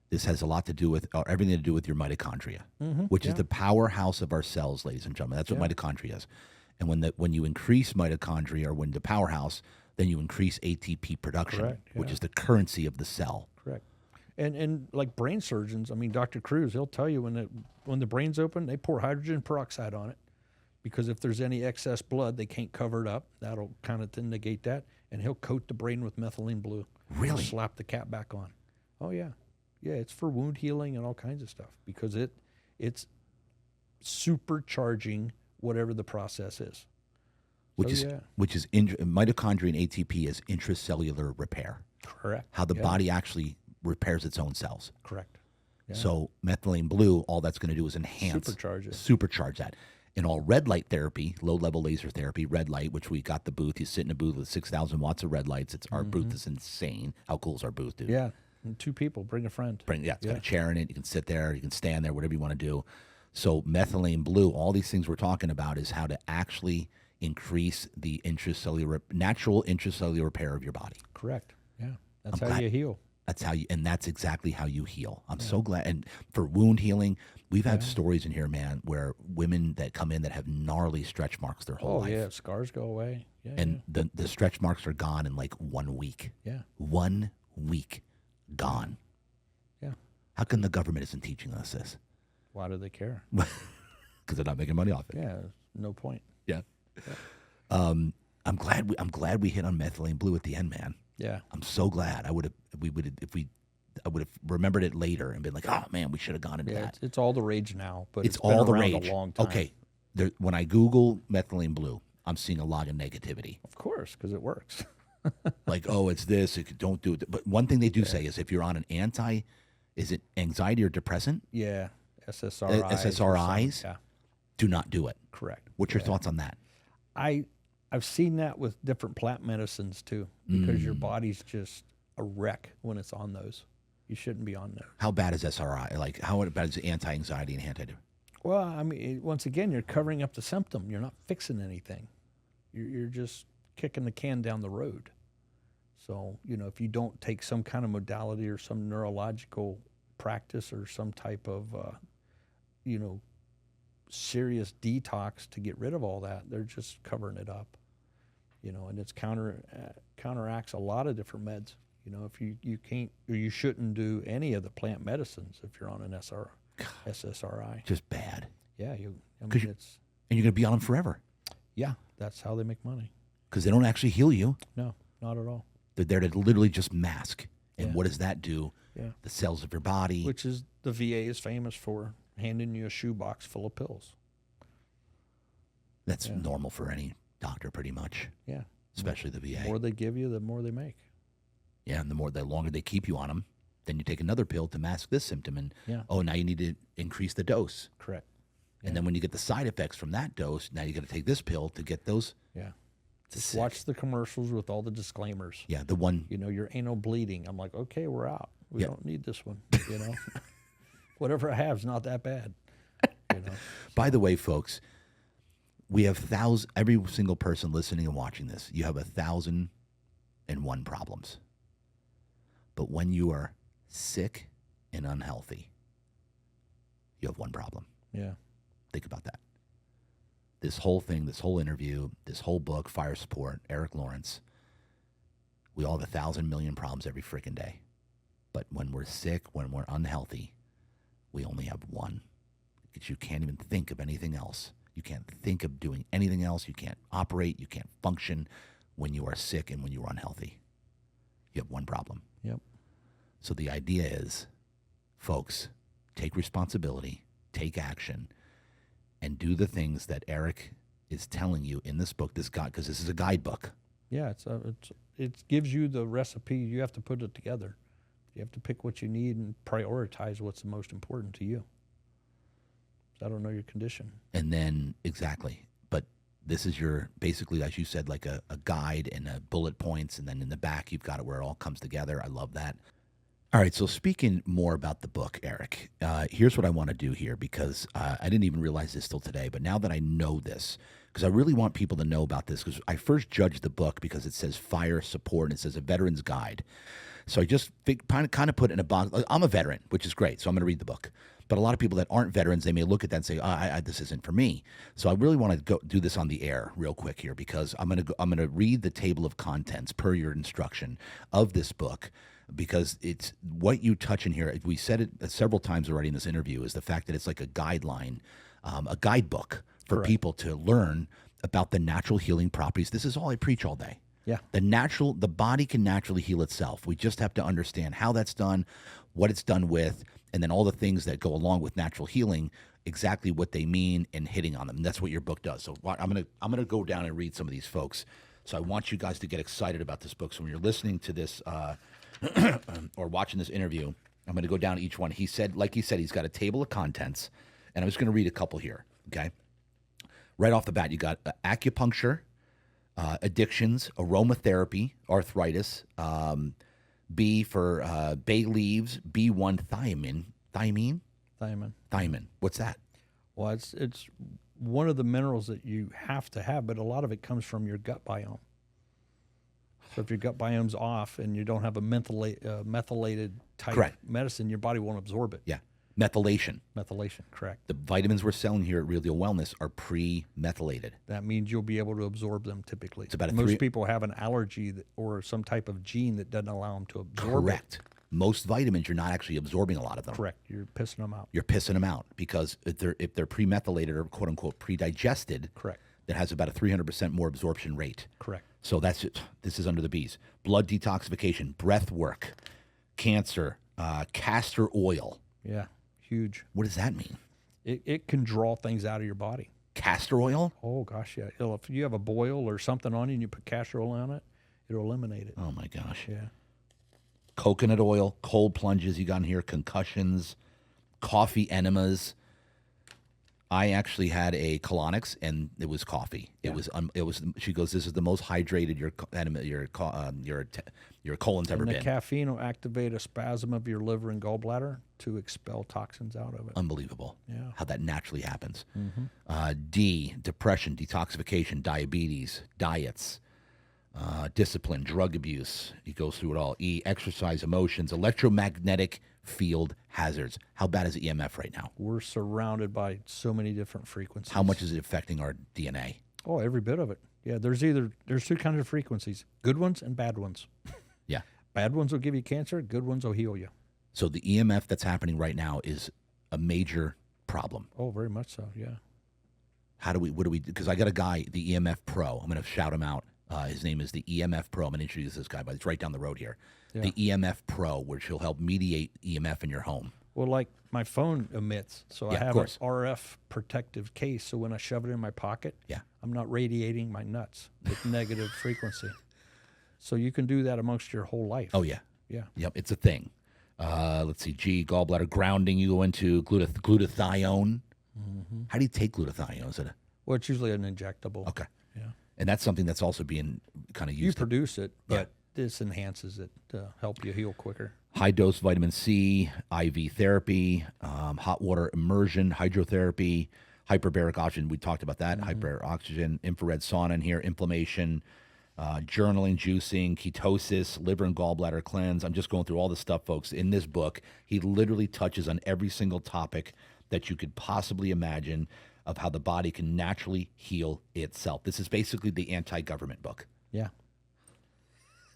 this has a lot to do with, or everything to do with your mitochondria, which is the powerhouse of our cells, ladies and gentlemen. That's what mitochondria is. And when you increase mitochondria, or when the powerhouse, then you increase ATP production, which is the currency of the cell. Correct. And like brain surgeons, I mean, Dr. Cruz, he'll tell you when the brain's open, they pour hydrogen peroxide on it, because if there's any excess blood, they can't cover it up. That'll kind of negate that. And he'll coat the brain with methylene blue. Really? Slap the cap back on. Oh, yeah. Yeah, it's for wound healing and all kinds of stuff, because it's supercharging whatever the process is. Which is mitochondria and ATP is intracellular repair. Correct. How the body actually repairs its own cells. Correct. Yeah. So methylene blue, all that's going to do is enhance, supercharge that. And all red light therapy, low-level laser therapy, red light, which we got the booth. You sit in a booth with 6,000 watts of red lights. Our booth is insane. How cool is our booth, dude? Yeah. And 2 people, bring a friend. It's got a chair in it. You can sit there, you can stand there, whatever you want to do. So methylene blue, all these things we're talking about is how to actually increase the natural intracellular repair of your body. Correct. Yeah. That's how you heal. That's exactly how you heal. I'm so glad. And for wound healing, we've had stories in here, man, where women that come in that have gnarly stretch marks their whole life. Oh, yeah. Scars go away. Yeah. And the stretch marks are gone in like 1 week. Yeah. 1 week gone. Yeah. How come the government isn't teaching us this? Why do they care? Because they're not making money off it. Yeah. No point. Yeah. I'm glad we hit on methylene blue at the end, man. Yeah. I'm so glad. I would have remembered it later and been like, oh man, we should have gone into that. It's all the rage now, but it's all been the around rage. A long time. Okay. When I Google methylene blue, I'm seeing a lot of negativity. Of course, because it works. Like, oh, it's this. Don't do it. But one thing they do say is if you're on an is it anxiety or depressant? Yeah. SSRIs. SSRIs. Yeah. Do not do it. Correct. What's your thoughts on that? I've seen that with different plant medicines too, because your body's just a wreck when it's on those. You shouldn't be on those. How bad is SRI? Like, how bad is anti-anxiety and anti-depressant? Well, I mean, once again, you're covering up the symptom. You're not fixing anything. You're just kicking the can down the road. So, you know, if you don't take some kind of modality or some neurological practice or some type of, serious detox to get rid of all that, they're just covering it up. You know, and it's counteracts a lot of different meds. You know, if you can't or you shouldn't do any of the plant medicines if you're on an SSRI. Just bad. Yeah, And you're it's going to be on them forever. yeah, that's how they make money. Because they don't actually heal you. No, not at all. They're there to literally just mask. And Yeah. what does that do? Yeah. The cells of your body. Which is the VA is famous for handing you a shoebox full of pills. That's normal for any doctor, pretty much. Yeah. Especially the VA. The more they give you, the more they make. Yeah, and the longer they keep you on them, then you take another pill to mask this symptom, and now you need to increase the dose. Correct. And then when you get the side effects from that dose, now you got to take this pill to get those. Yeah. Just watch the commercials with all the disclaimers. Yeah, the one. You know, your anal bleeding. I'm like, okay, we're out. We don't need this one. You know, whatever I have is not that bad. You know. By the way, folks, we have every single person listening and watching this, you have 1,001 problems. But when you are sick and unhealthy, you have one problem. Yeah. Think about that. This whole thing, this whole interview, this whole book, Fire Support, Erik Lawrence, we all have 1,000 million problems every freaking day. But when we're sick, when we're unhealthy, we only have one. Because you can't even think of anything else. You can't think of doing anything else. You can't operate. You can't function when you are sick and when you are unhealthy. You have one problem. Yep. So the idea is, folks, take responsibility, take action, and do the things that Erik is telling you in this book, because this is a guidebook. Yeah, it gives you the recipe. You have to put it together. You have to pick what you need and prioritize what's the most important to you. I don't know your condition. And then, exactly. But this is basically, as you said, like a guide and bullet points. And then in the back, you've got it where it all comes together. I love that. All right. So speaking more about the book, Erik, here's what I want to do here, because I didn't even realize this till today. But now that I know this, because I really want people to know about this, because I first judged the book because it says Fire Support and it says a veteran's guide. So I just kind of put it in a box. I'm a veteran, which is great. So I'm going to read the book. But a lot of people that aren't veterans, they may look at that and say, this isn't for me. So I really want to go do this on the air real quick here, because I'm going to read the table of contents per your instruction of this book, because it's what you touch in here. We said it several times already in this interview, is the fact that it's like a guideline, a guidebook for people to learn about the natural healing properties. This is all I preach all day. Yeah. The body can naturally heal itself. We just have to understand how that's done, what it's done with, and then all the things that go along with natural healing, exactly what they mean, and hitting on them. And that's what your book does. So I'm gonna go down and read some of these folks. So I want you guys to get excited about this book. So when you're listening to this or watching this interview, I'm gonna go down to each one. He said, he's got a table of contents, and I'm just gonna read a couple here. Okay. Right off the bat, you got acupuncture, addictions, aromatherapy, arthritis, B for bay leaves, B1 thiamine. What's that? Well, it's one of the minerals that you have to have, but a lot of it comes from your gut biome. So if your gut biome's off and you don't have a methylated type medicine, your body won't absorb it. Yeah. Methylation. Methylation, correct. The vitamins we're selling here at Real Deal Wellness are pre-methylated. That means you'll be able to absorb them typically. It's about Most people have an allergy or some type of gene that doesn't allow them to absorb Correct. it. Most vitamins, you're not actually absorbing a lot of them. Correct. You're pissing them out. You're pissing them out, because if they're pre-methylated or quote unquote pre-digested, correct, that has about a 300% more absorption rate. Correct. So that's it. This is under the bees. Blood detoxification, breath work, cancer, castor oil. Yeah. Huge. What does that mean? It can draw things out of your body. Castor oil? Oh, gosh, yeah. If you have a boil or something on you and you put castor oil on it, it'll eliminate it. Oh, my gosh. Yeah. Coconut oil, cold plunges you got in here, concussions, coffee enemas. I actually had a colonics, and it was coffee. Yeah. It was. She goes, "This is the most hydrated your colon's ever been." The caffeine will activate a spasm of your liver and gallbladder to expel toxins out of it. Unbelievable. Yeah. How that naturally happens. Mm-hmm. D, depression, detoxification, diabetes, diets, discipline, drug abuse. He goes through it all. E, exercise, emotions, electromagnetic field hazards. How bad is the EMF right now? We're surrounded by so many different frequencies. How much is it affecting our DNA? Oh, every bit of it. Yeah, there's two kinds of frequencies, good ones and bad ones. Yeah. Bad ones will give you cancer. Good ones will heal you. So the EMF that's happening right now is a major problem. Oh, very much so. Yeah. What do we, because I got a guy, the EMF Pro. I'm going to shout him out. His name is the EMF Pro. I'm going to introduce this guy, but it's right down the road here. Yeah. The EMF Pro, which will help mediate EMF in your home. Well, like my phone emits, so Yeah, I of have course. an RF protective case. So when I shove it in my pocket, Yeah. I'm not radiating my nuts with negative frequency. So you can do that amongst your whole life. Oh, yeah. Yeah. Yep, it's a thing. Let's see, gallbladder grounding, you go into glutathione. Mm-hmm. How do you take glutathione? Is it Well, it's usually an injectable. okay. Yeah. And that's something that's also being kind of You used. produce it, Yeah. but this enhances it to help you heal quicker. High dose vitamin C, IV therapy, hot water immersion, hydrotherapy, hyperbaric oxygen. We talked about that. Hyperbaric oxygen, infrared sauna in here, inflammation, journaling, juicing, ketosis, liver and gallbladder cleanse. I'm just going through all the stuff, folks. In this book, he literally touches on every single topic that you could possibly imagine of how the body can naturally heal itself. This is basically the anti-government book. Yeah.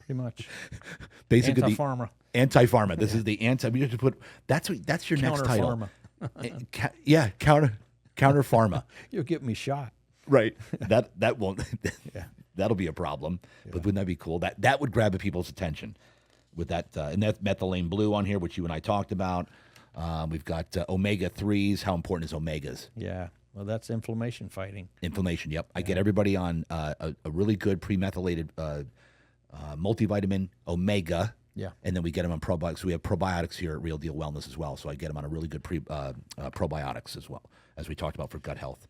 Pretty much. Basically, Anti-pharma. Anti-pharma. This is the anti. We have to put that's your next title. Counter-pharma. Counter pharma. You'll get me shot. Right. That won't. Yeah. That'll be a problem. But wouldn't that be cool? That would grab people's attention. With that, and that's methylene blue on here, which you and I talked about. We've got omega-3s. How important is omegas? Yeah. Well, that's inflammation fighting. Inflammation. Yep. I get everybody on a really good premethylated multivitamin omega. Yeah. And then we get them on probiotics. We have probiotics here at Real Deal Wellness as well. So I get them on a really good probiotics as well, as we talked about for gut health.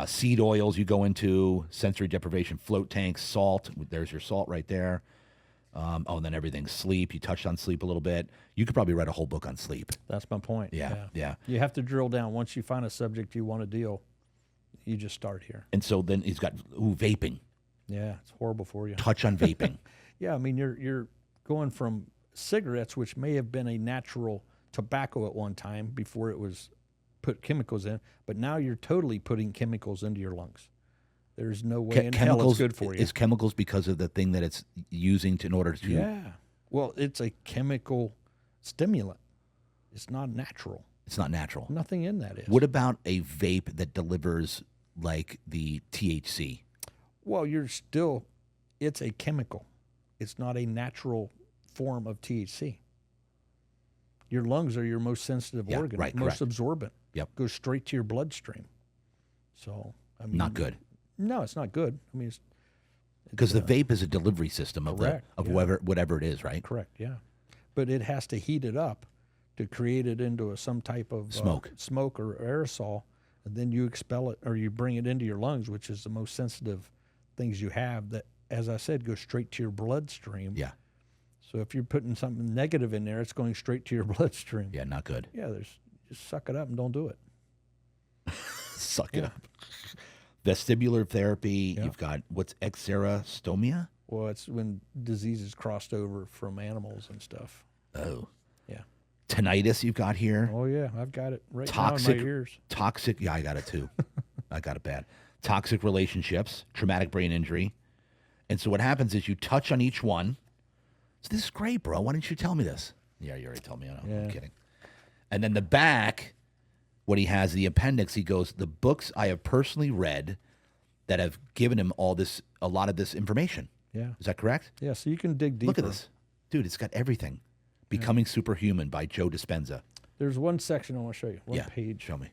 Seed oils you go into, sensory deprivation, float tanks, salt. There's your salt right there. And then everything. Sleep. You touched on sleep a little bit. You could probably write a whole book on sleep. That's my point. Yeah. You have to drill down. Once you find a subject you want to deal, you just start here. And so then he's got vaping. Yeah, it's horrible for you. Touch on vaping. Yeah, I mean, you're going from cigarettes, which may have been a natural tobacco at one time before it was put chemicals in, but now you're totally putting chemicals into your lungs. There's no way in hell it's good for you. Is chemicals because of the thing that it's using in order to... Yeah. Well, it's a chemical stimulant. It's not natural. It's not natural. Nothing in that is. What about a vape that delivers like the THC? Well, it's a chemical. It's not a natural form of THC. Your lungs are your most sensitive organ, right, most correct. absorbent. Yep. Goes straight to your bloodstream. So, I mean, Not good. No, it's not good. I mean, Because the vape is a delivery system of correct, whatever it is, right? correct, yeah. But it has to heat it up to create it into some type of smoke or aerosol, and then you expel it or you bring it into your lungs, which is the most sensitive things you have. That, as I said, goes straight to your bloodstream. Yeah. So if you're putting something negative in there, it's going straight to your bloodstream. Yeah, not good. Yeah, just suck it up and don't do it. Suck it up. Vestibular therapy. Yeah. You've got what's exerostomia? Well, it's when diseases crossed over from animals and stuff. Oh. Yeah. Tinnitus you've got here. Oh yeah, I've got it right now in my ears. Toxic. Yeah, I got it too. I got it bad. Toxic relationships, traumatic brain injury. And so what happens is you touch on each one. So this is great, bro. Why didn't you tell me this? Yeah, you already told me. I know. Yeah. I'm kidding. And then the back, what he has, the appendix, he goes, the books I have personally read that have given him a lot of this information. Yeah. Is that correct? Yeah, so you can dig deeper. Look at this. Dude, it's got everything. Becoming Superhuman by Joe Dispenza. There's one section I want to show you. One page. Show me.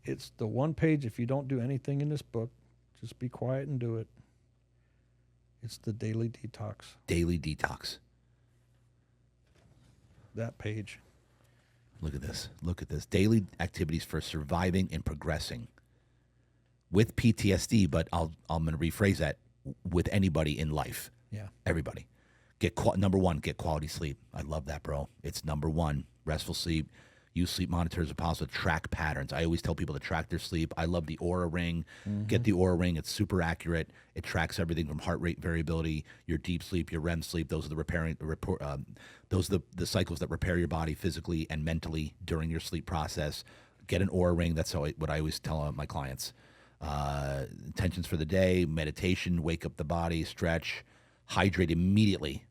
It's the one page, if you don't do anything in this book, just be quiet and do it. It's the Daily Detox. Daily Detox. That page. Look at this. Look at this. Daily activities for surviving and progressing with PTSD, but I'm going to rephrase that with anybody in life. Yeah. Everybody. Number one, get quality sleep. I love that, bro. It's number one. Restful sleep. Use sleep monitors if possible. Track patterns. I always tell people to track their sleep. I love the Aura Ring. Get the Aura Ring. It's super accurate. It tracks everything from heart rate variability, your deep sleep, your REM sleep. Those are the cycles that repair your body physically and mentally during your sleep process. Get an Aura Ring. That's what I always tell my clients. Intentions for the day, meditation, wake up the body, stretch, hydrate immediately.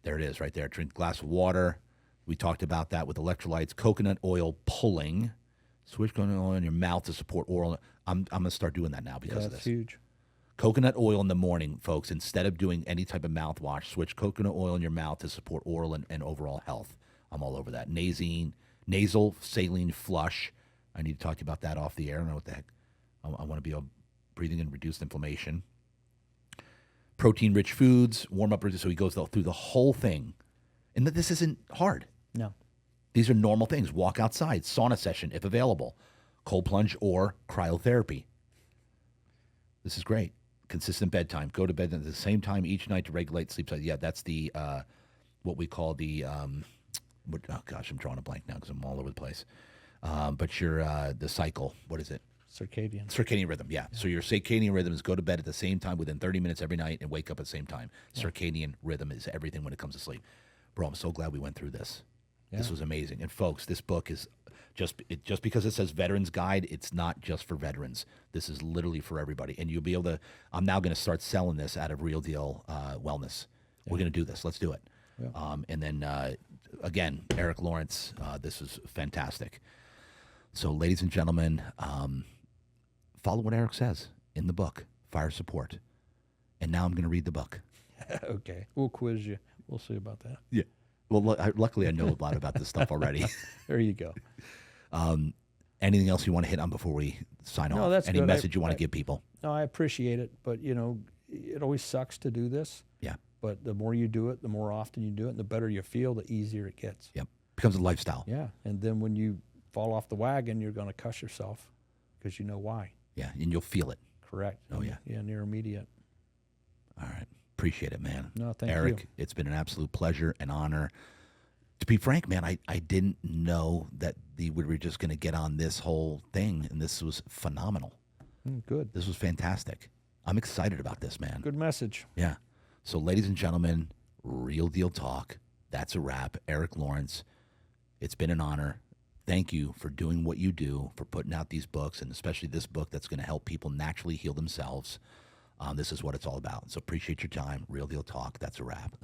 There it is right there. Drink a glass of water. We talked about that with electrolytes. Coconut oil pulling. Switch coconut oil in your mouth to support oral. I'm going to start doing that now because of That's this. huge. Coconut oil in the morning, folks. Instead of doing any type of mouthwash, switch coconut oil in your mouth to support oral and overall health. I'm all over that. Nasal saline flush. I need to talk to you about that off the air. I don't know what the heck. I want to be able breathing in reduced inflammation. Protein-rich foods, warm up. So he goes through the whole thing. And this isn't hard. No. These are normal things. Walk outside, sauna session if available, cold plunge or cryotherapy. This is great. Consistent bedtime. Go to bed at the same time each night to regulate sleep cycle. Yeah, that's the what we call the oh gosh, I'm drawing a blank now because I'm all over the place. But your the cycle. What is it? Circadian rhythm. Yeah. So your circadian rhythm is go to bed at the same time within 30 minutes every night and wake up at the same time. Yeah. Circadian rhythm is everything when it comes to sleep. Bro, I'm so glad we went through this. Yeah. This was amazing. And folks, this book is just because it says Veterans Guide, it's not just for veterans. This is literally for everybody. And you'll be able to, I'm now going to start selling this out of Real Deal Wellness. Yeah. We're going to do this. Let's do it. Yeah. And then, again, Erik Lawrence, this is fantastic. So, ladies and gentlemen, follow what Erik says in the book, Fire Support. And now I'm going to read the book. Okay. We'll quiz you. We'll see about that. Yeah. Well, luckily I know a lot about this stuff already. There you go. Anything else you want to hit on before we sign off? That's Any good. message you want to give people? No, I appreciate it. But, it always sucks to do this. Yeah. But the more you do it, the more often you do it, and the better you feel, the easier it gets. Yep. Becomes a lifestyle. Yeah. And then when you fall off the wagon, you're going to cuss yourself because you know why. Yeah. And you'll feel it. Correct. Oh, yeah. Yeah, near immediate. All right. Appreciate it, man. No, thank you. Erik, it's been an absolute pleasure and honor. To be frank, man, I didn't know that we were just going to get on this whole thing, and this was phenomenal. Good. This was fantastic. I'm excited about this, man. Good message. Yeah. So, ladies and gentlemen, Real Deal Talk. That's a wrap. Erik Lawrence, it's been an honor. Thank you for doing what you do, for putting out these books, and especially this book that's going to help people naturally heal themselves. This is what it's all about. So appreciate your time. Real Deal Talk. That's a wrap.